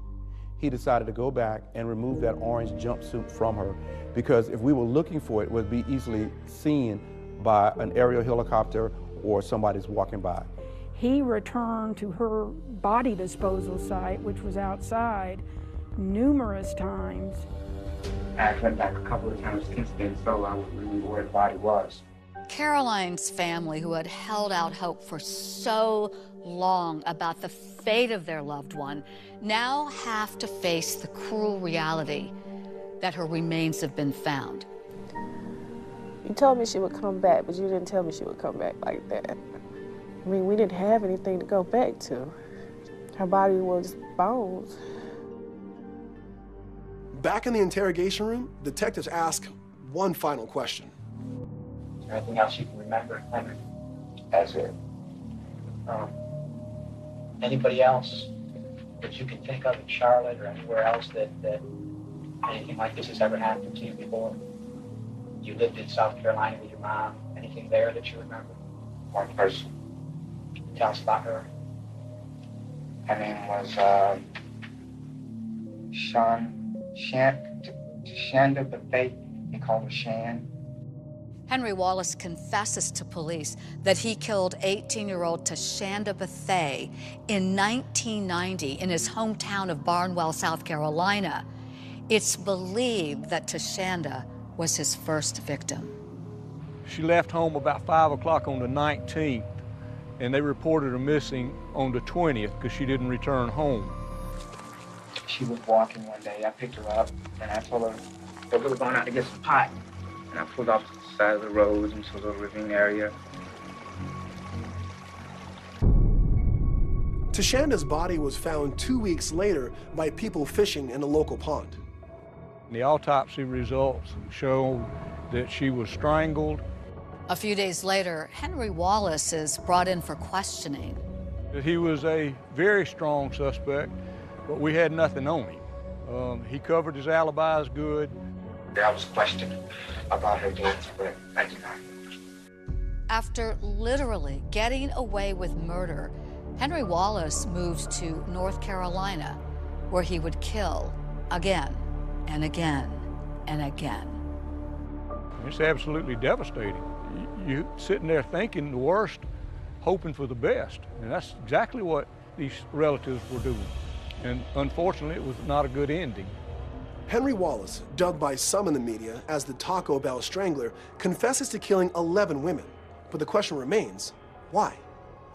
he decided to go back and remove that orange jumpsuit from her, because if we were looking for it, it would be easily seen by an aerial helicopter or somebody's walking by. He returned to her body disposal site, which was outside, numerous times. I went back a couple of times since then, so I was really where the body was. Caroline's family, who had held out hope for so long about the fate of their loved one, now have to face the cruel reality that her remains have been found. You told me she would come back, but you didn't tell me she would come back like that. I mean, we didn't have anything to go back to. Her body was bones. Back in the interrogation room, detectives ask one final question. Is there anything else you can remember, Henry? That's it. Anybody else that you can think of in Charlotte or anywhere else that anything like this has ever happened to you before? You lived in South Carolina with your mom. Anything there that you remember? One person. Tell us about her. Her name was Shanda Buffet. He called her Shan. Henry Wallace confesses to police that he killed 18-year-old Tashanda Bethea in 1990 in his hometown of Barnwell, South Carolina. It's believed that Tashanda was his first victim. She left home about 5 o'clock on the 19th, and they reported her missing on the 20th because she didn't return home. She was walking one day. I picked her up, and I told her that we were going out to get some pot. And I pulled off to the side of the road into a little ravine area. Tashanda's body was found 2 weeks later by people fishing in a local pond. The autopsy results show that she was strangled. A few days later, Henry Wallace is brought in for questioning. He was a very strong suspect, but we had nothing on him. He covered his alibis good. I was questioned about her death, but I did not. After literally getting away with murder, Henry Wallace moved to North Carolina, where he would kill again and again and again. It's absolutely devastating. You're sitting there thinking the worst, hoping for the best, and that's exactly what these relatives were doing. And unfortunately, it was not a good ending. Henry Wallace, dubbed by some in the media as the Taco Bell Strangler, confesses to killing 11 women. But the question remains, why?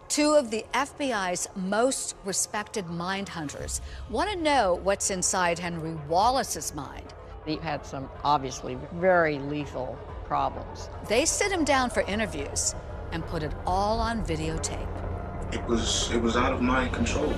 Two of the FBI's most respected mind hunters want to know what's inside Henry Wallace's mind. He had some obviously very lethal problems. They sit him down for interviews and put it all on videotape. It was out of my control.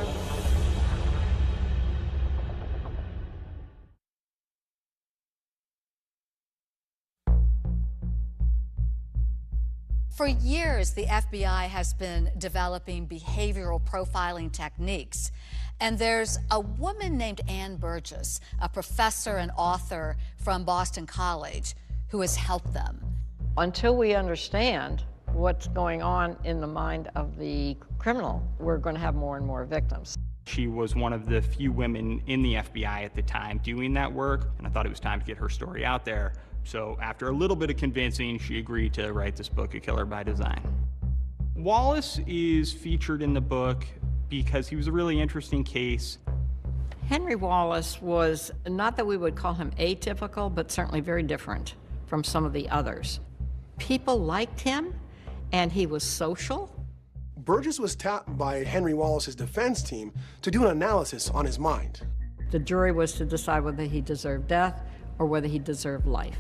For years, the FBI has been developing behavioral profiling techniques. And there's a woman named Ann Burgess, a professor and author from Boston College, who has helped them. Until we understand what's going on in the mind of the criminal, we're going to have more and more victims. She was one of the few women in the FBI at the time doing that work, and I thought it was time to get her story out there. So after a little bit of convincing, she agreed to write this book, A Killer by Design. Wallace is featured in the book because he was a really interesting case. Henry Wallace was, not that we would call him atypical, but certainly very different from some of the others. People liked him, and he was social. Burgess was tapped by Henry Wallace's defense team to do an analysis on his mind. The jury was to decide whether he deserved death or whether he deserved life.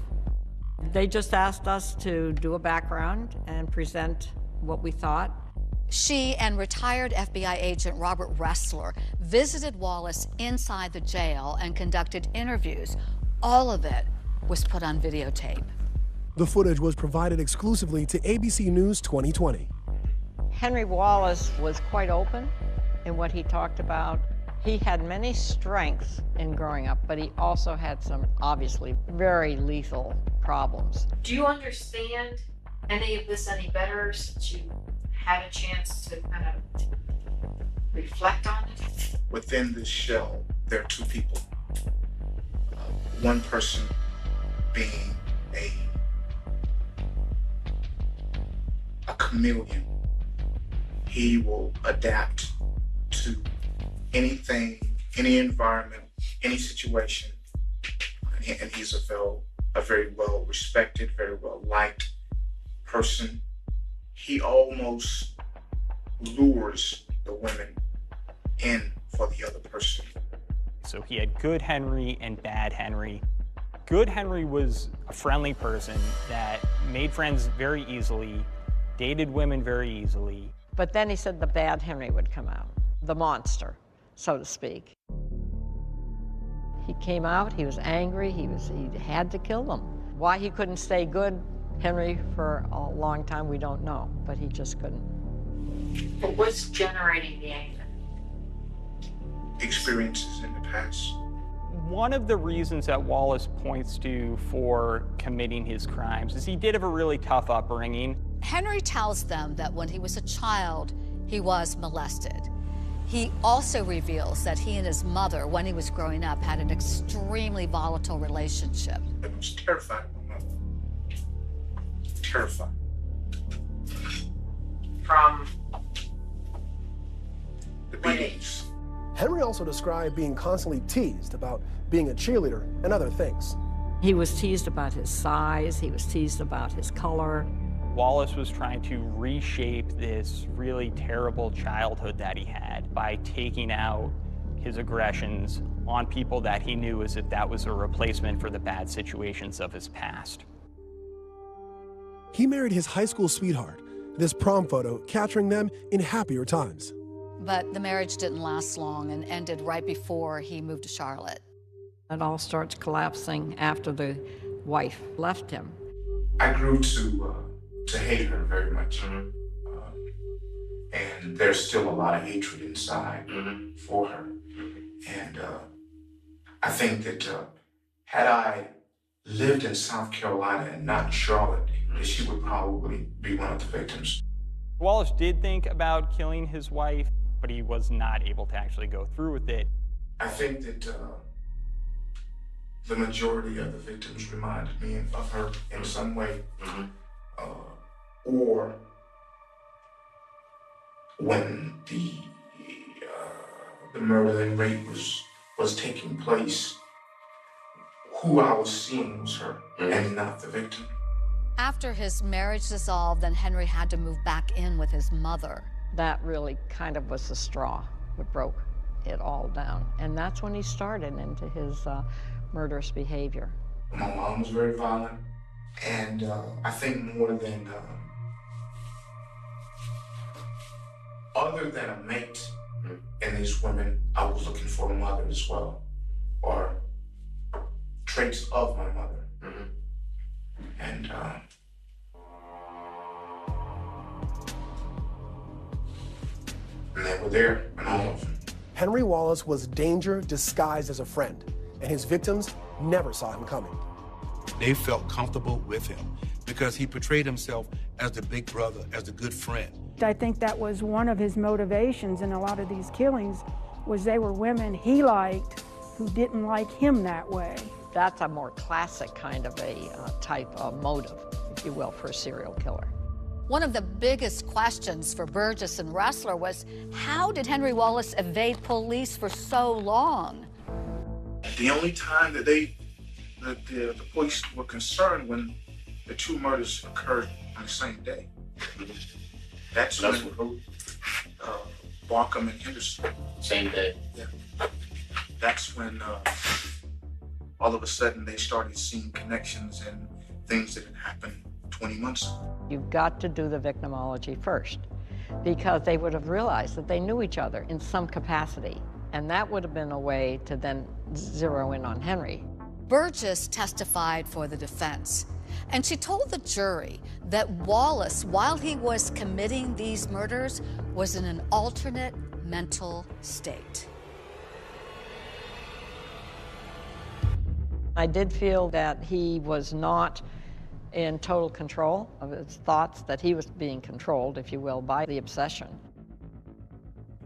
They just asked us to do a background and present what we thought. She and retired FBI agent Robert Ressler visited Wallace inside the jail and conducted interviews. All of it was put on videotape. The footage was provided exclusively to ABC News 2020. Henry Wallace was quite open in what he talked about. He had many strengths in growing up, but he also had some obviously very lethal problems. Do you understand any of this any better since you had a chance to kind of reflect on it? Within this shell, there are two people. One person being a chameleon. He will adapt to anything, any environment, any situation, and he's a very well respected, very well liked person. He almost lures the women in for the other person. So he had good Henry and bad Henry. Good Henry was a friendly person that made friends very easily, dated women very easily. But then he said the bad Henry would come out, the monster, so to speak. He came out, he was angry, he had to kill them. Why he couldn't stay good Henry for a long time, we don't know, but he just couldn't. But what's generating the anger? Experiences in the past. One of the reasons that Wallace points to for committing his crimes is he did have a really tough upbringing. Henry tells them that when he was a child, he was molested. He also reveals that he and his mother, when he was growing up, had an extremely volatile relationship. I was terrified of my mother. Terrified. From the beatings. Henry also described being constantly teased about being a cheerleader and other things. He was teased about his size, he was teased about his color. Wallace was trying to reshape this really terrible childhood that he had by taking out his aggressions on people that he knew as if that was a replacement for the bad situations of his past. He married his high school sweetheart, this prom photo capturing them in happier times. But the marriage didn't last long and ended right before he moved to Charlotte. It all starts collapsing after the wife left him. I grew to hate her very much. And there's still a lot of hatred inside for her. And I think that had I lived in South Carolina and not in Charlotte, she would probably be one of the victims. Wallace did think about killing his wife, but he was not able to actually go through with it. I think that the majority of the victims reminded me of her in some way. Or when the murder and rape was taking place, who I was seeing was her and not the victim. After his marriage dissolved, then Henry had to move back in with his mother. That really kind of was the straw that broke it all down. And that's when he started into his murderous behavior. My mom was very violent, and I think more than, other than a mate in these women, I was looking for a mother as well, or traits of my mother. And they were there, and all of them. Henry Wallace was danger disguised as a friend, and his victims never saw him coming. They felt comfortable with him because he portrayed himself as the big brother, as the good friend. I think that was one of his motivations in a lot of these killings, was they were women he liked who didn't like him that way. That's a more classic kind of a type of motive, if you will, for a serial killer. One of the biggest questions for Burgess and Ressler was, how did Henry Wallace evade police for so long? The only time that the police were concerned when the two murders occurred on the same day. That's when Barkham and Henderson. Same day. Yeah. That's when all of a sudden they started seeing connections and things that had happened 20 months ago. You've got to do the victimology first. because they would have realized that they knew each other in some capacity. And that would have been a way to then zero in on Henry. Burgess testified for the defense, and she told the jury that Wallace, while he was committing these murders, was in an alternate mental state. I did feel that he was not in total control of his thoughts, that he was being controlled, if you will, by the obsession.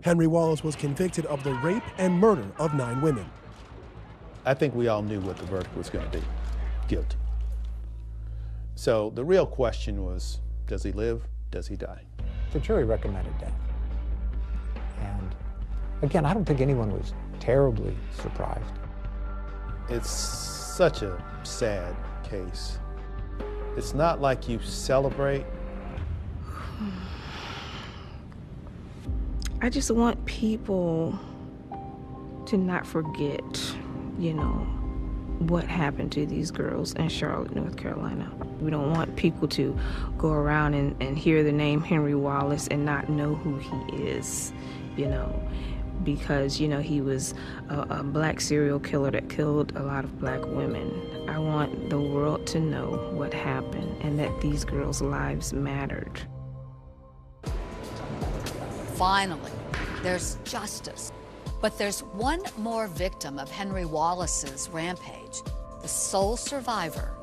Henry Wallace was convicted of the rape and murder of 9 women. I think we all knew what the verdict was going to be, guilty. So the real question was, does he live, does he die? The jury recommended death. And again, I don't think anyone was terribly surprised. It's such a sad case. It's not like you celebrate. I just want people to not forget, you know, what happened to these girls in Charlotte, North Carolina. We don't want people to go around and hear the name Henry Wallace and not know who he is, you know, because, you know, he was a black serial killer that killed a lot of black women. I want the world to know what happened and that these girls' lives mattered. Finally, there's justice. But there's one more victim of Henry Wallace's rampage. The sole survivor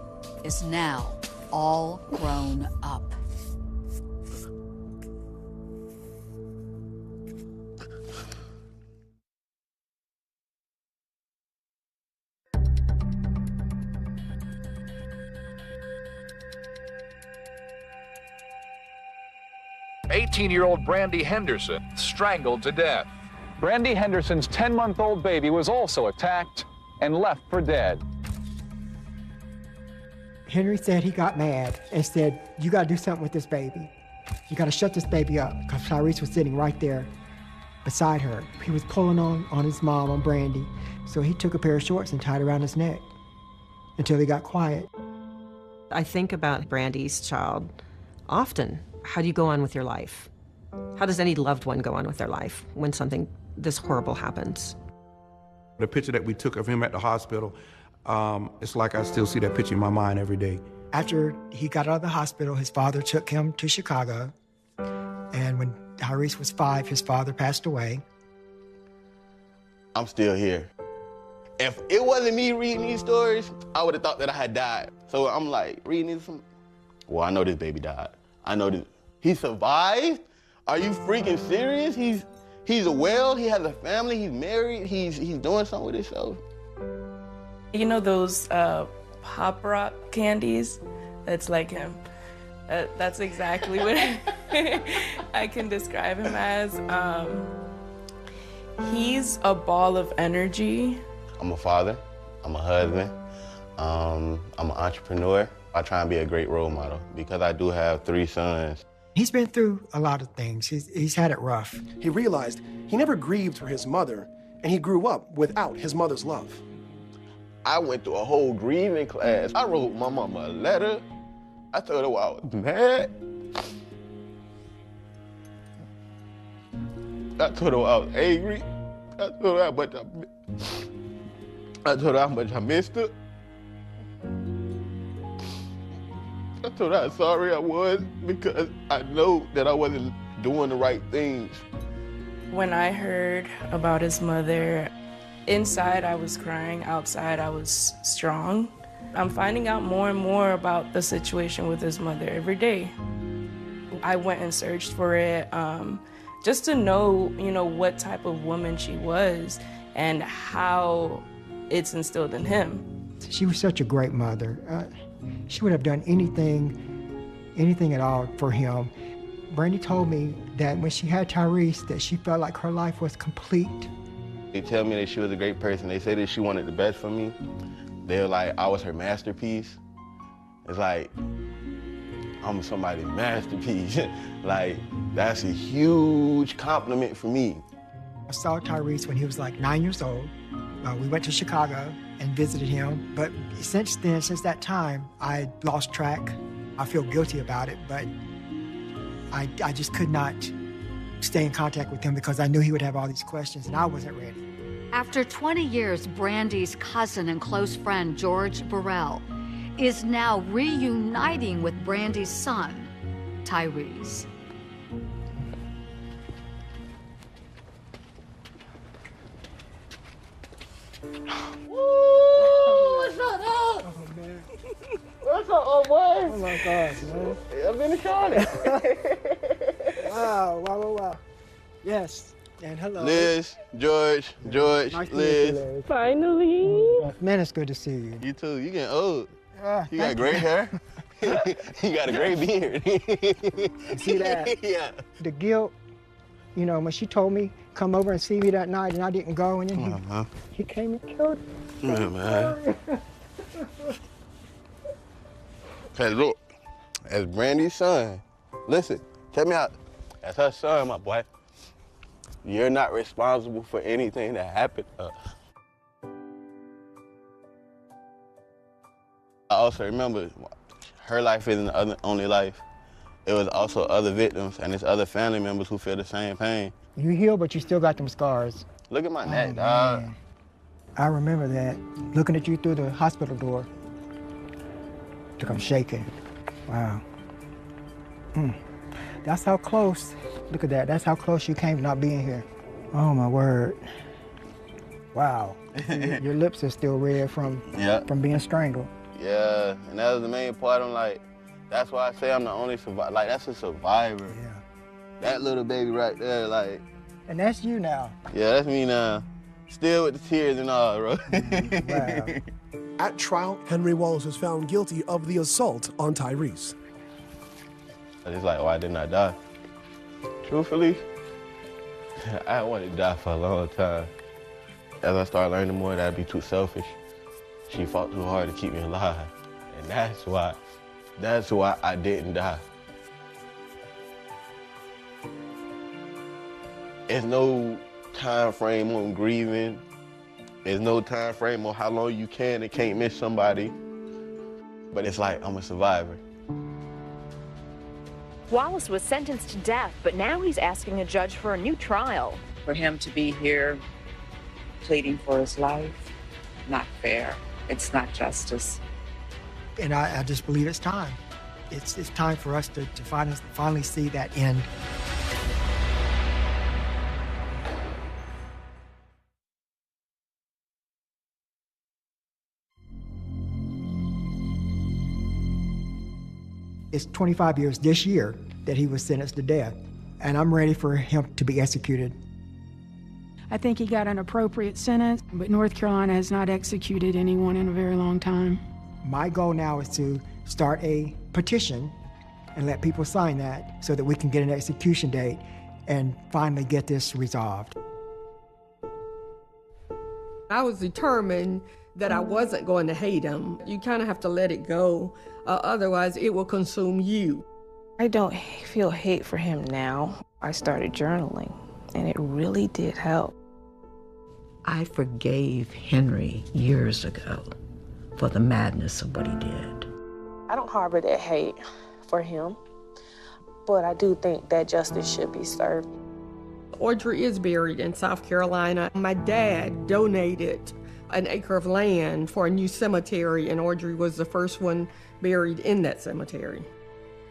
is now all grown up. "18-year-old Brandy Henderson strangled to death." Brandy Henderson's 10-month-old baby was also attacked and left for dead. Henry said he got mad and said, "You gotta do something with this baby. You gotta shut this baby up," because Tyrese was sitting right there beside her. He was pulling on his mom, on Brandy. So he took a pair of shorts and tied around his neck until he got quiet. I think about Brandy's child often. How do you go on with your life? How does any loved one go on with their life when something this horrible happens? The picture that we took of him at the hospital, it's like I still see that picture in my mind every day. After he got out of the hospital, his father took him to Chicago. And when Tyrese was 5, his father passed away. I'm still here. If it wasn't me reading these stories, I would have thought that I had died. So I'm like, reading these, well, I know this baby died. I know this. He survived? Are you freaking serious? He's well, he has a family, he's married, he's doing something with himself. You know those Pop Rock candies? That's like him. That's exactly what I can describe him as. He's a ball of energy. I'm a father, I'm a husband, I'm an entrepreneur. I try and be a great role model because I do have 3 sons. He's been through a lot of things. He's had it rough. He realized he never grieved for his mother, and he grew up without his mother's love. I went through a whole grieving class. I wrote my mama a letter. I told her I was mad. I told her I was angry. I told her how much I missed her. I told her how sorry I was because I know that I wasn't doing the right things. When I heard about his mother, inside I was crying, outside I was strong. I'm finding out more and more about the situation with his mother every day. I went and searched for it just to know, what type of woman she was and how it's instilled in him. She was such a great mother. She would have done anything at all for him. Brandy told me that when she had Tyrese, that she felt like her life was complete. They tell me that she was a great person. They say that she wanted the best for me. They're like, I was her masterpiece. It's like, I'm somebody's masterpiece. Like, that's a huge compliment for me. I saw Tyrese when he was like 9 years old. We went to Chicago and visited him, but since that time, I lost track. I feel guilty about it, but I just could not stay in contact with him because I knew he would have all these questions and I wasn't ready. After 20 years, Brandy's cousin and close friend, George Burrell, is now reuniting with Brandy's son, Tyrese. What's up, dog? Oh, man. What's up, old boy? Oh my gosh, man. I've been in Charlotte. Wow. Yes. And hello. Liz, George, nice to meet Liz. you, Liz. Finally. Man, it's good to see you. You too. You getting old. You got thank gray you. hair. You got a gray beard. See that? Yeah. The guilt, you know, when she told me, come over and see me that night, and I didn't go, and then he came and killed me. Yeah, man. Hey, look, as Brandy's son, listen, check me out. As her son, my boy, you're not responsible for anything that happened to us. I also remember her life isn't the only life. It was also other victims and it's other family members who feel the same pain. You heal, but you still got them scars. Look at my neck, dog. Man. I remember that, looking at you through the hospital door. Look, I'm shaking. Wow. That's how close, look at that, that's how close you came to not being here. Oh my word. Wow. Your lips are still red from being strangled. Yeah, and that was the main part. I'm like, that's why I say I'm the only survivor. Like, that's a survivor. Yeah. That little baby right there, like. And that's you now. Yeah, that's me now. Still with the tears and all, bro. Wow. At trial, Henry Wallace was found guilty of the assault on Tyrese. It's like, why didn't I die? Truthfully, I wanted to die for a long time. As I started learning more that I'd be too selfish. She fought too hard to keep me alive. And that's why I didn't die. There's no time frame on grieving. There's no time frame on how long you can and can't miss somebody. But it's like, I'm a survivor. Wallace was sentenced to death, but now he's asking a judge for a new trial. For him to be here pleading for his life, not fair. It's not justice. And I just believe it's time. It's time for us to finally see that end. It's 25 years this year that he was sentenced to death, and I'm ready for him to be executed. I think he got an appropriate sentence, but North Carolina has not executed anyone in a very long time. My goal now is to start a petition and let people sign that so that we can get an execution date and finally get this resolved. I was determined that I wasn't going to hate him. You kind of have to let it go, otherwise it will consume you. I don't feel hate for him now. I started journaling, and it really did help. I forgave Henry years ago for the madness of what he did. I don't harbor that hate for him, but I do think that justice should be served. Audrey is buried in South Carolina. My dad donated an acre of land for a new cemetery, and Audrey was the first one buried in that cemetery.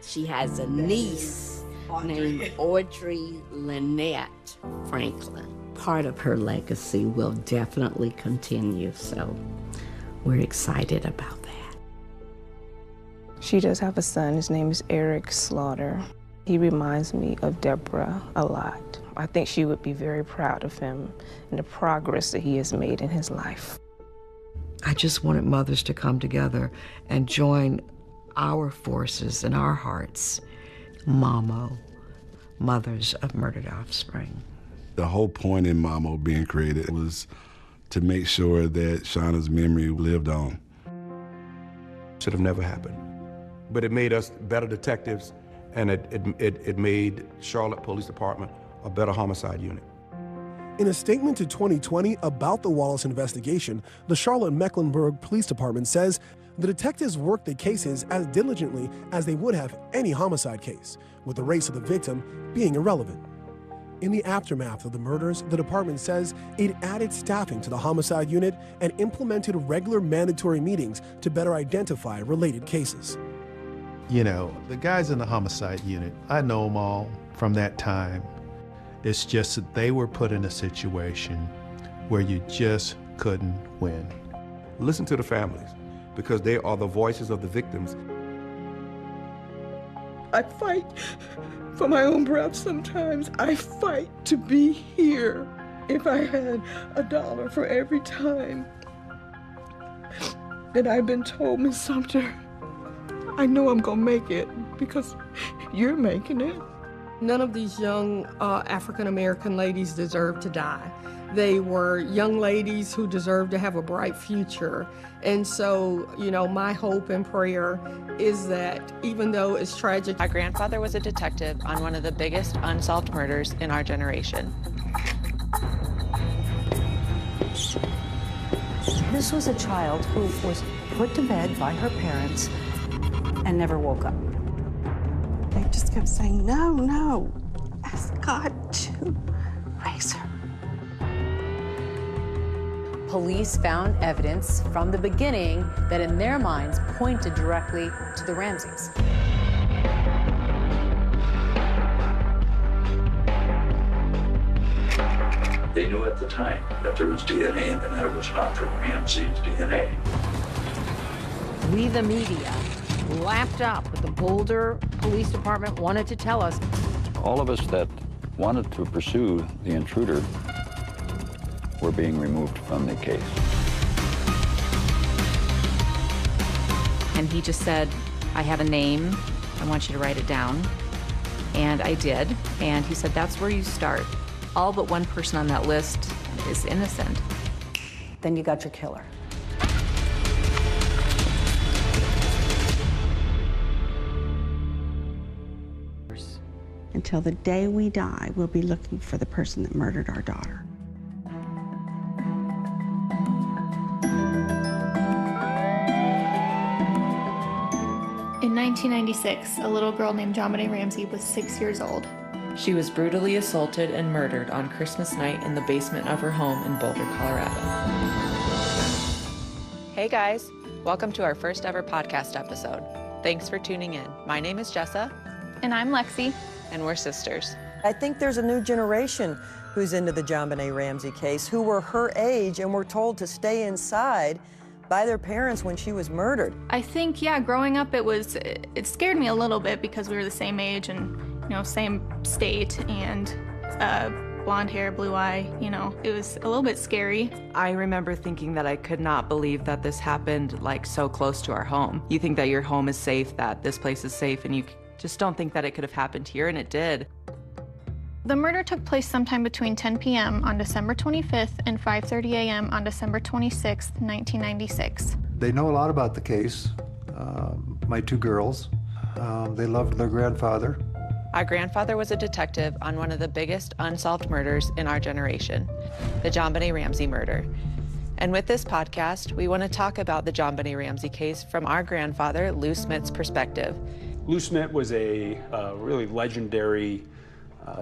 She has a niece named Audrey Lynette Franklin. Part of her legacy will definitely continue, so we're excited about that. She does have a son. His name is Eric Slaughter. He reminds me of Deborah a lot. I think she would be very proud of him and the progress that he has made in his life. I just wanted mothers to come together and join our forces and our hearts. MAMO, Mothers of Murdered Offspring. The whole point in MAMO being created was to make sure that Shauna's memory lived on. Should have never happened. But it made us better detectives, and it made Charlotte Police Department a better homicide unit. In a statement to 2020 about the Wallace investigation, the Charlotte-Mecklenburg Police Department says the detectives worked the cases as diligently as they would have any homicide case, with the race of the victim being irrelevant. In the aftermath of the murders, the department says it added staffing to the homicide unit and implemented regular mandatory meetings to better identify related cases. You know, the guys in the homicide unit, I know them all from that time. It's just that they were put in a situation where you just couldn't win. Listen to the families, because they are the voices of the victims. I fight for my own breath sometimes. I fight to be here. If I had $1 for every time that I've been told, Miss Sumter, I know I'm gonna make it because you're making it. None of these young African-American ladies deserve to die. They were young ladies who deserve to have a bright future. And so, you know, my hope and prayer is that even though it's tragic. My grandfather was a detective on one of the biggest unsolved murders in our generation. This was a child who was put to bed by her parents and never woke up. They just kept saying, no, no, ask God to raise her. Police found evidence from the beginning that in their minds pointed directly to the Ramseys. They knew at the time that there was DNA and that it was not the Ramsey's DNA. We, the media, lapped up what the Boulder Police Department wanted to tell us. All of us that wanted to pursue the intruder were being removed from the case. And he just said, I have a name, I want you to write it down. And I did, and he said, that's where you start. All but one person on that list is innocent. Then you got your killer. Until the day we die, we'll be looking for the person that murdered our daughter. In 1996, a little girl named JonBenet Ramsey was 6 years old. She was brutally assaulted and murdered on Christmas night in the basement of her home in Boulder, Colorado. Hey guys, welcome to our first ever podcast episode. Thanks for tuning in. My name is Jessa. And I'm Lexi. And we're sisters. I think there's a new generation who's into the JonBenet Ramsey case, who were her age and were told to stay inside by their parents when she was murdered. I think, yeah, growing up it scared me a little bit because we were the same age and, you know, same state and blonde hair, blue eye, you know, it was a little bit scary. I remember thinking that I could not believe that this happened like so close to our home. You think that your home is safe, that this place is safe, and you just don't think that it could have happened here, and it did. The murder took place sometime between 10 p.m. on December 25th and 5:30 a.m. on December 26th, 1996. They know a lot about the case. My two girls, they loved their grandfather. Our grandfather was a detective on one of the biggest unsolved murders in our generation, the JonBenet Ramsey murder. And with this podcast, we want to talk about the JonBenet Ramsey case from our grandfather, Lou Smith's perspective. Lou Smith was a really legendary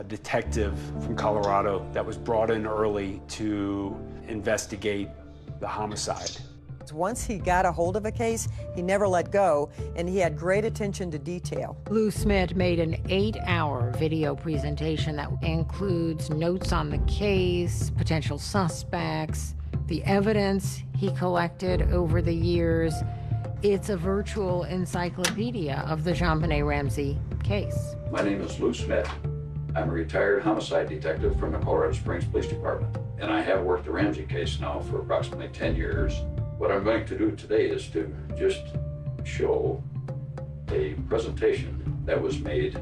detective from Colorado that was brought in early to investigate the homicide. Once he got a hold of a case, he never let go, and he had great attention to detail. Lou Smith made an 8-hour video presentation that includes notes on the case, potential suspects, the evidence he collected over the years. It's a virtual encyclopedia of the JonBenet Ramsey case. My name is Lou Smith. I'm a retired homicide detective from the Colorado Springs Police Department, and I have worked the Ramsey case now for approximately 10 years. What I'm going to do today is to just show a presentation that was made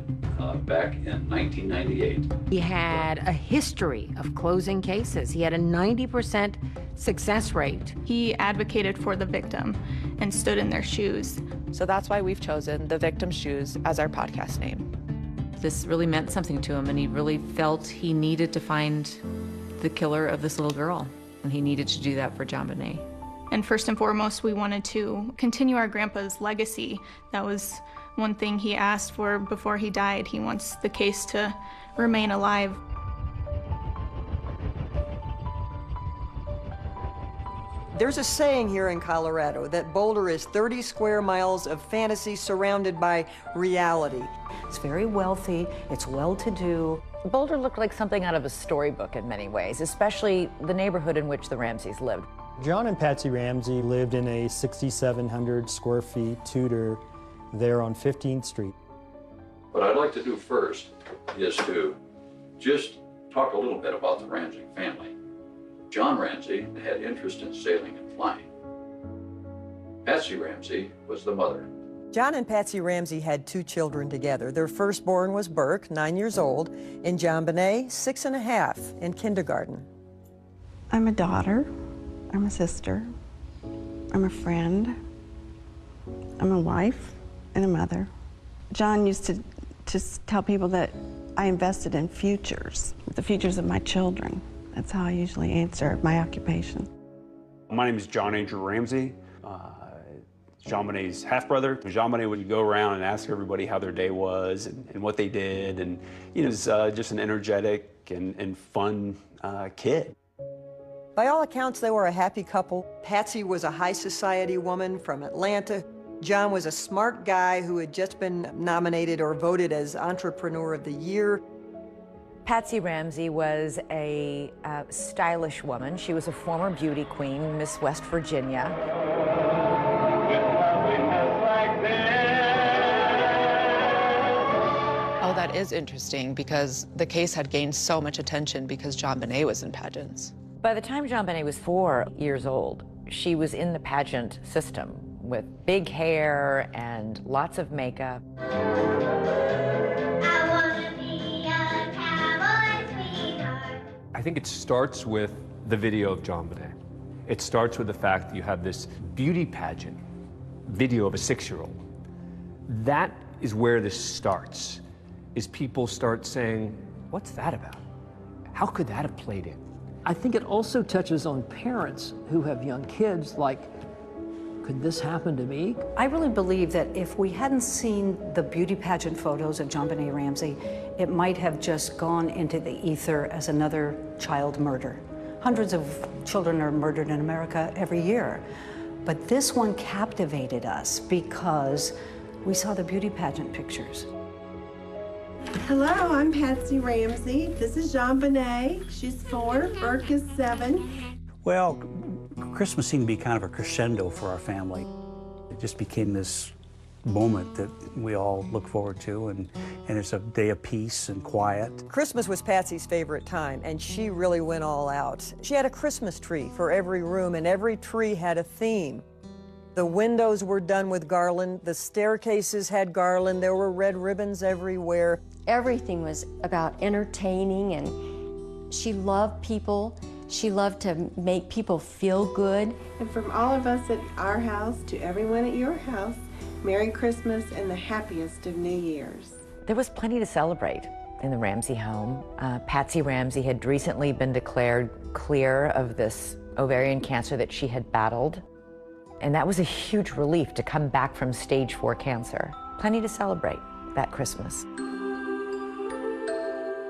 back in 1998. He had a history of closing cases. He had a 90% success rate. He advocated for the victim and stood in their shoes. So that's why we've chosen The Victim's Shoes as our podcast name. This really meant something to him, and he really felt he needed to find the killer of this little girl, and he needed to do that for JonBenet. And first and foremost, we wanted to continue our grandpa's legacy. That was one thing he asked for before he died. He wants the case to remain alive. There's a saying here in Colorado that Boulder is 30 square miles of fantasy surrounded by reality. It's very wealthy, it's well-to-do. Boulder looked like something out of a storybook in many ways, especially the neighborhood in which the Ramseys lived. John and Patsy Ramsey lived in a 6,700 square feet Tudor there on 15th Street. What I'd like to do first is to just talk a little bit about the Ramsey family. John Ramsey had interest in sailing and flying. Patsy Ramsey was the mother. John and Patsy Ramsey had 2 children together. Their firstborn was Burke, 9 years old, and JonBenét, 6.5, in kindergarten. I'm a daughter, I'm a sister, I'm a friend, I'm a wife and a mother. John used to tell people that I invested in futures, the futures of my children. That's how I usually answer my occupation. My name is John Andrew Ramsey. JonBenét's half-brother. JonBenét would go around and ask everybody how their day was and what they did, and he was just an energetic and fun kid. By all accounts, they were a happy couple. Patsy was a high society woman from Atlanta. John was a smart guy who had just been nominated or voted as Entrepreneur of the Year. Patsy Ramsey was a stylish woman. She was a former beauty queen, Miss West Virginia. Oh, that is interesting because the case had gained so much attention because JonBenét was in pageants. By the time JonBenét was 4 years old, she was in the pageant system with big hair and lots of makeup. I think it starts with the video of JonBenét. It starts with the fact that you have this beauty pageant video of a 6-year-old. That is where this starts, is people start saying, what's that about? How could that have played in? I think it also touches on parents who have young kids, like, could this happen to me? I really believe that if we hadn't seen the beauty pageant photos of JonBenét Ramsey, it might have just gone into the ether as another child murder. Hundreds of children are murdered in America every year. But this one captivated us because we saw the beauty pageant pictures. Hello, I'm Patsy Ramsey. This is JonBenét. She's 4, Burke is 7. Well, Christmas seemed to be kind of a crescendo for our family. It just became this moment that we all look forward to, and it's a day of peace and quiet. Christmas was Patsy's favorite time, and she really went all out. She had a Christmas tree for every room, and every tree had a theme. The windows were done with garland, the staircases had garland, there were red ribbons everywhere. Everything was about entertaining, and she loved people. She loved to make people feel good. And from all of us at our house to everyone at your house, Merry Christmas and the happiest of New Year's. There was plenty to celebrate in the Ramsey home. Patsy Ramsey had recently been declared clear of this ovarian cancer that she had battled. And that was a huge relief to come back from stage 4 cancer. Plenty to celebrate that Christmas.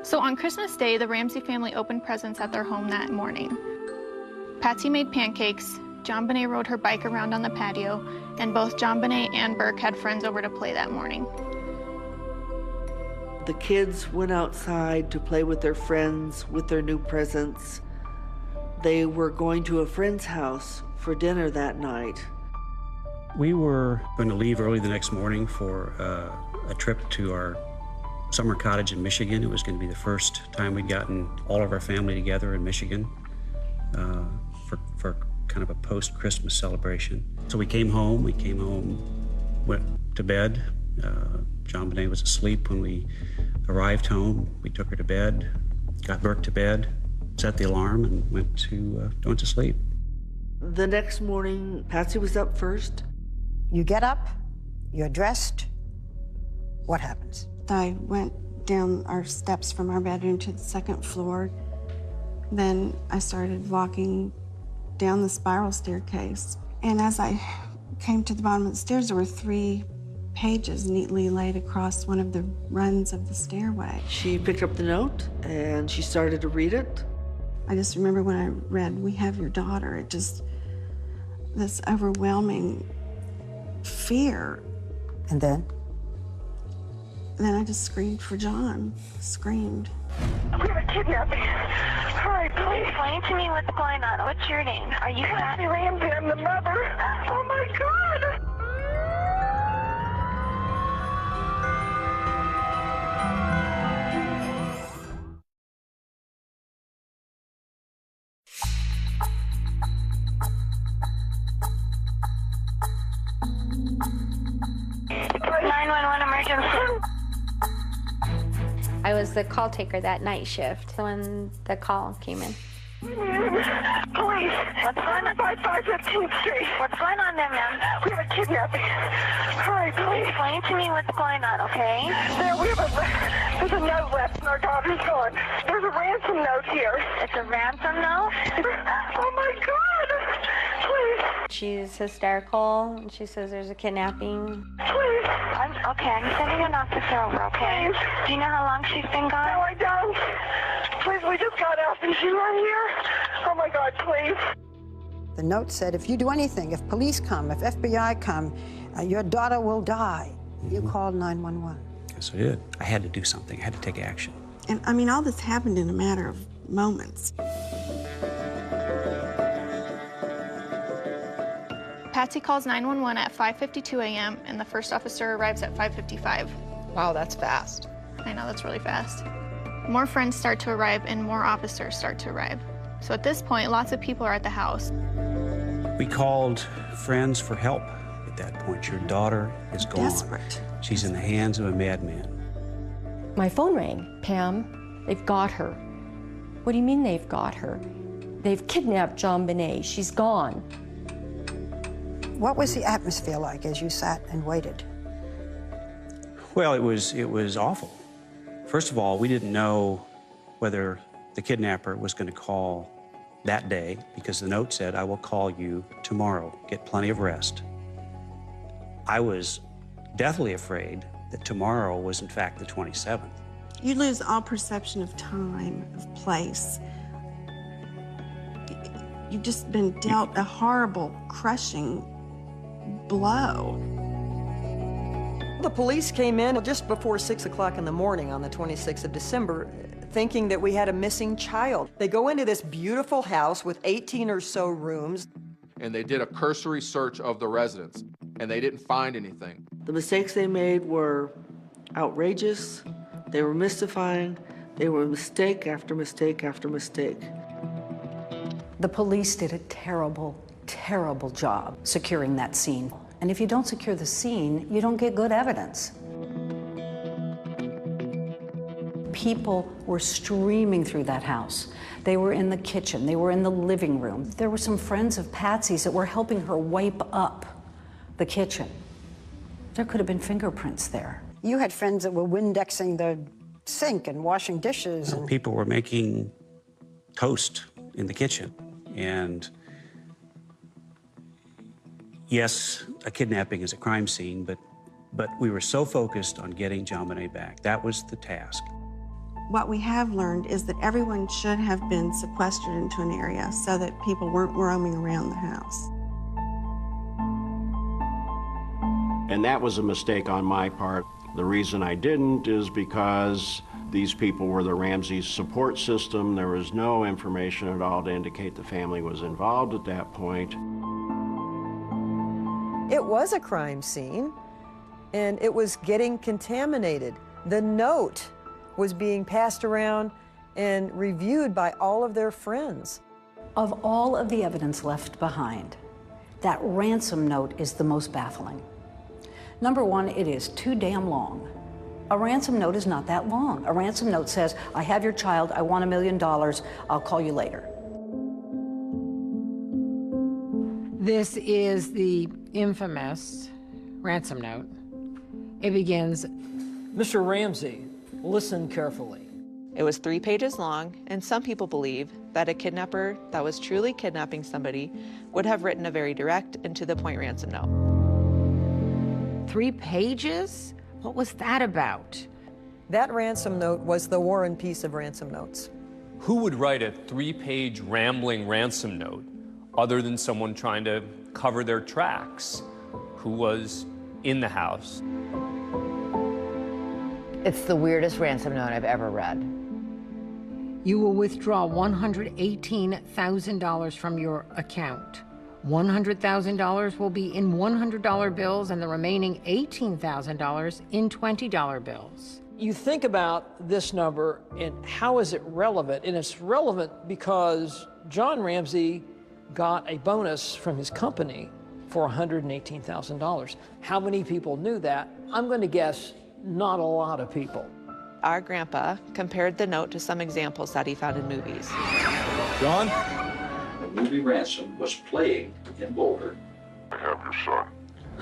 So on Christmas Day, the Ramsey family opened presents at their home that morning. Patsy made pancakes, JonBenét rode her bike around on the patio, and both JonBenét and Burke had friends over to play that morning. The kids went outside to play with their friends with their new presents. They were going to a friend's house for dinner that night. We were going to leave early the next morning for a trip to our summer cottage in Michigan. It was going to be the first time we'd gotten all of our family together in Michigan for kind of a post-Christmas celebration. So we came home, went to bed. JonBenét was asleep when we arrived home. We took her to bed, got Burke to bed, set the alarm, and went to sleep. The next morning, Patsy was up first. You get up, you're dressed, what happens? I went down our steps from our bedroom to the 2nd floor. Then I started walking down the spiral staircase. And as I came to the bottom of the stairs, there were 3 pages neatly laid across one of the runs of the stairway. She picked up the note and she started to read it. I just remember when I read, "We have your daughter," it just this overwhelming fear. And then? Then I just screamed for John. Screamed. We have a kidnapping. Hi, please explain to me what's going on. What's your name? Are you Patsy Ramsey? I'm the mother. Oh my God! I was the call taker that night shift when the call came in. Police, what's going on? 515th Street. What's going on there, ma'am? We have a kidnapping. Hi, please explain to me what's going on, okay? There's a note left and our daughter's gone. There's a ransom note here. It's a ransom note? Oh my God! Please. She's hysterical. And she says there's a kidnapping. Please. I'm sending an officer over, okay? Please. Do you know how long she's been gone? No, I don't. Please, we just got up and she's right here. Oh my God, please. The note said, if you do anything, if police come, if FBI come, your daughter will die. You called 911. Yes, I did. I had to do something. I had to take action. And I mean, all this happened in a matter of moments. Patsy calls 911 at 5:52 a.m. and the first officer arrives at 5:55. Wow, that's fast. I know, that's really fast. More friends start to arrive and more officers start to arrive. So at this point, lots of people are at the house. We called friends for help at that point. Your daughter is gone. Desperate. She's in the hands of a madman. My phone rang. Pam, they've got her. What do you mean they've got her? They've kidnapped JonBenét. She's gone. What was the atmosphere like as you sat and waited? Well, it was awful. First of all, we didn't know whether the kidnapper was going to call that day because the note said, I will call you tomorrow. Get plenty of rest. I was deathly afraid that tomorrow was in fact the 27th. You lose all perception of time, of place. You've just been dealt a horrible, crushing blow. The police came in just before 6 o'clock in the morning on the 26th of December, thinking that we had a missing child. They go into this beautiful house with 18 or so rooms. And they did a cursory search of the residence, and they didn't find anything. The mistakes they made were outrageous, they were mystifying, they were mistake after mistake after mistake. The police did a terrible, terrible job securing that scene. And if you don't secure the scene, you don't get good evidence. People were streaming through that house. They were in the kitchen, they were in the living room. There were some friends of Patsy's that were helping her wipe up the kitchen. There could have been fingerprints there. You had friends that were Windexing the sink and washing dishes. And People were making toast in the kitchen. And yes, a kidnapping is a crime scene, but we were so focused on getting JonBenét back. That was the task. What we have learned is that everyone should have been sequestered into an area so that people weren't roaming around the house. And that was a mistake on my part. The reason I didn't is because these people were the Ramsey's support system. There was no information at all to indicate the family was involved at that point. It was a crime scene, and it was getting contaminated. The note was being passed around and reviewed by all of their friends. Of all of the evidence left behind, that ransom note is the most baffling. Number one, it is too damn long. A ransom note is not that long. A ransom note says, I have your child, I want $1 million, I'll call you later. This is the infamous ransom note. It begins, Mr. Ramsey, listen carefully. It was 3 pages long, and some people believe that a kidnapper that was truly kidnapping somebody would have written a very direct and to the point ransom note. 3 pages? What was that about? That ransom note was the War and Peace of ransom notes. Who would write a 3-page rambling ransom note other than someone trying to cover their tracks who was in the house. It's the weirdest ransom note I've ever read. You will withdraw $118,000 from your account. $100,000 will be in $100 bills and the remaining $18,000 in $20 bills. You think about this number and how is it relevant? And it's relevant because John Ramsey got a bonus from his company for $118,000. How many people knew that? I'm going to guess not a lot of people. Our grandpa compared the note to some examples that he found in movies. John? The movie Ransom was playing in Boulder. I have your son.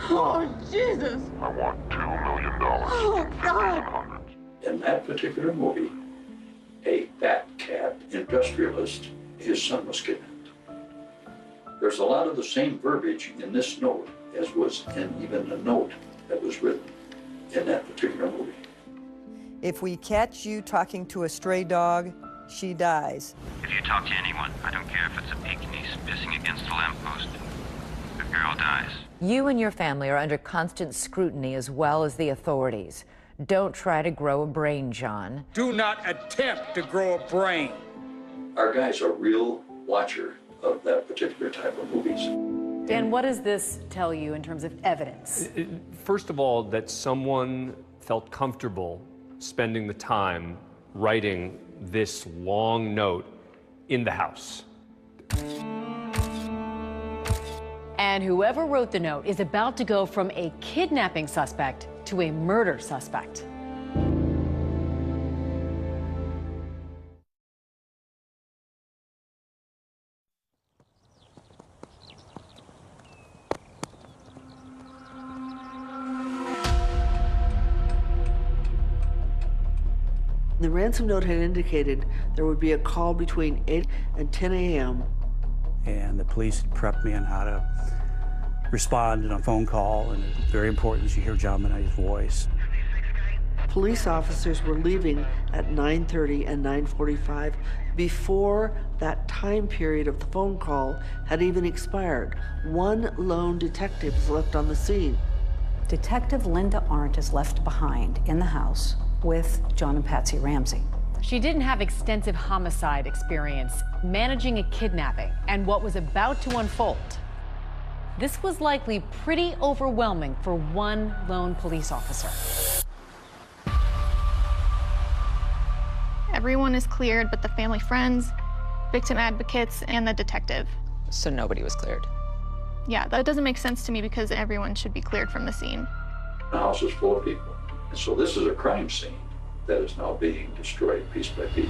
Oh, Jesus. I want $2 million. Oh, God. In that particular movie, a fat cat industrialist, his son was kidnapped. There's a lot of the same verbiage in this note as was in even the note that was written in that particular movie. If we catch you talking to a stray dog, she dies. If you talk to anyone, I don't care if it's a Pekingese pissing against a lamppost, the girl dies. You and your family are under constant scrutiny as well as the authorities. Don't try to grow a brain, John. Do not attempt to grow a brain. Our guy's a real watcher of that particular type of movies. Dan, what does this tell you in terms of evidence? First of all, that someone felt comfortable spending the time writing this long note in the house. And whoever wrote the note is about to go from a kidnapping suspect to a murder suspect. The ransom note had indicated there would be a call between 8 and 10 a.m. And the police had prepped me on how to respond in a phone call, and it's very important that you hear JonBenét's voice. Police officers were leaving at 9:30 and 9:45 before that time period of the phone call had even expired. One lone detective was left on the scene. Detective Linda Arndt is left behind in the house with John and Patsy Ramsey. She didn't have extensive homicide experience managing a kidnapping and what was about to unfold. This was likely pretty overwhelming for one lone police officer. Everyone is cleared but the family friends, victim advocates, and the detective. So nobody was cleared. Yeah, that doesn't make sense to me because everyone should be cleared from the scene. The house is full of people. And so this is a crime scene that is now being destroyed piece by piece.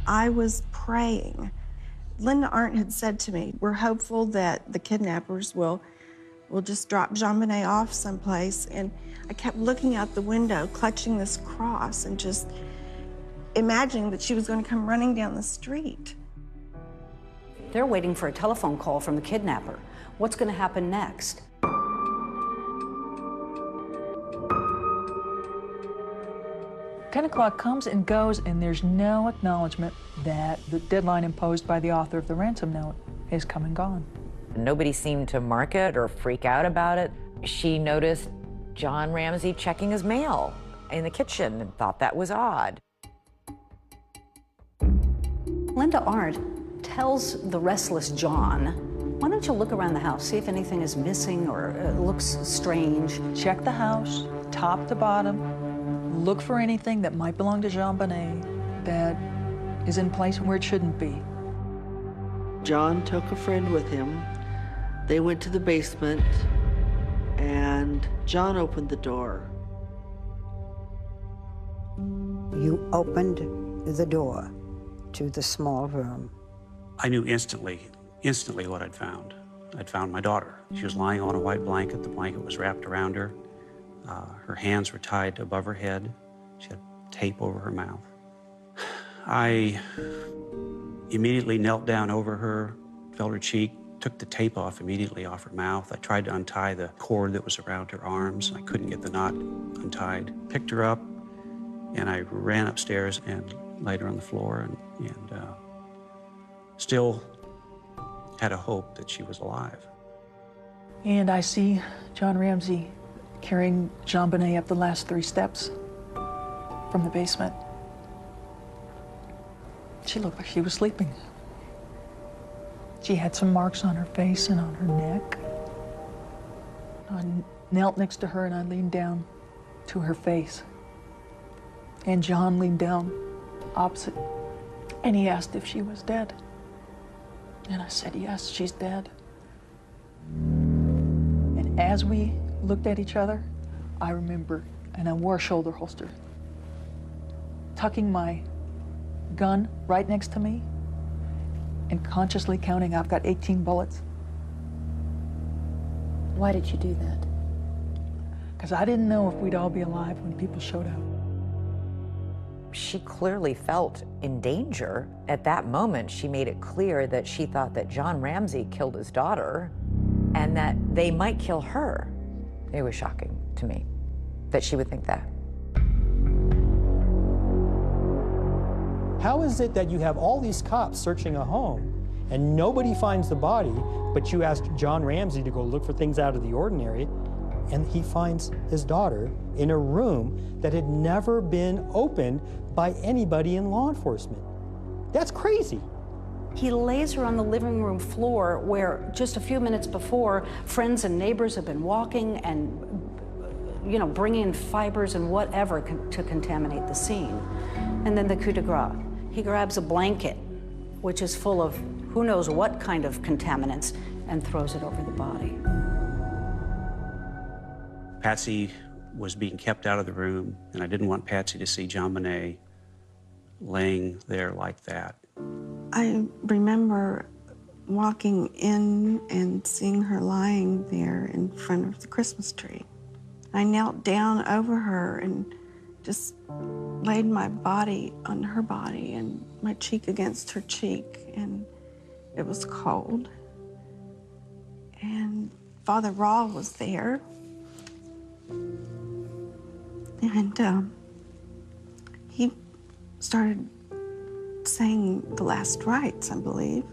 I was praying. Linda Arndt had said to me, we're hopeful that the kidnappers will just drop JonBené off someplace. And I kept looking out the window, clutching this cross and just imagining that she was going to come running down the street. They're waiting for a telephone call from the kidnapper. What's going to happen next? 10 o'clock comes and goes, and there's no acknowledgement that the deadline imposed by the author of the ransom note is come and gone. Nobody seemed to mark it or freak out about it. She noticed John Ramsey checking his mail in the kitchen and thought that was odd. Linda Arndt tells the restless John, why don't you look around the house, see if anything is missing or looks strange. Check the house, top to bottom. Look for anything that might belong to JonBené that is in place where it shouldn't be. John took a friend with him. They went to the basement, and John opened the door. You opened the door to the small room. I knew instantly what I'd found. I'd found my daughter. She was lying on a white blanket. The blanket was wrapped around her. Her hands were tied above her head. She had tape over her mouth. I immediately knelt down over her, felt her cheek, took the tape off immediately off her mouth. I tried to untie the cord that was around her arms. I couldn't get the knot untied. Picked her up, and I ran upstairs and laid her on the floor and still had a hope that she was alive. And I see John Ramsey carrying JonBenét up the last 3 steps from the basement. She looked like she was sleeping. She had some marks on her face and on her neck. I knelt next to her and I leaned down to her face. And John leaned down opposite, and he asked if she was dead. And I said, yes, she's dead. And as we looked at each other, I remember, and I wore a shoulder holster, tucking my gun right next to me and consciously counting, I've got 18 bullets. Why did you do that? Because I didn't know if we'd all be alive when people showed up. She clearly felt in danger. At that moment, she made it clear that she thought that John Ramsey killed his daughter and that they might kill her. It was shocking to me that she would think that. How is it that you have all these cops searching a home and nobody finds the body, but you ask John Ramsey to go look for things out of the ordinary, and he finds his daughter in a room that had never been opened by anybody in law enforcement? That's crazy. He lays her on the living room floor where just a few minutes before, friends and neighbors have been walking and, you know, bringing in fibers and whatever to contaminate the scene. And then the coup de grace. He grabs a blanket, which is full of who knows what kind of contaminants, and throws it over the body. Patsy was being kept out of the room, and I didn't want Patsy to see JonBenét laying there like that. I remember walking in and seeing her lying there in front of the Christmas tree. I knelt down over her and just laid my body on her body and my cheek against her cheek, and it was cold. And Father Rawl was there. And he started saying the last rites, I believe.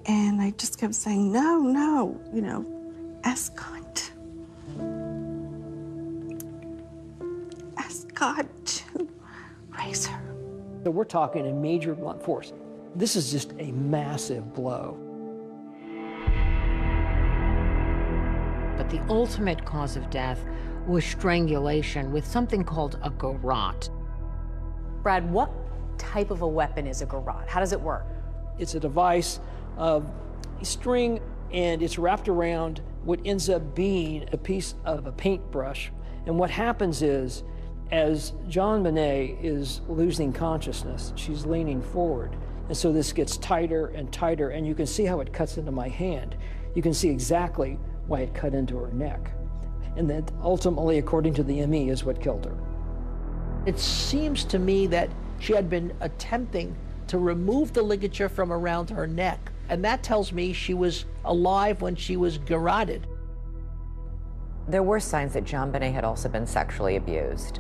And I just kept saying, no, no, you know, ask God. Ask God to raise her. So we're talking a major blunt force. This is just a massive blow. But the ultimate cause of death was strangulation with something called a garrote. Brad, what type of a weapon is a garrote? How does it work? It's a device of string, and it's wrapped around what ends up being a piece of a paintbrush. And what happens is, as JonBenét is losing consciousness, she's leaning forward. And so this gets tighter and tighter, and you can see how it cuts into my hand. You can see exactly why it cut into her neck. And that ultimately, according to the ME, is what killed her. It seems to me that she had been attempting to remove the ligature from around her neck, and that tells me she was alive when she was garroted. There were signs that JonBenét had also been sexually abused.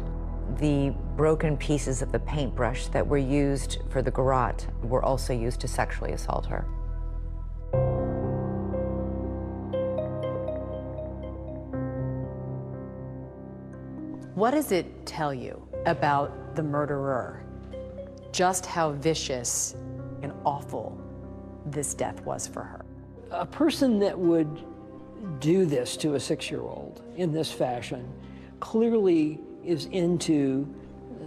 The broken pieces of the paintbrush that were used for the garrote were also used to sexually assault her. What does it tell you about the murderer? Just how vicious and awful this death was for her. A person that would do this to a 6-year-old in this fashion clearly is into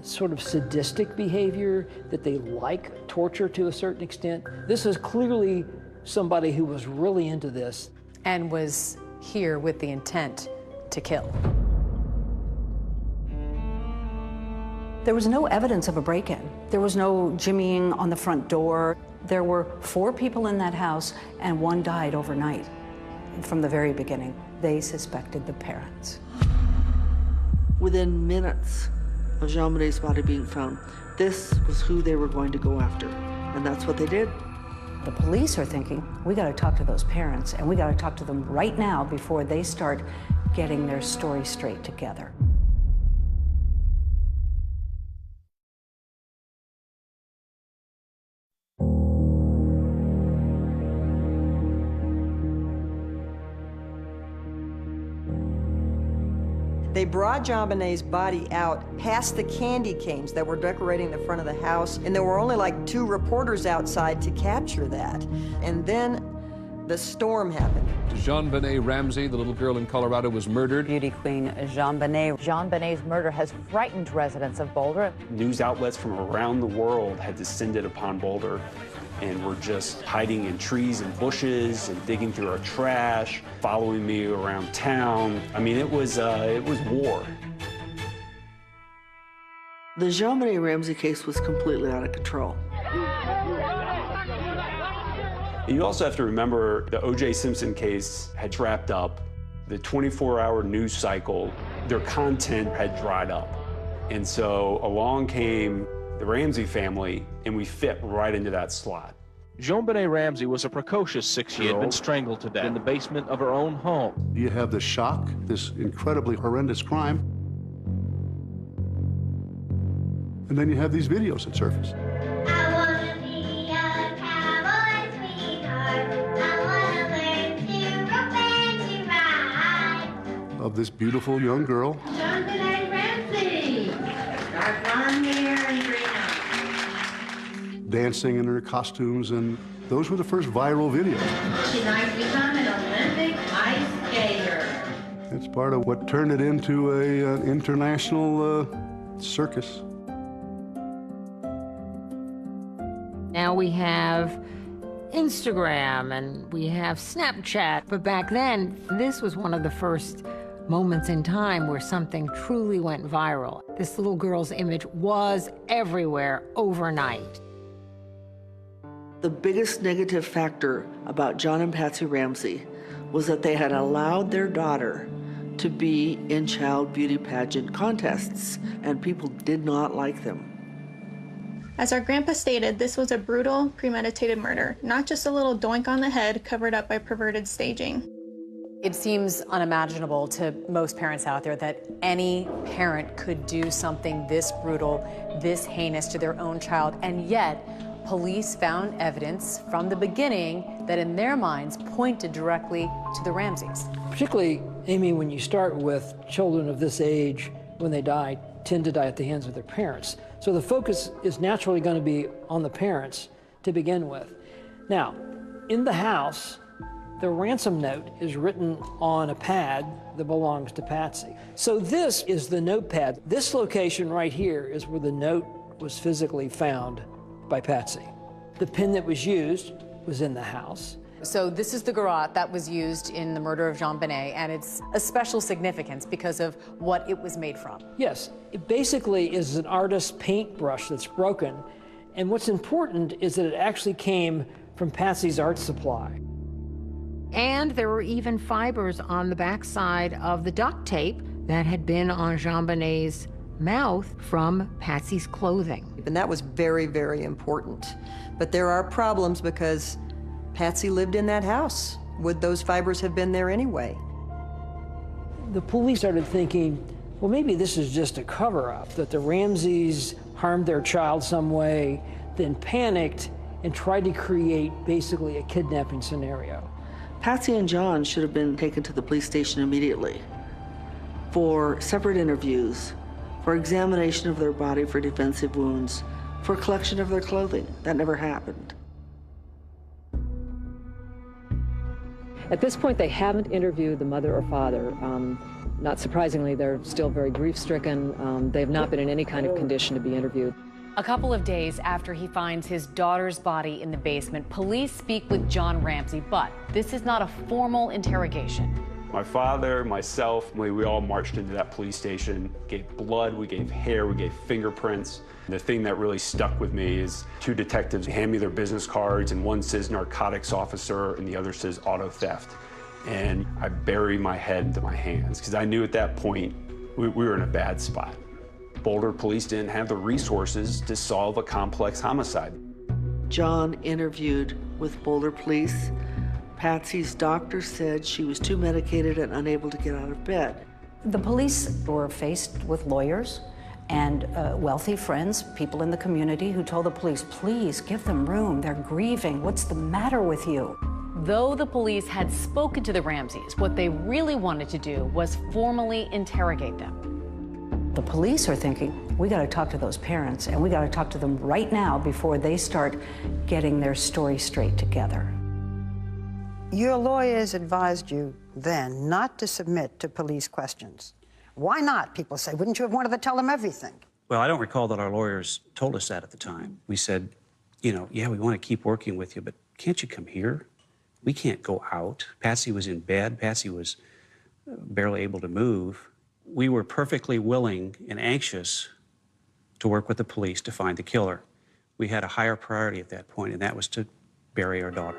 sort of sadistic behavior, that they like torture to a certain extent. This is clearly somebody who was really into this. And was here with the intent to kill. There was no evidence of a break-in. There was no jimmying on the front door. There were 4 people in that house, and 1 died overnight. From the very beginning, they suspected the parents. Within minutes of JonBenét's body being found, this was who they were going to go after, and that's what they did. The police are thinking, we got to talk to those parents, and we got to talk to them right now before they start getting their story straight together. They brought JonBenét's body out past the candy canes that were decorating the front of the house, and there were only like 2 reporters outside to capture that. And then the storm happened. JonBenét Ramsey, the little girl in Colorado, was murdered. Beauty queen JonBenét. JonBenét's murder has frightened residents of Boulder. News outlets from around the world had descended upon Boulder and were just hiding in trees and bushes and digging through our trash, following me around town. I mean, it was war. The JonBenét Ramsey case was completely out of control. You also have to remember the O.J. Simpson case had wrapped up. The 24-hour news cycle, their content had dried up. And so along came the Ramsey family, and we fit right into that slot. JonBenét Ramsey was a precocious 6-year-old. She had been strangled to death in the basement of her own home. You have the shock, this incredibly horrendous crime, and then you have these videos that surface. Of this beautiful young girl. JonBenét Ramsey! Dark blonde hair and green eyes. Dancing in her costumes, and those were the first viral videos. She'd like to become an Olympic ice skater. It's part of what turned it into an international circus. Now we have Instagram and we have Snapchat, but back then, this was one of the first moments in time where something truly went viral. This little girl's image was everywhere overnight. The biggest negative factor about John and Patsy Ramsey was that they had allowed their daughter to be in child beauty pageant contests, and people did not like them. As our grandpa stated, this was a brutal, premeditated murder, not just a little doink on the head covered up by perverted staging. It seems unimaginable to most parents out there that any parent could do something this brutal, this heinous to their own child, and yet police found evidence from the beginning that in their minds pointed directly to the Ramseys. Particularly, Amy, when you start with children of this age, when they die, tend to die at the hands of their parents. So the focus is naturally going to be on the parents to begin with. Now, in the house, the ransom note is written on a pad that belongs to Patsy. So this is the notepad. This location right here is where the note was physically found by Patsy. The pen that was used was in the house. So this is the garrote that was used in the murder of JonBenét, and it's a special significance because of what it was made from. Yes, it basically is an artist's paintbrush that's broken, and what's important is that it actually came from Patsy's art supply. And there were even fibers on the backside of the duct tape that had been on JonBenét's mouth from Patsy's clothing. And that was very, very important. But there are problems because Patsy lived in that house. Would those fibers have been there anyway? The police started thinking, well, maybe this is just a cover-up, that the Ramseys harmed their child some way, then panicked and tried to create basically a kidnapping scenario. Patsy and John should have been taken to the police station immediately for separate interviews, for examination of their body for defensive wounds, for collection of their clothing. That never happened. At this point, they haven't interviewed the mother or father. Not surprisingly, they're still very grief-stricken. They have not been in any kind of condition to be interviewed. A couple of days after he finds his daughter's body in the basement, police speak with John Ramsey, but this is not a formal interrogation. My father, myself, we all marched into that police station, gave blood, we gave hair, we gave fingerprints. The thing that really stuck with me is 2 detectives hand me their business cards, and one says narcotics officer and the other says auto theft. And I buried my head into my hands because I knew at that point we were in a bad spot. Boulder police didn't have the resources to solve a complex homicide. John interviewed with Boulder police. Patsy's doctor said she was too medicated and unable to get out of bed. The police were faced with lawyers and wealthy friends, people in the community who told the police, please give them room, they're grieving, what's the matter with you? Though the police had spoken to the Ramseys, what they really wanted to do was formally interrogate them. The police are thinking, we got to talk to those parents, and we got to talk to them right now before they start getting their story straight together. Your lawyers advised you then not to submit to police questions. Why not, people say? Wouldn't you have wanted to tell them everything? Well, I don't recall that our lawyers told us that at the time. We said, you know, yeah, we want to keep working with you, but can't you come here? We can't go out. Patsy was in bed. Patsy was barely able to move. We were perfectly willing and anxious to work with the police to find the killer. We had a higher priority at that point, and that was to bury our daughter.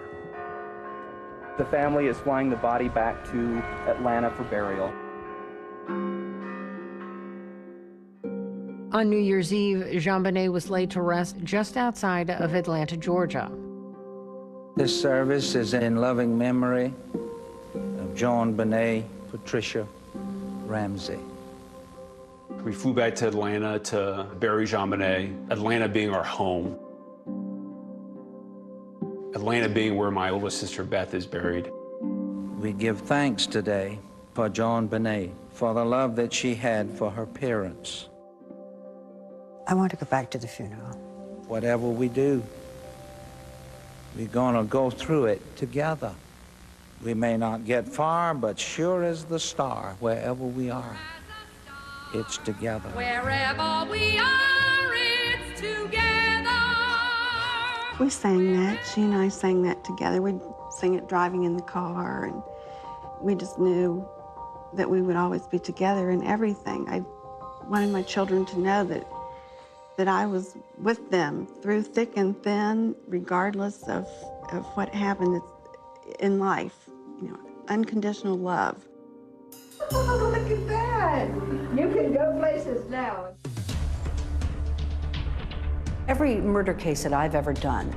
The family is flying the body back to Atlanta for burial. On New Year's Eve, JonBenét was laid to rest just outside of Atlanta, Georgia. This service is in loving memory of JonBenét Patricia Ramsey. We flew back to Atlanta to bury JonBenét, Atlanta being our home. Atlanta being where my oldest sister Beth is buried. We give thanks today for JonBenét, for the love that she had for her parents. I want to go back to the funeral. Whatever we do, we're gonna go through it together. We may not get far, but sure as the star, wherever we are, it's together. Wherever we are, it's together. We sang that. She and I sang that together. We'd sing it driving in the car, and we just knew that we would always be together in everything. I wanted my children to know that I was with them through thick and thin, regardless of what happened in life. You know, unconditional love. Oh, look at that. You can go places now. Every murder case that I've ever done,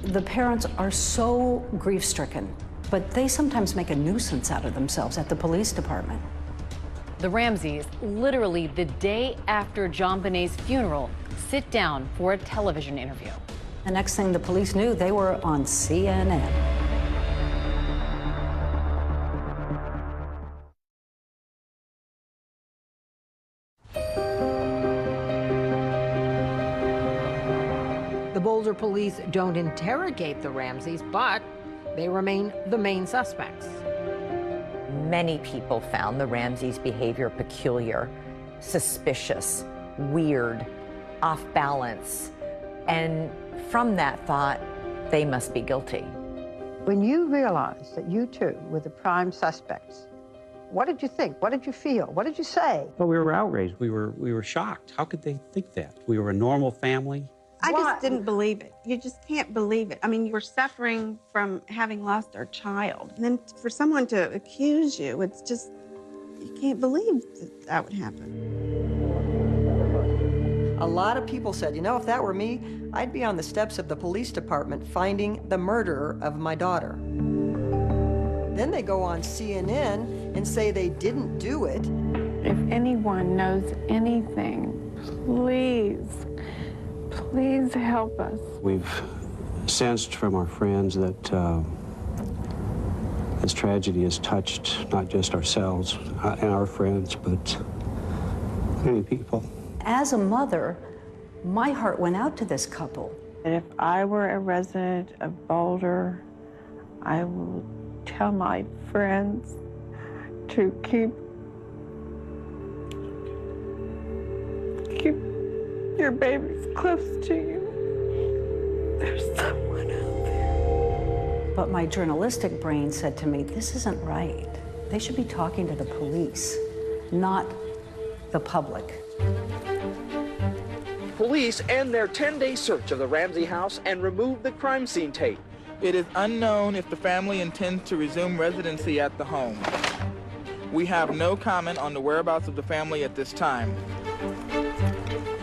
the parents are so grief-stricken, but they sometimes make a nuisance out of themselves at the police department. The Ramseys, literally the day after JonBenét's funeral, sit down for a television interview. The next thing the police knew, they were on CNN. The Boulder police don't interrogate the Ramseys, but they remain the main suspects. Many people found the Ramseys' behavior peculiar, suspicious, weird, off balance, and from that thought, they must be guilty. When you realized that you two were the prime suspects, what did you think? What did you feel? What did you say? Well, we were outraged. We were shocked. How could they think that? We were a normal family. I just didn't believe it. You just can't believe it. I mean, you were suffering from having lost our child. And then for someone to accuse you, it's just, you can't believe that would happen. A lot of people said, you know, if that were me, I'd be on the steps of the police department finding the murderer of my daughter. Then they go on CNN and say they didn't do it. If anyone knows anything, please help us. We've sensed from our friends that this tragedy has touched not just ourselves and our friends, but many people. As a mother, my heart went out to this couple. And if I were a resident of Boulder, I will tell my friends to keep your babies close to you. There's someone out there. But my journalistic brain said to me, this isn't right. They should be talking to the police, not the public. Police end their 10-day search of the Ramsey house and remove the crime scene tape. It is unknown if the family intends to resume residency at the home. We have no comment on the whereabouts of the family at this time.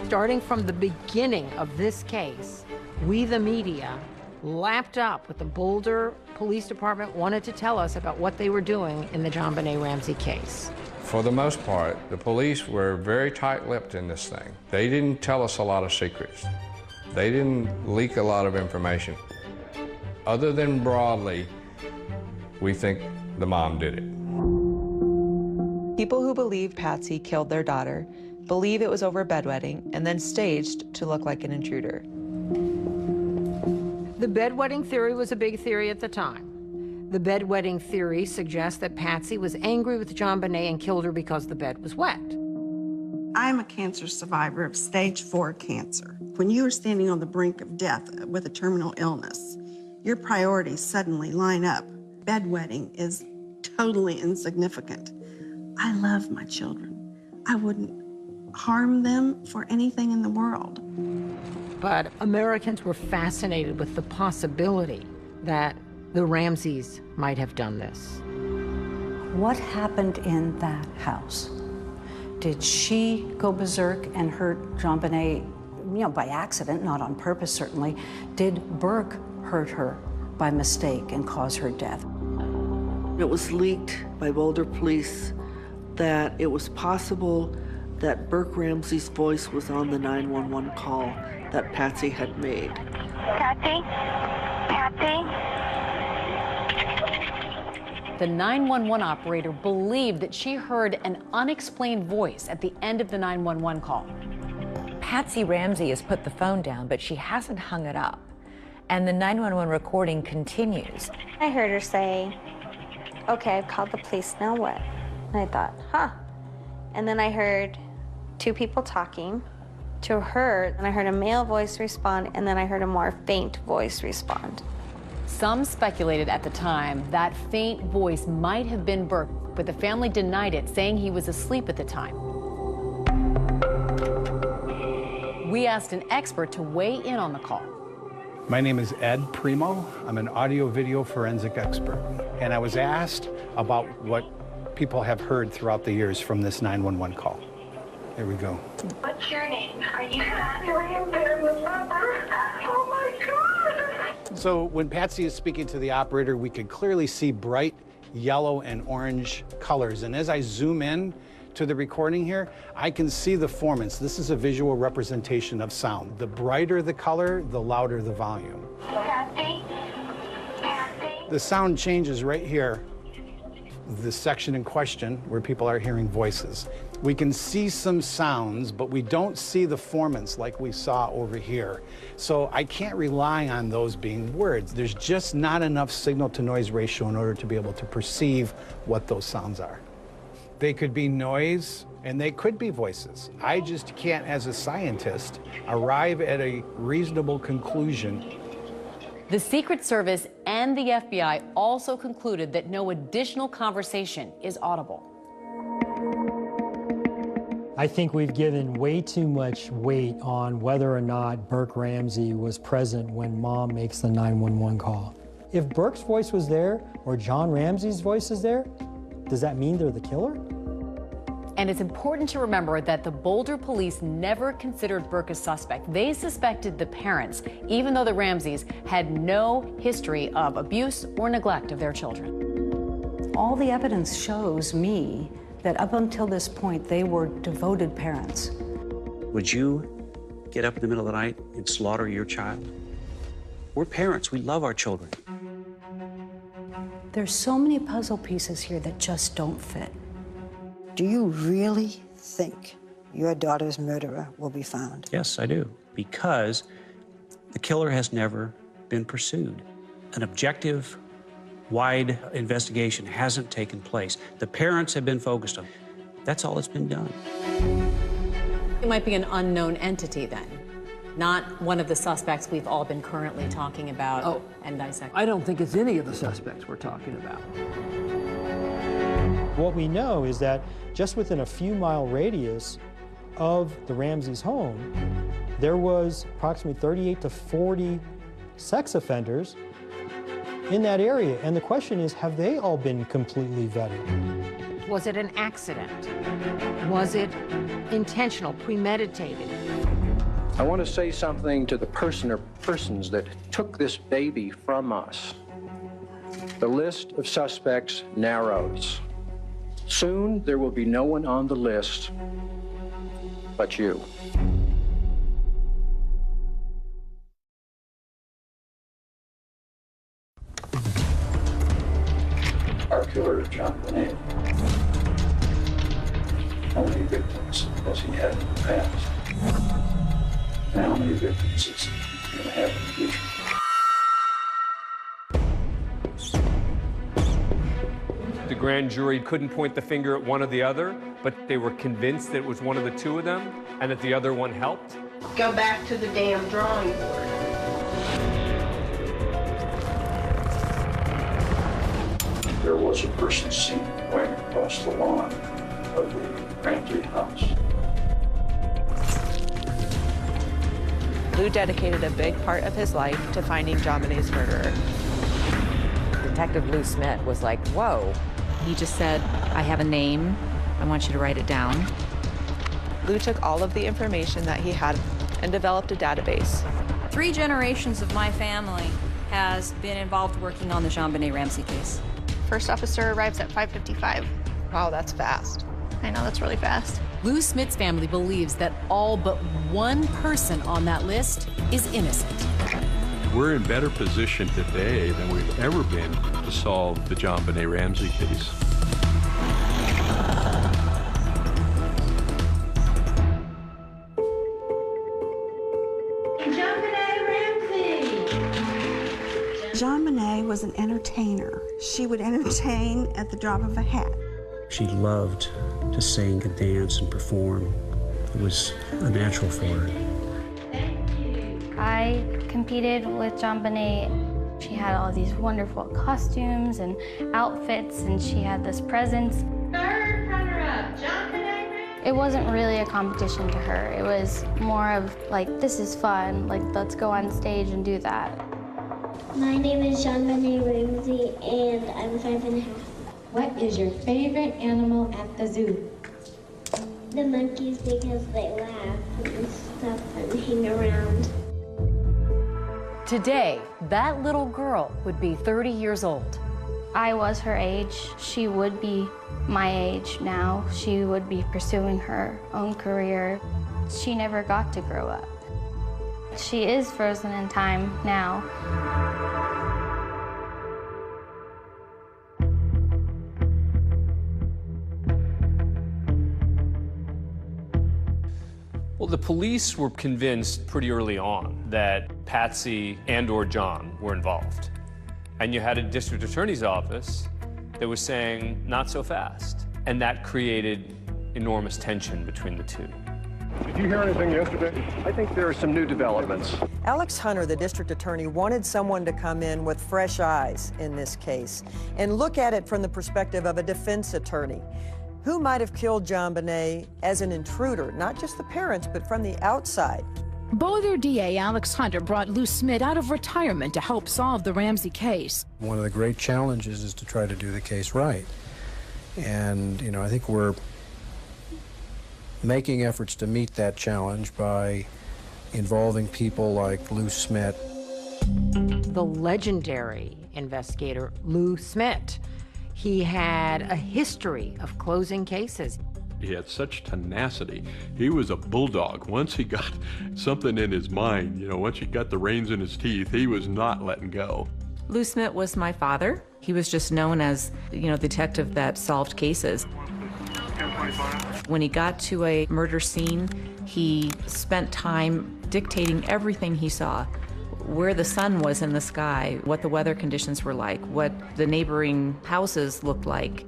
Starting from the beginning of this case, we, the media, lapped up what the Boulder Police Department wanted to tell us about what they were doing in the JonBenét Ramsey case. For the most part, the police were very tight-lipped in this thing. They didn't tell us a lot of secrets. They didn't leak a lot of information. Other than broadly we think the mom did it. People who believe Patsy killed their daughter believe it was over bedwetting and then staged to look like an intruder. The bedwetting theory was a big theory at the time. The bedwetting theory suggests that Patsy was angry with JonBenét and killed her because the bed was wet. I'm a cancer survivor of stage 4 cancer. When you are standing on the brink of death with a terminal illness, your priorities suddenly line up. Bedwetting is totally insignificant. I love my children. I wouldn't harm them for anything in the world. But Americans were fascinated with the possibility that the Ramseys might have done this. What happened in that house? Did she go berserk and hurt JonBenét, by accident, not on purpose certainly? Did Burke hurt her by mistake and cause her death? It was leaked by Boulder police that it was possible that Burke Ramsey's voice was on the 911 call that Patsy had made. Patsy? Patsy? The 911 operator believed that she heard an unexplained voice at the end of the 911 call. Patsy Ramsey has put the phone down, but she hasn't hung it up. And the 911 recording continues. I heard her say, "Okay, I've called the police, now what?" And I thought, huh. And then I heard two people talking to her, and I heard a male voice respond, and then I heard a more faint voice respond. Some speculated at the time that faint voice might have been Burke, but the family denied it, saying he was asleep at the time. We asked an expert to weigh in on the call. My name is Ed Primo. I'm an audio-video forensic expert. And I was asked about what people have heard throughout the years from this 911 call. Here we go. What's your name? Are you Oh my God! So when Patsy is speaking to the operator, we could clearly see bright yellow and orange colors. And as I zoom in to the recording here, I can see the formants. This is a visual representation of sound. The brighter the color, the louder the volume. Patsy? Patsy? The sound changes right here, the section in question where people are hearing voices. We can see some sounds, but we don't see the formants like we saw over here. So I can't rely on those being words. There's just not enough signal-to-noise ratio in order to be able to perceive what those sounds are. They could be noise, and they could be voices. I just can't, as a scientist, arrive at a reasonable conclusion. The Secret Service and the FBI also concluded that no additional conversation is audible. I think we've given way too much weight on whether or not Burke Ramsey was present when Mom makes the 911 call. If Burke's voice was there, or John Ramsey's voice is there, does that mean they're the killer? And it's important to remember that the Boulder police never considered Burke a suspect. They suspected the parents, even though the Ramseys had no history of abuse or neglect of their children. All the evidence shows me that up until this point, they were devoted parents. Would you get up in the middle of the night and slaughter your child? We're parents. We love our children. There's so many puzzle pieces here that just don't fit. Do you really think your daughter's murderer will be found? Yes, I do. Because the killer has never been pursued. An objective, wide investigation hasn't taken place. The parents have been focused on. That's all that's been done. It might be an unknown entity then, not one of the suspects we've all been currently talking about and dissecting. I don't think it's any of the suspects we're talking about. What we know is that just within a few mile radius of the Ramseys' home, there was approximately 38 to 40 sex offenders in that area. And the question is, have they all been completely vetted? Was it an accident? Was it intentional, premeditated? I want to say something to the person or persons that took this baby from us. The list of suspects narrows. Soon, there will be no one on the list but you. killer of John Bonet. How many victims has he had in the past? And how many victims is he going to have in the future? The grand jury couldn't point the finger at one or the other, but they were convinced that it was one of the two of them and that the other one helped. Go back to the damn drawing board. There was a person seen going across the lawn of the Ramsey house. Lou dedicated a big part of his life to finding JonBenét's murderer. Detective Lou Smit was like, whoa. He just said, I have a name. I want you to write it down. Lou took all of the information that he had and developed a database. 3 generations of my family has been involved working on the JonBenet Ramsey case. First officer arrives at 5:55. Wow, that's fast. I know, that's really fast. Lou Smit's family believes that all but one person on that list is innocent. We're in better position today than we've ever been to solve the JonBenet Ramsey case. JonBenet was an entertainer. She would entertain at the drop of a hat. She loved to sing and dance and perform. It was a natural for her. I competed with JonBenet. She had all these wonderful costumes and outfits, and she had this presence. Third runner-up, JonBenet. It wasn't really a competition to her. It was more of like, this is fun, like let's go on stage and do that. My name is JonBenet Ramsey, and I'm 5.5. What is your favorite animal at the zoo? The monkeys, because they laugh and stuff and hang around. Today, that little girl would be 30 years old. I was her age. She would be my age now. She would be pursuing her own career. She never got to grow up. She is frozen in time now. Well, the police were convinced pretty early on that Patsy and/or John were involved. And you had a district attorney's office that was saying, not so fast. And that created enormous tension between the two. Did you hear anything yesterday? I think there are some new developments. Alex Hunter, the district attorney, wanted someone to come in with fresh eyes in this case and look at it from the perspective of a defense attorney. Who might have killed JonBenet as an intruder, not just the parents, but from the outside? Boulder DA Alex Hunter brought Lou Smit out of retirement to help solve the Ramsey case. One of the great challenges is to try to do the case right. And, you know, I think we're making efforts to meet that challenge by involving people like Lou Smit. The legendary investigator, Lou Smit. He had a history of closing cases. He had such tenacity. He was a bulldog. Once he got something in his mind, you know, once he got the reins in his teeth, he was not letting go. Lou Smit was my father. He was just known as, you know, the detective that solved cases. When he got to a murder scene, he spent time dictating everything he saw. Where the sun was in the sky, what the weather conditions were like, what the neighboring houses looked like.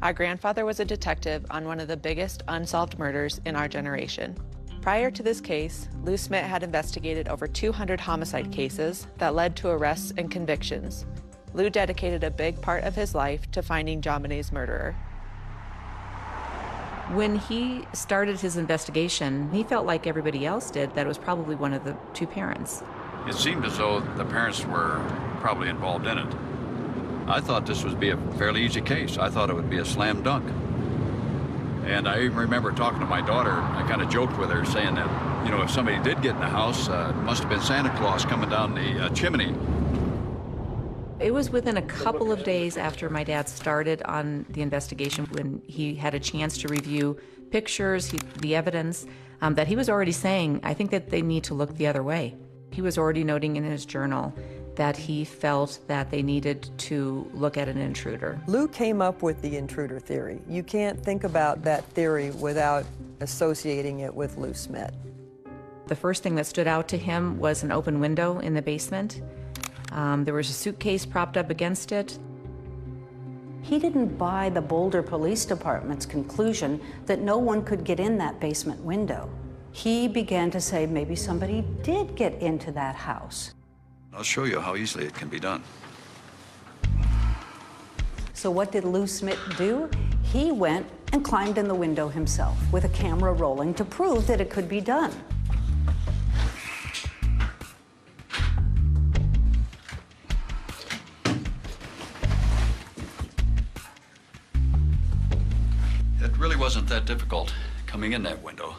Our grandfather was a detective on one of the biggest unsolved murders in our generation. Prior to this case, Lou Smit had investigated over 200 homicide cases that led to arrests and convictions. Lou dedicated a big part of his life to finding JonBenét's murderer. When he started his investigation, he felt like everybody else did, that it was probably one of the two parents. It seemed as though the parents were probably involved in it. I thought this would be a fairly easy case. I thought it would be a slam dunk. And I even remember talking to my daughter. I kind of joked with her, saying that, you know, if somebody did get in the house, it must have been Santa Claus coming down the chimney. It was within a couple of days after my dad started on the investigation, when he had a chance to review pictures, the evidence, that he was already saying, I think that they need to look the other way. He was already noting in his journal that he felt that they needed to look at an intruder. Lou came up with the intruder theory. You can't think about that theory without associating it with Lou Smit. The first thing that stood out to him was an open window in the basement. There was a suitcase propped up against it. He didn't buy the Boulder Police Department's conclusion that no one could get in that basement window. He began to say maybe somebody did get into that house. I'll show you how easily it can be done. So what did Lou Smit do? He went and climbed in the window himself with a camera rolling to prove that it could be done. It really wasn't that difficult coming in that window.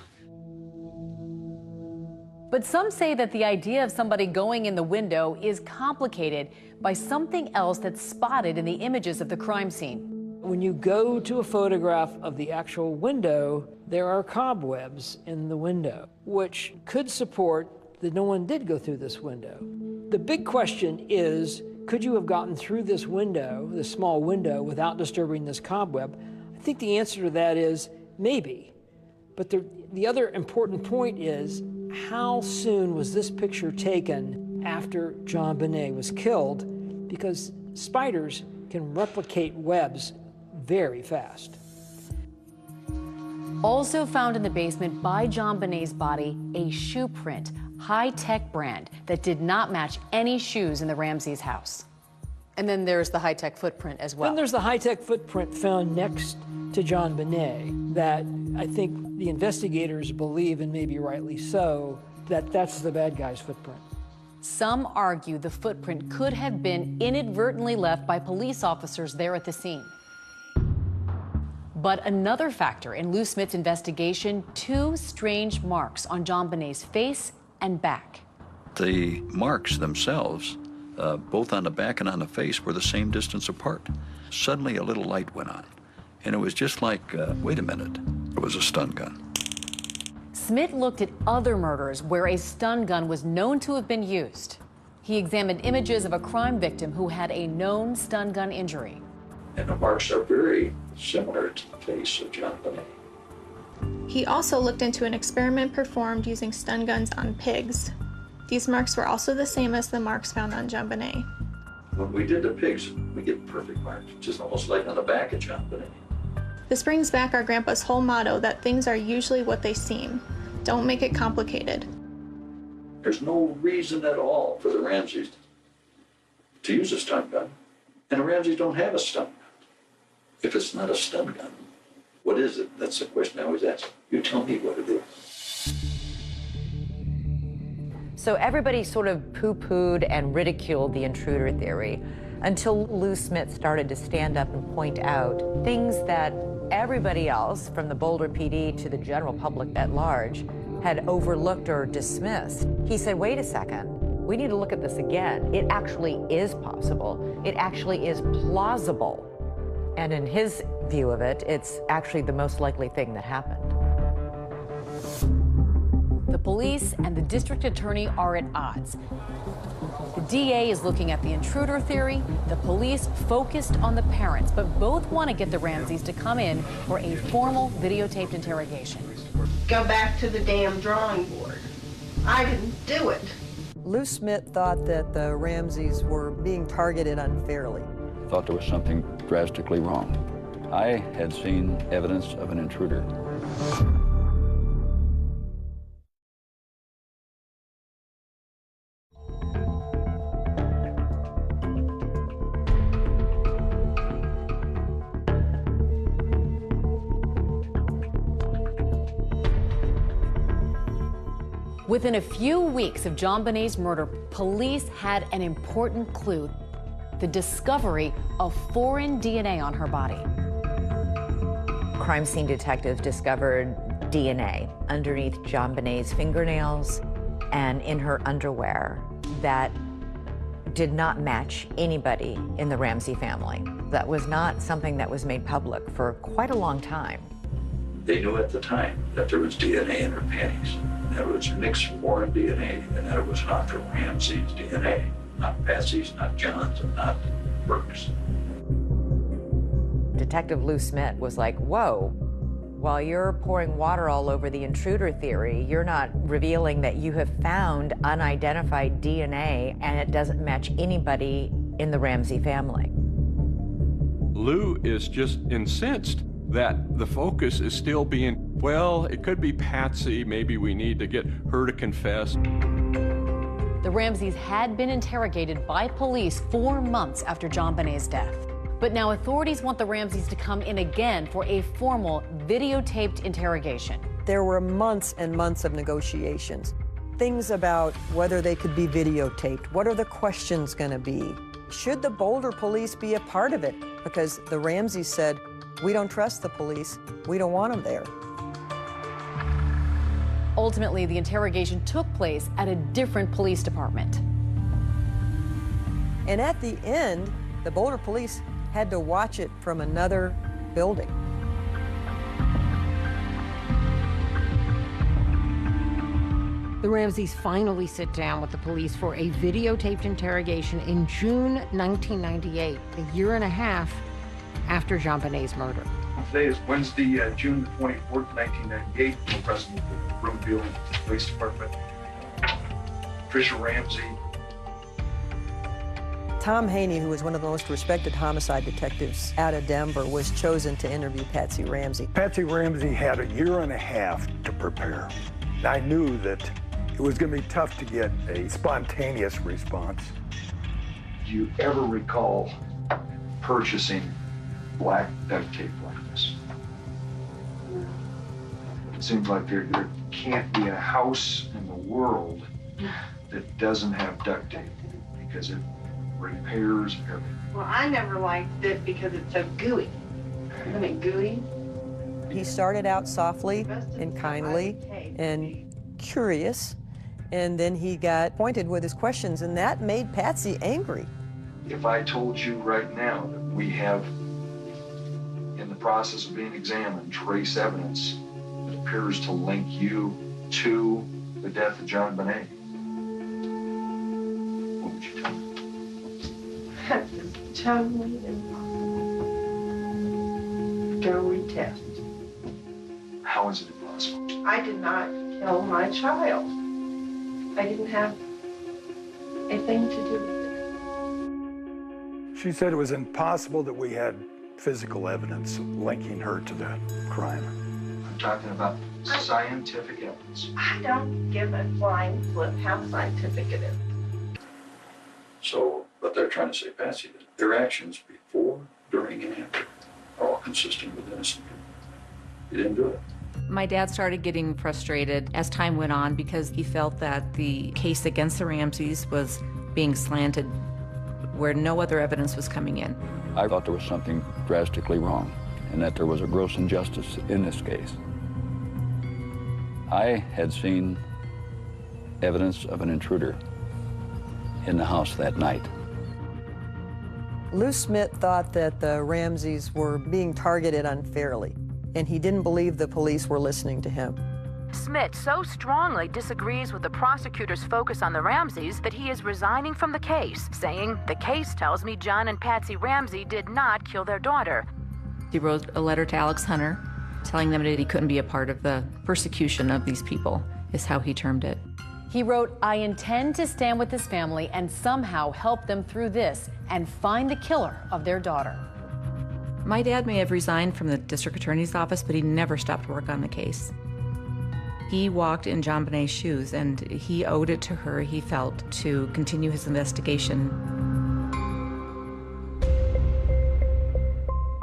But some say that the idea of somebody going in the window is complicated by something else that's spotted in the images of the crime scene. When you go to a photograph of the actual window, there are cobwebs in the window, which could support that no one did go through this window. The big question is, could you have gotten through this window, this small window, without disturbing this cobweb? I think the answer to that is maybe. But the other important point is, how soon was this picture taken after JonBenét was killed? Because spiders can replicate webs very fast. Also found in the basement by JonBenét's body, a shoe print, high-tech brand that did not match any shoes in the Ramseys' house. And then there's the high-tech footprint as well. Then there's the high-tech footprint found next to JonBenét that I think the investigators believe, and maybe rightly so, that that's the bad guy's footprint. Some argue the footprint could have been inadvertently left by police officers there at the scene. But another factor in Lou Smit's investigation, two strange marks on JonBenét's face and back. The marks themselves, both on the back and on the face, were the same distance apart. Suddenly a little light went on, and it was just like, wait a minute, it was a stun gun. Smit looked at other murders where a stun gun was known to have been used. He examined images of a crime victim who had a known stun gun injury. And the marks are very similar to the face of JonBenét. He also looked into an experiment performed using stun guns on pigs. These marks were also the same as the marks found on JonBenét. When we did the pigs, we get perfect marks, just almost like on the back of JonBenét. This brings back our grandpa's whole motto that things are usually what they seem. Don't make it complicated. There's no reason at all for the Ramseys to use a stun gun. And the Ramseys don't have a stun gun. If it's not a stun gun, what is it? That's the question I always ask. You tell me what it is. So everybody sort of poo-pooed and ridiculed the intruder theory until Lou Smit started to stand up and point out things that everybody else, from the Boulder PD to the general public at large, had overlooked or dismissed. He said, wait a second, we need to look at this again. It actually is possible. It actually is plausible. And in his view of it, it's actually the most likely thing that happened. The police and the district attorney are at odds. The DA is looking at the intruder theory. The police focused on the parents, but both want to get the Ramseys to come in for a formal videotaped interrogation. Go back to the damn drawing board. I didn't do it. Lou Smit thought that the Ramseys were being targeted unfairly. I thought there was something drastically wrong. I had seen evidence of an intruder. Within a few weeks of JonBenét's murder, police had an important clue: the discovery of foreign DNA on her body. Crime scene detectives discovered DNA underneath JonBenét's fingernails and in her underwear that did not match anybody in the Ramsey family. That was not something that was made public for quite a long time. They knew at the time that there was DNA in her panties, that it was mixed foreign DNA, and that it was not the Ramsey's DNA. Not Patsy's, not John's, and not Burke's. Detective Lou Smit was like, whoa, while you're pouring water all over the intruder theory, you're not revealing that you have found unidentified DNA and it doesn't match anybody in the Ramsey family. Lou is just incensed that the focus is still being, well, it could be Patsy, maybe we need to get her to confess. The Ramseys had been interrogated by police 4 months after JonBenét's death. But now authorities want the Ramseys to come in again for a formal videotaped interrogation. There were months and months of negotiations. Things about whether they could be videotaped. What are the questions going to be? Should the Boulder police be a part of it? Because the Ramseys said, we don't trust the police. We don't want them there. Ultimately, the interrogation took place at a different police department. And at the end, the Boulder police had to watch it from another building. The Ramseys finally sit down with the police for a videotaped interrogation in June 1998, a year and a half after JonBenét's murder. Today is Wednesday, June 24th, 1998. I'm president of the Broomfield Police Department. Tricia Ramsey. Tom Haney, who was one of the most respected homicide detectives out of Denver, was chosen to interview Patsy Ramsey. Patsy Ramsey had a year and a half to prepare. I knew that it was going to be tough to get a spontaneous response. Do you ever recall purchasing black duct tape like this? It seems like there can't be a house in the world that doesn't have duct tape because it repairs everything. Well, I never liked it because it's so gooey. Isn't it gooey? He started out softly and kindly and curious, and then he got pointed with his questions, and that made Patsy angry. If I told you right now that we have, in the process of being examined, trace evidence that appears to link you to the death of JonBenet, what would you tell me? That's totally impossible. Go retest. How is it impossible? I did not kill my child. I didn't have a thing to do with it. She said it was impossible that we had physical evidence linking her to the crime. I'm talking about scientific evidence. I don't give a flying flip how scientific it is. So, but they're trying to say, Patsy, that their actions before, during, and after are all consistent with innocent people. You didn't do it. My dad started getting frustrated as time went on because he felt that the case against the Ramseys was being slanted where no other evidence was coming in. I thought there was something drastically wrong and that there was a gross injustice in this case. I had seen evidence of an intruder in the house that night. Lou Smit thought that the Ramseys were being targeted unfairly, and he didn't believe the police were listening to him. Smit so strongly disagrees with the prosecutor's focus on the Ramseys that he is resigning from the case, saying, "The case tells me John and Patsy Ramsey did not kill their daughter." He wrote a letter to Alex Hunter telling them that he couldn't be a part of the persecution of these people, is how he termed it. He wrote, "I intend to stand with this family and somehow help them through this and find the killer of their daughter." My dad may have resigned from the district attorney's office, but he never stopped work on the case. He walked in JonBenét's shoes, and he owed it to her, he felt, to continue his investigation.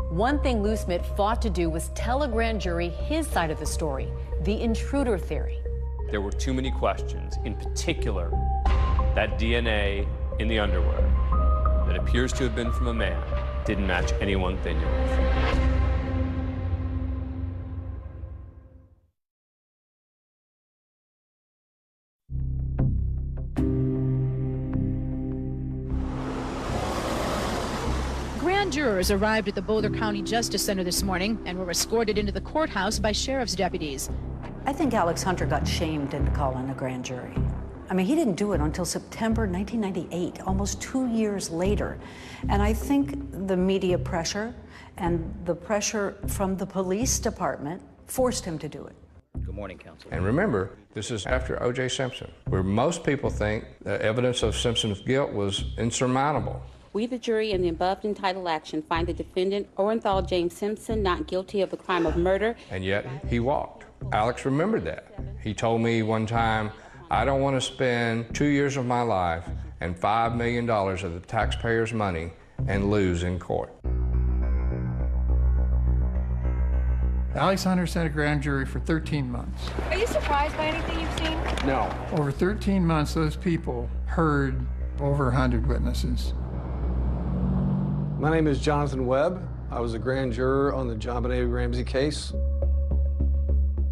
One thing Lou Smit fought to do was tell a grand jury his side of the story, the intruder theory. There were too many questions, in particular, that DNA in the underwear that appears to have been from a man didn't match anyone they knew of. Grand jurors arrived at the Boulder County Justice Center this morning and were escorted into the courthouse by sheriff's deputies. I think Alex Hunter got shamed into calling a grand jury. I mean, he didn't do it until September 1998, almost 2 years later. And I think the media pressure and the pressure from the police department forced him to do it. Good morning, Counsel. And remember, this is after O.J. Simpson, where most people think the evidence of Simpson's guilt was insurmountable. We, the jury, in the above entitled action, find the defendant, Orenthal James Simpson, not guilty of the crime of murder. And yet, he walked. Alex remembered that. He told me one time, I don't want to spend 2 years of my life and $5 million of the taxpayers' money and lose in court. Alex Hunter sent a grand jury for 13 months. Are you surprised by anything you've seen? No. Over 13 months, those people heard over 100 witnesses. My name is Jonathan Webb. I was a grand juror on the JonBenét Ramsey case.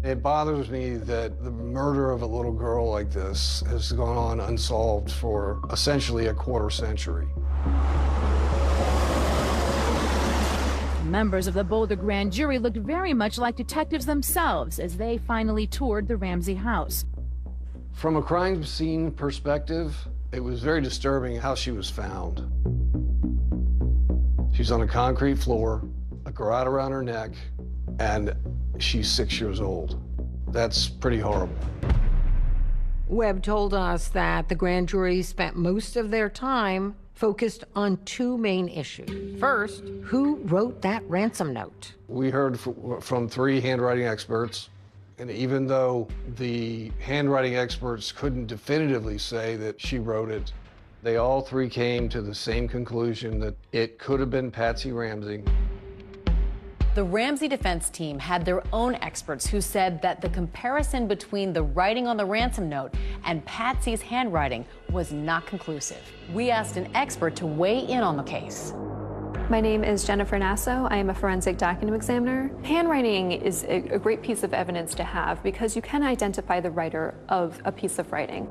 It bothers me that the murder of a little girl like this has gone on unsolved for essentially a quarter century. Members of the Boulder grand jury looked very much like detectives themselves as they finally toured the Ramsey house. From a crime scene perspective, it was very disturbing how she was found. She's on a concrete floor, a garrote around her neck, and she's 6 years old. That's pretty horrible. Webb told us that the grand jury spent most of their time focused on two main issues. First, who wrote that ransom note? We heard from 3 handwriting experts, and even though the handwriting experts couldn't definitively say that she wrote it, they all 3 came to the same conclusion that it could have been Patsy Ramsey. The Ramsey defense team had their own experts who said that the comparison between the writing on the ransom note and Patsy's handwriting was not conclusive. We asked an expert to weigh in on the case. My name is Jennifer Nasso. I am a forensic document examiner. Handwriting is a great piece of evidence to have because you can identify the writer of a piece of writing.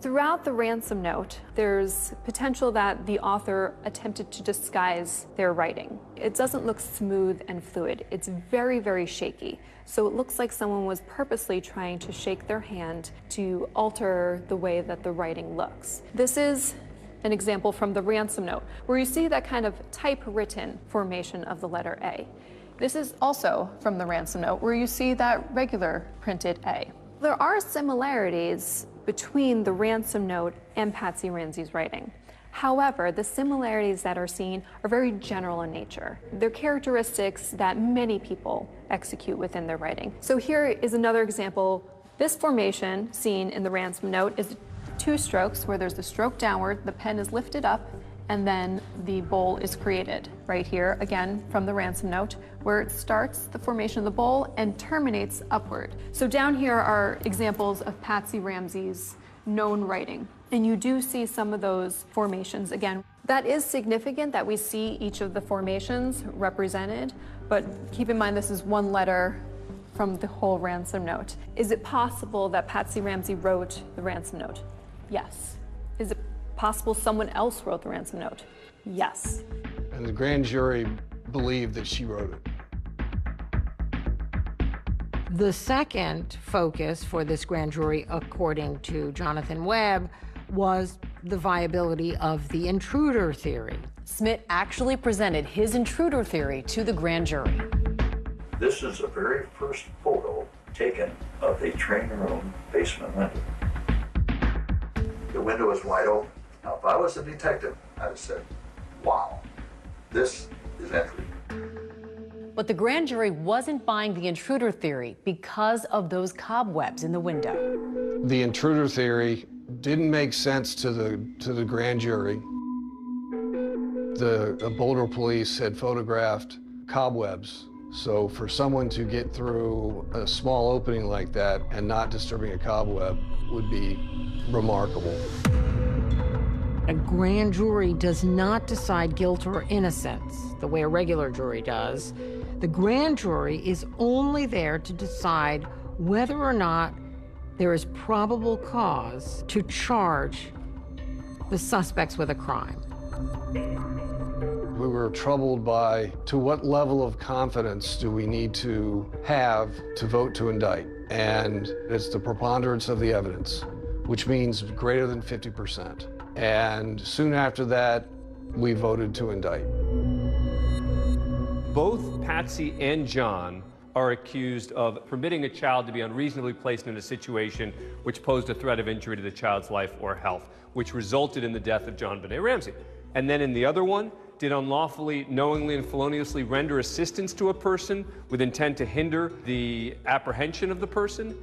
Throughout the ransom note, there's potential that the author attempted to disguise their writing. It doesn't look smooth and fluid. It's very, very shaky. So it looks like someone was purposely trying to shake their hand to alter the way that the writing looks. This is an example from the ransom note, where you see that kind of typewritten formation of the letter A. This is also from the ransom note, where you see that regular printed A. There are similarities between the ransom note and Patsy Ramsey's writing. However, the similarities that are seen are very general in nature. They're characteristics that many people execute within their writing. So here is another example. This formation seen in the ransom note is 2 strokes, where there's the stroke downward, the pen is lifted up, and then the bowl is created. Right here, again, from the ransom note, where it starts the formation of the bowl and terminates upward. So down here are examples of Patsy Ramsey's known writing. And you do see some of those formations again. That is significant that we see each of the formations represented, but keep in mind this is one letter from the whole ransom note. Is it possible that Patsy Ramsey wrote the ransom note? Yes. Is it possible someone else wrote the ransom note? Yes. And the grand jury believed that she wrote it. The second focus for this grand jury, according to Jonathan Webb, was the viability of the intruder theory. Smith actually presented his intruder theory to the grand jury. This is the very first photo taken of the train room basement window. The window is wide open. Now, if I was a detective, I'd have said, wow, this is entry. But the grand jury wasn't buying the intruder theory because of those cobwebs in the window. The intruder theory didn't make sense to the grand jury. The Boulder police had photographed cobwebs. So for someone to get through a small opening like that and not disturbing a cobweb would be remarkable. A grand jury does not decide guilt or innocence the way a regular jury does. The grand jury is only there to decide whether or not there is probable cause to charge the suspects with a crime. We were troubled by, to what level of confidence do we need to have to vote to indict? And it's the preponderance of the evidence. which means greater than 50%. And soon after that, we voted to indict. Both Patsy and John are accused of permitting a child to be unreasonably placed in a situation which posed a threat of injury to the child's life or health, which resulted in the death of JonBenet Ramsey. And then in the other one, did unlawfully, knowingly, and feloniously render assistance to a person with intent to hinder the apprehension of the person.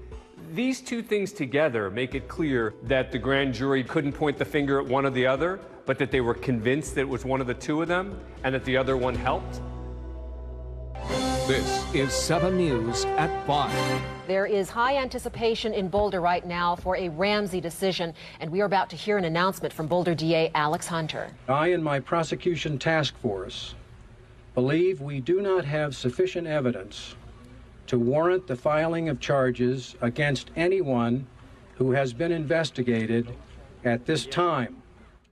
These two things together make it clear that the grand jury couldn't point the finger at one or the other, but that they were convinced that it was one of the two of them and that the other one helped. This is 7 News at 5. There is high anticipation in Boulder right now for a Ramsey decision, and we are about to hear an announcement from Boulder DA Alex Hunter. I and my prosecution task force believe we do not have sufficient evidence to warrant the filing of charges against anyone who has been investigated at this time.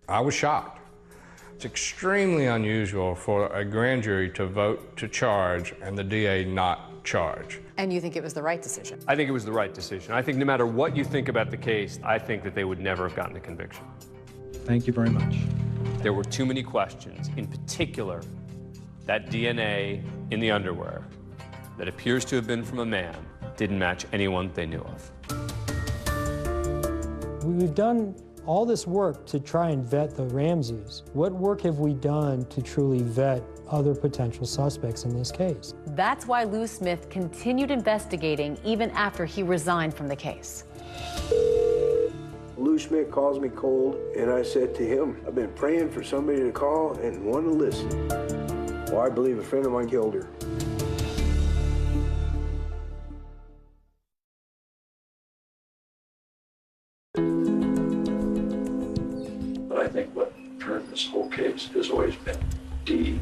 I was shocked. It's extremely unusual for a grand jury to vote to charge and the DA not charge. And you think it was the right decision? I think it was the right decision. I think no matter what you think about the case, I think that they would never have gotten a conviction. Thank you very much. There were too many questions, in particular, that DNA in the underwear that appears to have been from a man didn't match anyone they knew of. We've done all this work to try and vet the Ramseys. What work have we done to truly vet other potential suspects in this case? That's why Lou Smith continued investigating even after he resigned from the case. Lou Smith calls me cold, and I said to him, I've been praying for somebody to call and want to listen. Well, I believe a friend of mine killed her. But I think what turned this whole case has always been DNA.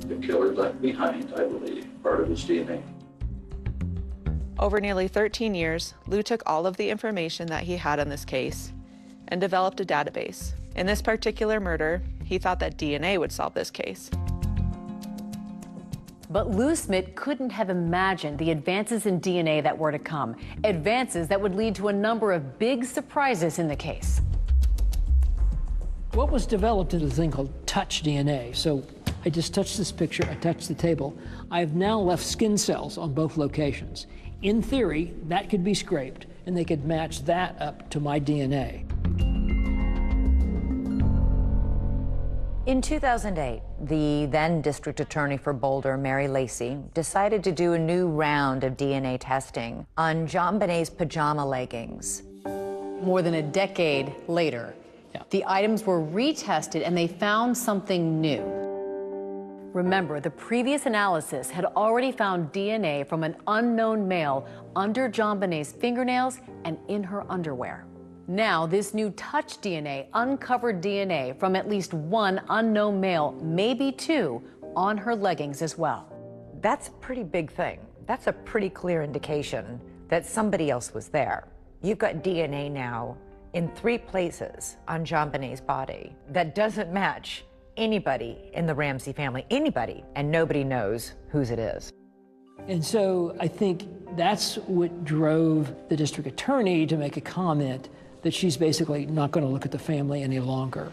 The killer left behind, I believe, part of his DNA. Over nearly 13 years, Lou took all of the information that he had on this case and developed a database. In this particular murder, he thought that DNA would solve this case. But Lou Smith couldn't have imagined the advances in DNA that were to come, advances that would lead to a number of big surprises in the case. What was developed is a thing called touch DNA. So I just touched this picture, I touched the table. I've now left skin cells on both locations. In theory, that could be scraped, and they could match that up to my DNA. In 2008, the then district attorney for Boulder, Mary Lacy, decided to do a new round of DNA testing on JonBenet's pajama leggings. More than a decade later, the items were retested and they found something new. Remember, the previous analysis had already found DNA from an unknown male under JonBenet's fingernails and in her underwear. Now, this new touch DNA uncovered DNA from at least one unknown male, maybe two, on her leggings as well. That's a pretty big thing. That's a pretty clear indication that somebody else was there. You've got DNA now in 3 places on JonBenet's body that doesn't match anybody in the Ramsey family, anybody, and nobody knows whose it is. And so I think that's what drove the district attorney to make a comment that she's basically not going to look at the family any longer.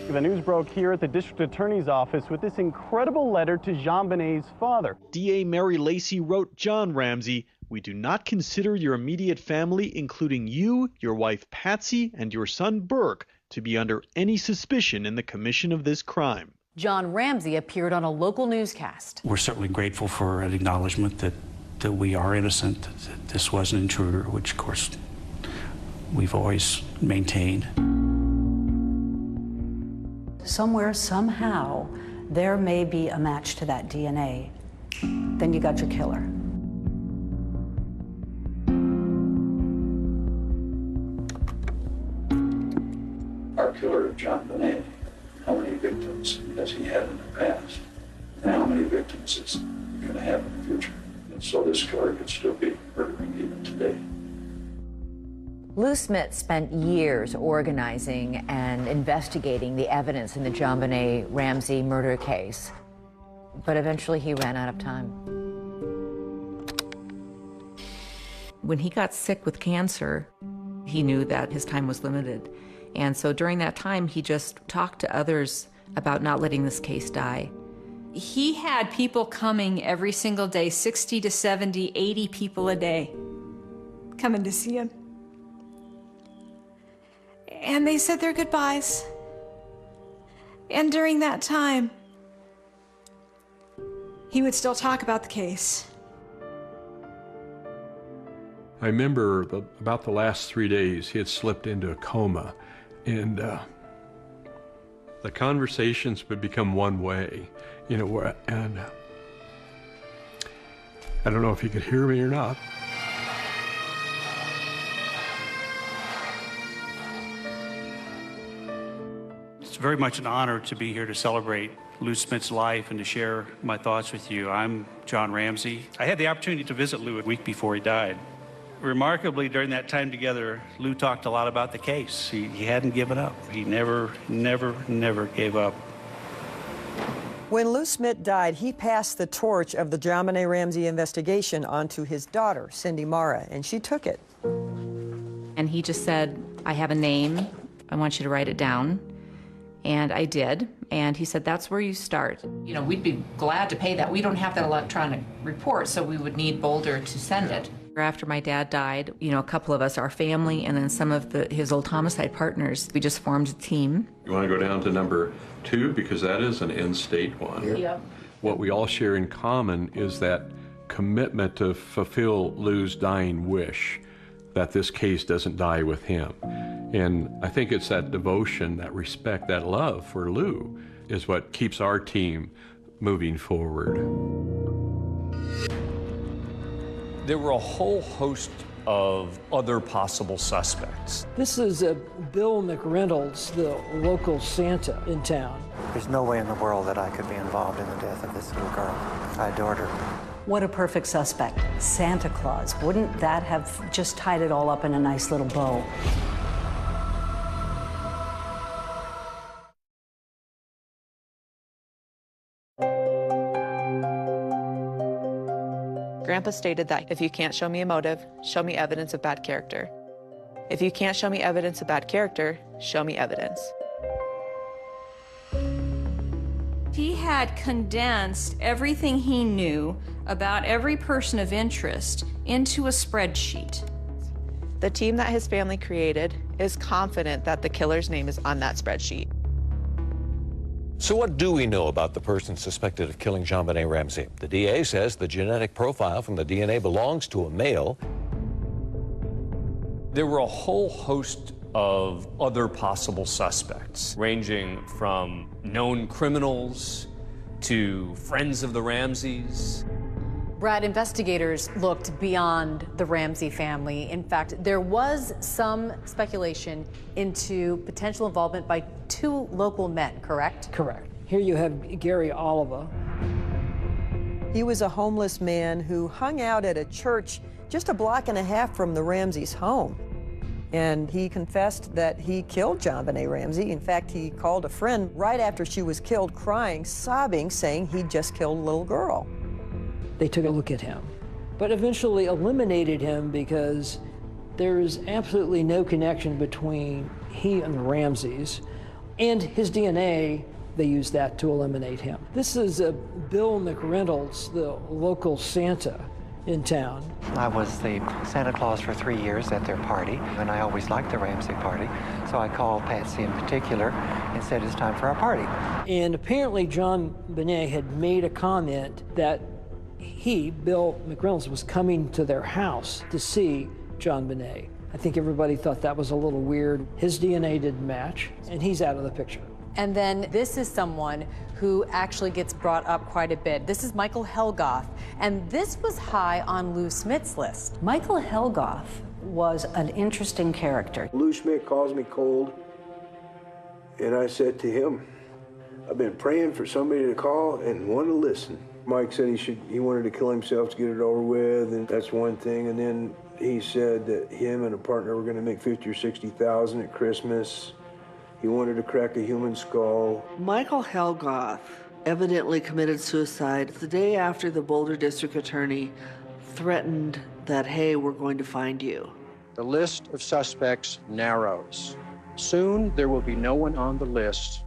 The news broke here at the district attorney's office with this incredible letter to JonBenet's father. DA Mary Lacy wrote John Ramsey, "We do not consider your immediate family, including you, your wife Patsy, and your son Burke, to be under any suspicion in the commission of this crime." John Ramsey appeared on a local newscast. We're certainly grateful for an acknowledgement that we are innocent, that this was an intruder, which of course we've always maintained. Somewhere, somehow, there may be a match to that DNA. Then you got your killer. Our killer, JonBenet, how many victims has he had in the past? And how many victims is he going to have in the future? And so this killer could still be murdering even today. Lou Smith spent years organizing and investigating the evidence in the JonBenet Ramsey murder case, but eventually he ran out of time. When he got sick with cancer, he knew that his time was limited. And so during that time, he just talked to others about not letting this case die. He had people coming every single day, 60 to 70, 80 people a day, coming to see him. And they said their goodbyes. And during that time, he would still talk about the case. I remember about the last 3 days, he had slipped into a coma, and the conversations would become one way, you know, and I don't know if he could hear me or not. It's very much an honor to be here to celebrate Lou Smith's life and to share my thoughts with you. I'm John Ramsey. I had the opportunity to visit Lou a week before he died. Remarkably, during that time together, Lou talked a lot about the case. He hadn't given up. He never gave up. When Lou Smith died, he passed the torch of the JonBenét Ramsey investigation onto his daughter, Cindy Mara, and she took it. And he just said, I have a name. I want you to write it down. And I did. And he said, that's where you start. You know, we'd be glad to pay that. We don't have that electronic report, so we would need Boulder to send it. After my dad died, you know, a couple of us, our family, and then some of his old homicide partners, we just formed a team. You want to go down to number 2, because that is an in-state one. Yep. What we all share in common is that commitment to fulfill Lou's dying wish, that this case doesn't die with him. And I think it's that devotion, that respect, that love for Lou is what keeps our team moving forward. There were a whole host of other possible suspects. This is Bill McReynolds, the local Santa in town. There's no way in the world that I could be involved in the death of this little girl. I adored her. What a perfect suspect. Santa Claus. Wouldn't that have just tied it all up in a nice little bow? Grandpa stated that if you can't show me a motive, show me evidence of bad character. If you can't show me evidence of bad character, show me evidence. He had condensed everything he knew about every person of interest into a spreadsheet. The team that his family created is confident that the killer's name is on that spreadsheet. So what do we know about the person suspected of killing JonBenét Ramsey? The DA says the genetic profile from the DNA belongs to a male. There were a whole host of other possible suspects, ranging from known criminals to friends of the Ramseys. Brad, investigators looked beyond the Ramsey family. In fact, there was some speculation into potential involvement by 2 local men, correct? Correct. Here you have Gary Oliva. He was a homeless man who hung out at a church just a block and a half from the Ramseys' home. And he confessed that he killed JonBenét Ramsey. In fact, he called a friend right after she was killed, crying, sobbing, saying he'd just killed a little girl. They took a look at him, but eventually eliminated him because there is absolutely no connection between he and the Ramseys, and his DNA, they used that to eliminate him. This is Bill McReynolds, the local Santa in town. I was the Santa Claus for 3 years at their party, and I always liked the Ramsey party, so I called Patsy in particular and said it's time for our party. And apparently JonBenét had made a comment that he, Bill McReynolds, was coming to their house to see JonBenét. I think everybody thought that was a little weird. His DNA didn't match, and he's out of the picture. And then this is someone who actually gets brought up quite a bit. This is Michael Helgoth, and this was high on Lou Smith's list. Michael Helgoth was an interesting character. Lou Smith calls me cold, and I said to him, I've been praying for somebody to call and want to listen. Mike said he wanted to kill himself to get it over with, and that's one thing. And then he said that him and a partner were going to make $50,000 or $60,000 at Christmas. He wanted to crack a human skull. Michael Helgoth evidently committed suicide the day after the Boulder District Attorney threatened that, hey, we're going to find you. The list of suspects narrows. Soon, there will be no one on the list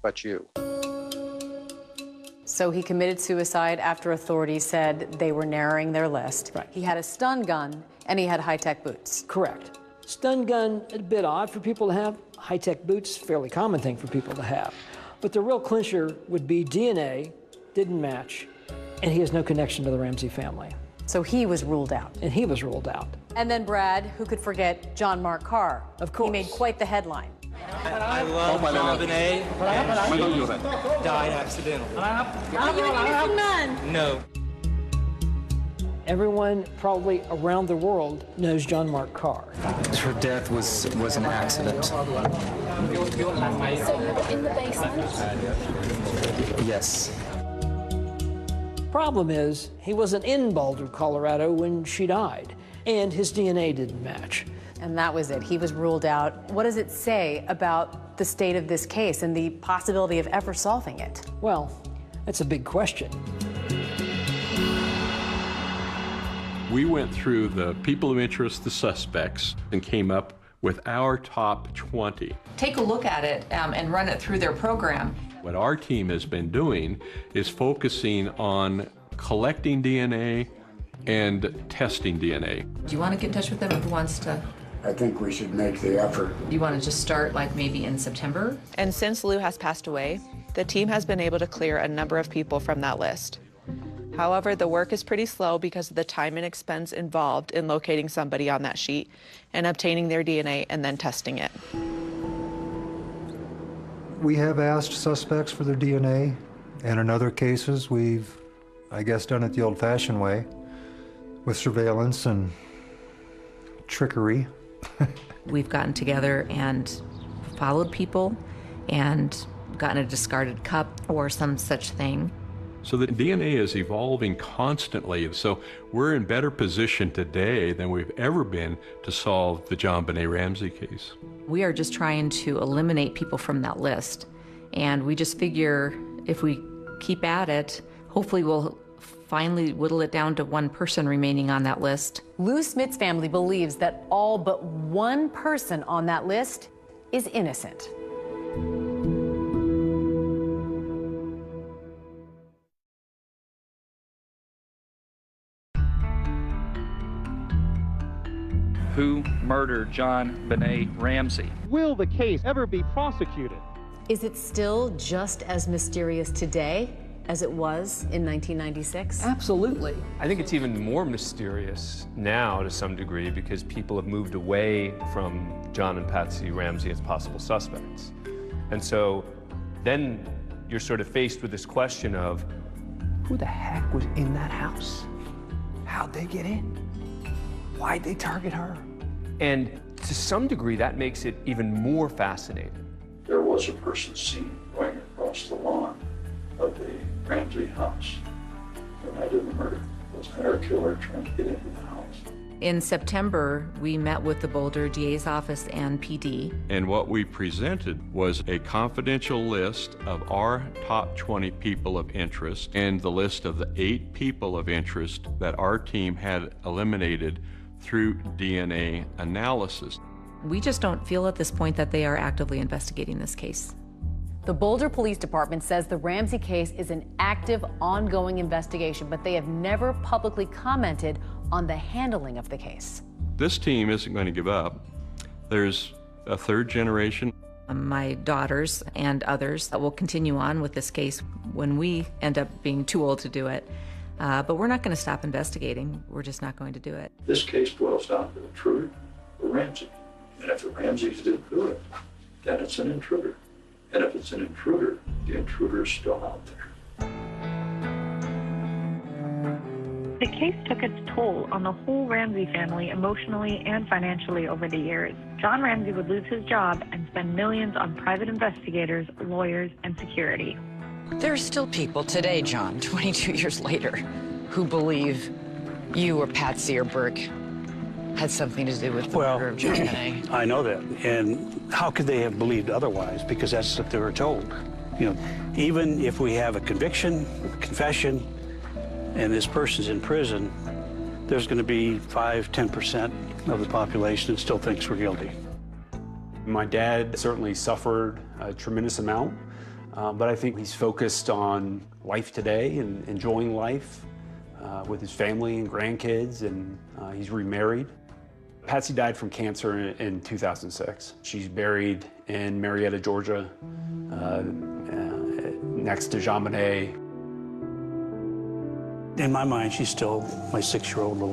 but you. So he committed suicide after authorities said they were narrowing their list. Right. He had a stun gun and he had high-tech boots. Correct. Stun gun, a bit odd for people to have. High-tech boots, fairly common thing for people to have. But the real clincher would be DNA didn't match, and he has no connection to the Ramsey family. So he was ruled out. And he was ruled out. And then Brad, who could forget John Mark Carr? Of course. He made quite the headline. I love JonBenét. Died accidentally. No. Everyone probably around the world knows John Mark Carr. Her death was an accident. So you were in the basement? Yes. Problem is, he wasn't in Boulder, Colorado when she died, and his DNA didn't match. And that was it. He was ruled out. What does it say about the state of this case and the possibility of ever solving it? Well, that's a big question. We went through the people of interest, the suspects, and came up with our top 20. Take a look at it and run it through their program. What our team has been doing is focusing on collecting DNA and testing DNA. Do you want to get in touch with them if who wants to? I think we should make the effort. Do you want to just start like maybe in September? And since Lou has passed away, the team has been able to clear a number of people from that list. However, the work is pretty slow because of the time and expense involved in locating somebody on that sheet and obtaining their DNA and then testing it. We have asked suspects for their DNA, and in other cases, we've, I guess, done it the old-fashioned way with surveillance and trickery. We've gotten together and followed people and gotten a discarded cup or some such thing. So the DNA is evolving constantly, so we're in better position today than we've ever been to solve the JonBenét Ramsey case. We are just trying to eliminate people from that list, and we just figure if we keep at it, hopefully we'll finally whittle it down to one person remaining on that list. Lou Smith's family believes that all but one person on that list is innocent. Who murdered JonBenét Ramsey? Will the case ever be prosecuted? Is it still just as mysterious today as it was in 1996? Absolutely. I think it's even more mysterious now to some degree because people have moved away from John and Patsy Ramsey as possible suspects. And so then you're sort of faced with this question of who the heck was in that house? How'd they get in? Why'd they target her? And to some degree, that makes it even more fascinating. There was a person seen going across the lawn of the Ramsey house the night of the murder. Was that our killer trying to get into the house? In September, we met with the Boulder DA's office and PD. And what we presented was a confidential list of our top 20 people of interest and the list of the 8 people of interest that our team had eliminated through DNA analysis. We just don't feel at this point that they are actively investigating this case. The Boulder Police Department says the Ramsey case is an active, ongoing investigation, but they have never publicly commented on the handling of the case. This team isn't going to give up. There's a third generation. My daughters and others that will continue on with this case when we end up being too old to do it. But we're not going to stop investigating. We're just not going to do it. This case boils down to intruder or Ramsey. And if the Ramseys didn't do it, then it's an intruder. And if it's an intruder, the intruder is still out there. The case took its toll on the whole Ramsey family emotionally and financially over the years. John Ramsey would lose his job and spend millions on private investigators, lawyers, and security. There are still people today, John, 22 years later, who believe you or Patsy or Burke had something to do with the murder of JonBenét. I know that. And how could they have believed otherwise? Because that's what they were told. You know, even if we have a conviction, confession, and this person's in prison, there's going to be 5–10% of the population that still thinks we're guilty. My dad certainly suffered a tremendous amount, but I think he's focused on life today and enjoying life with his family and grandkids, and he's remarried. Patsy died from cancer in 2006. She's buried in Marietta, Georgia, next to JonBenét. In my mind, she's still my 6-year-old little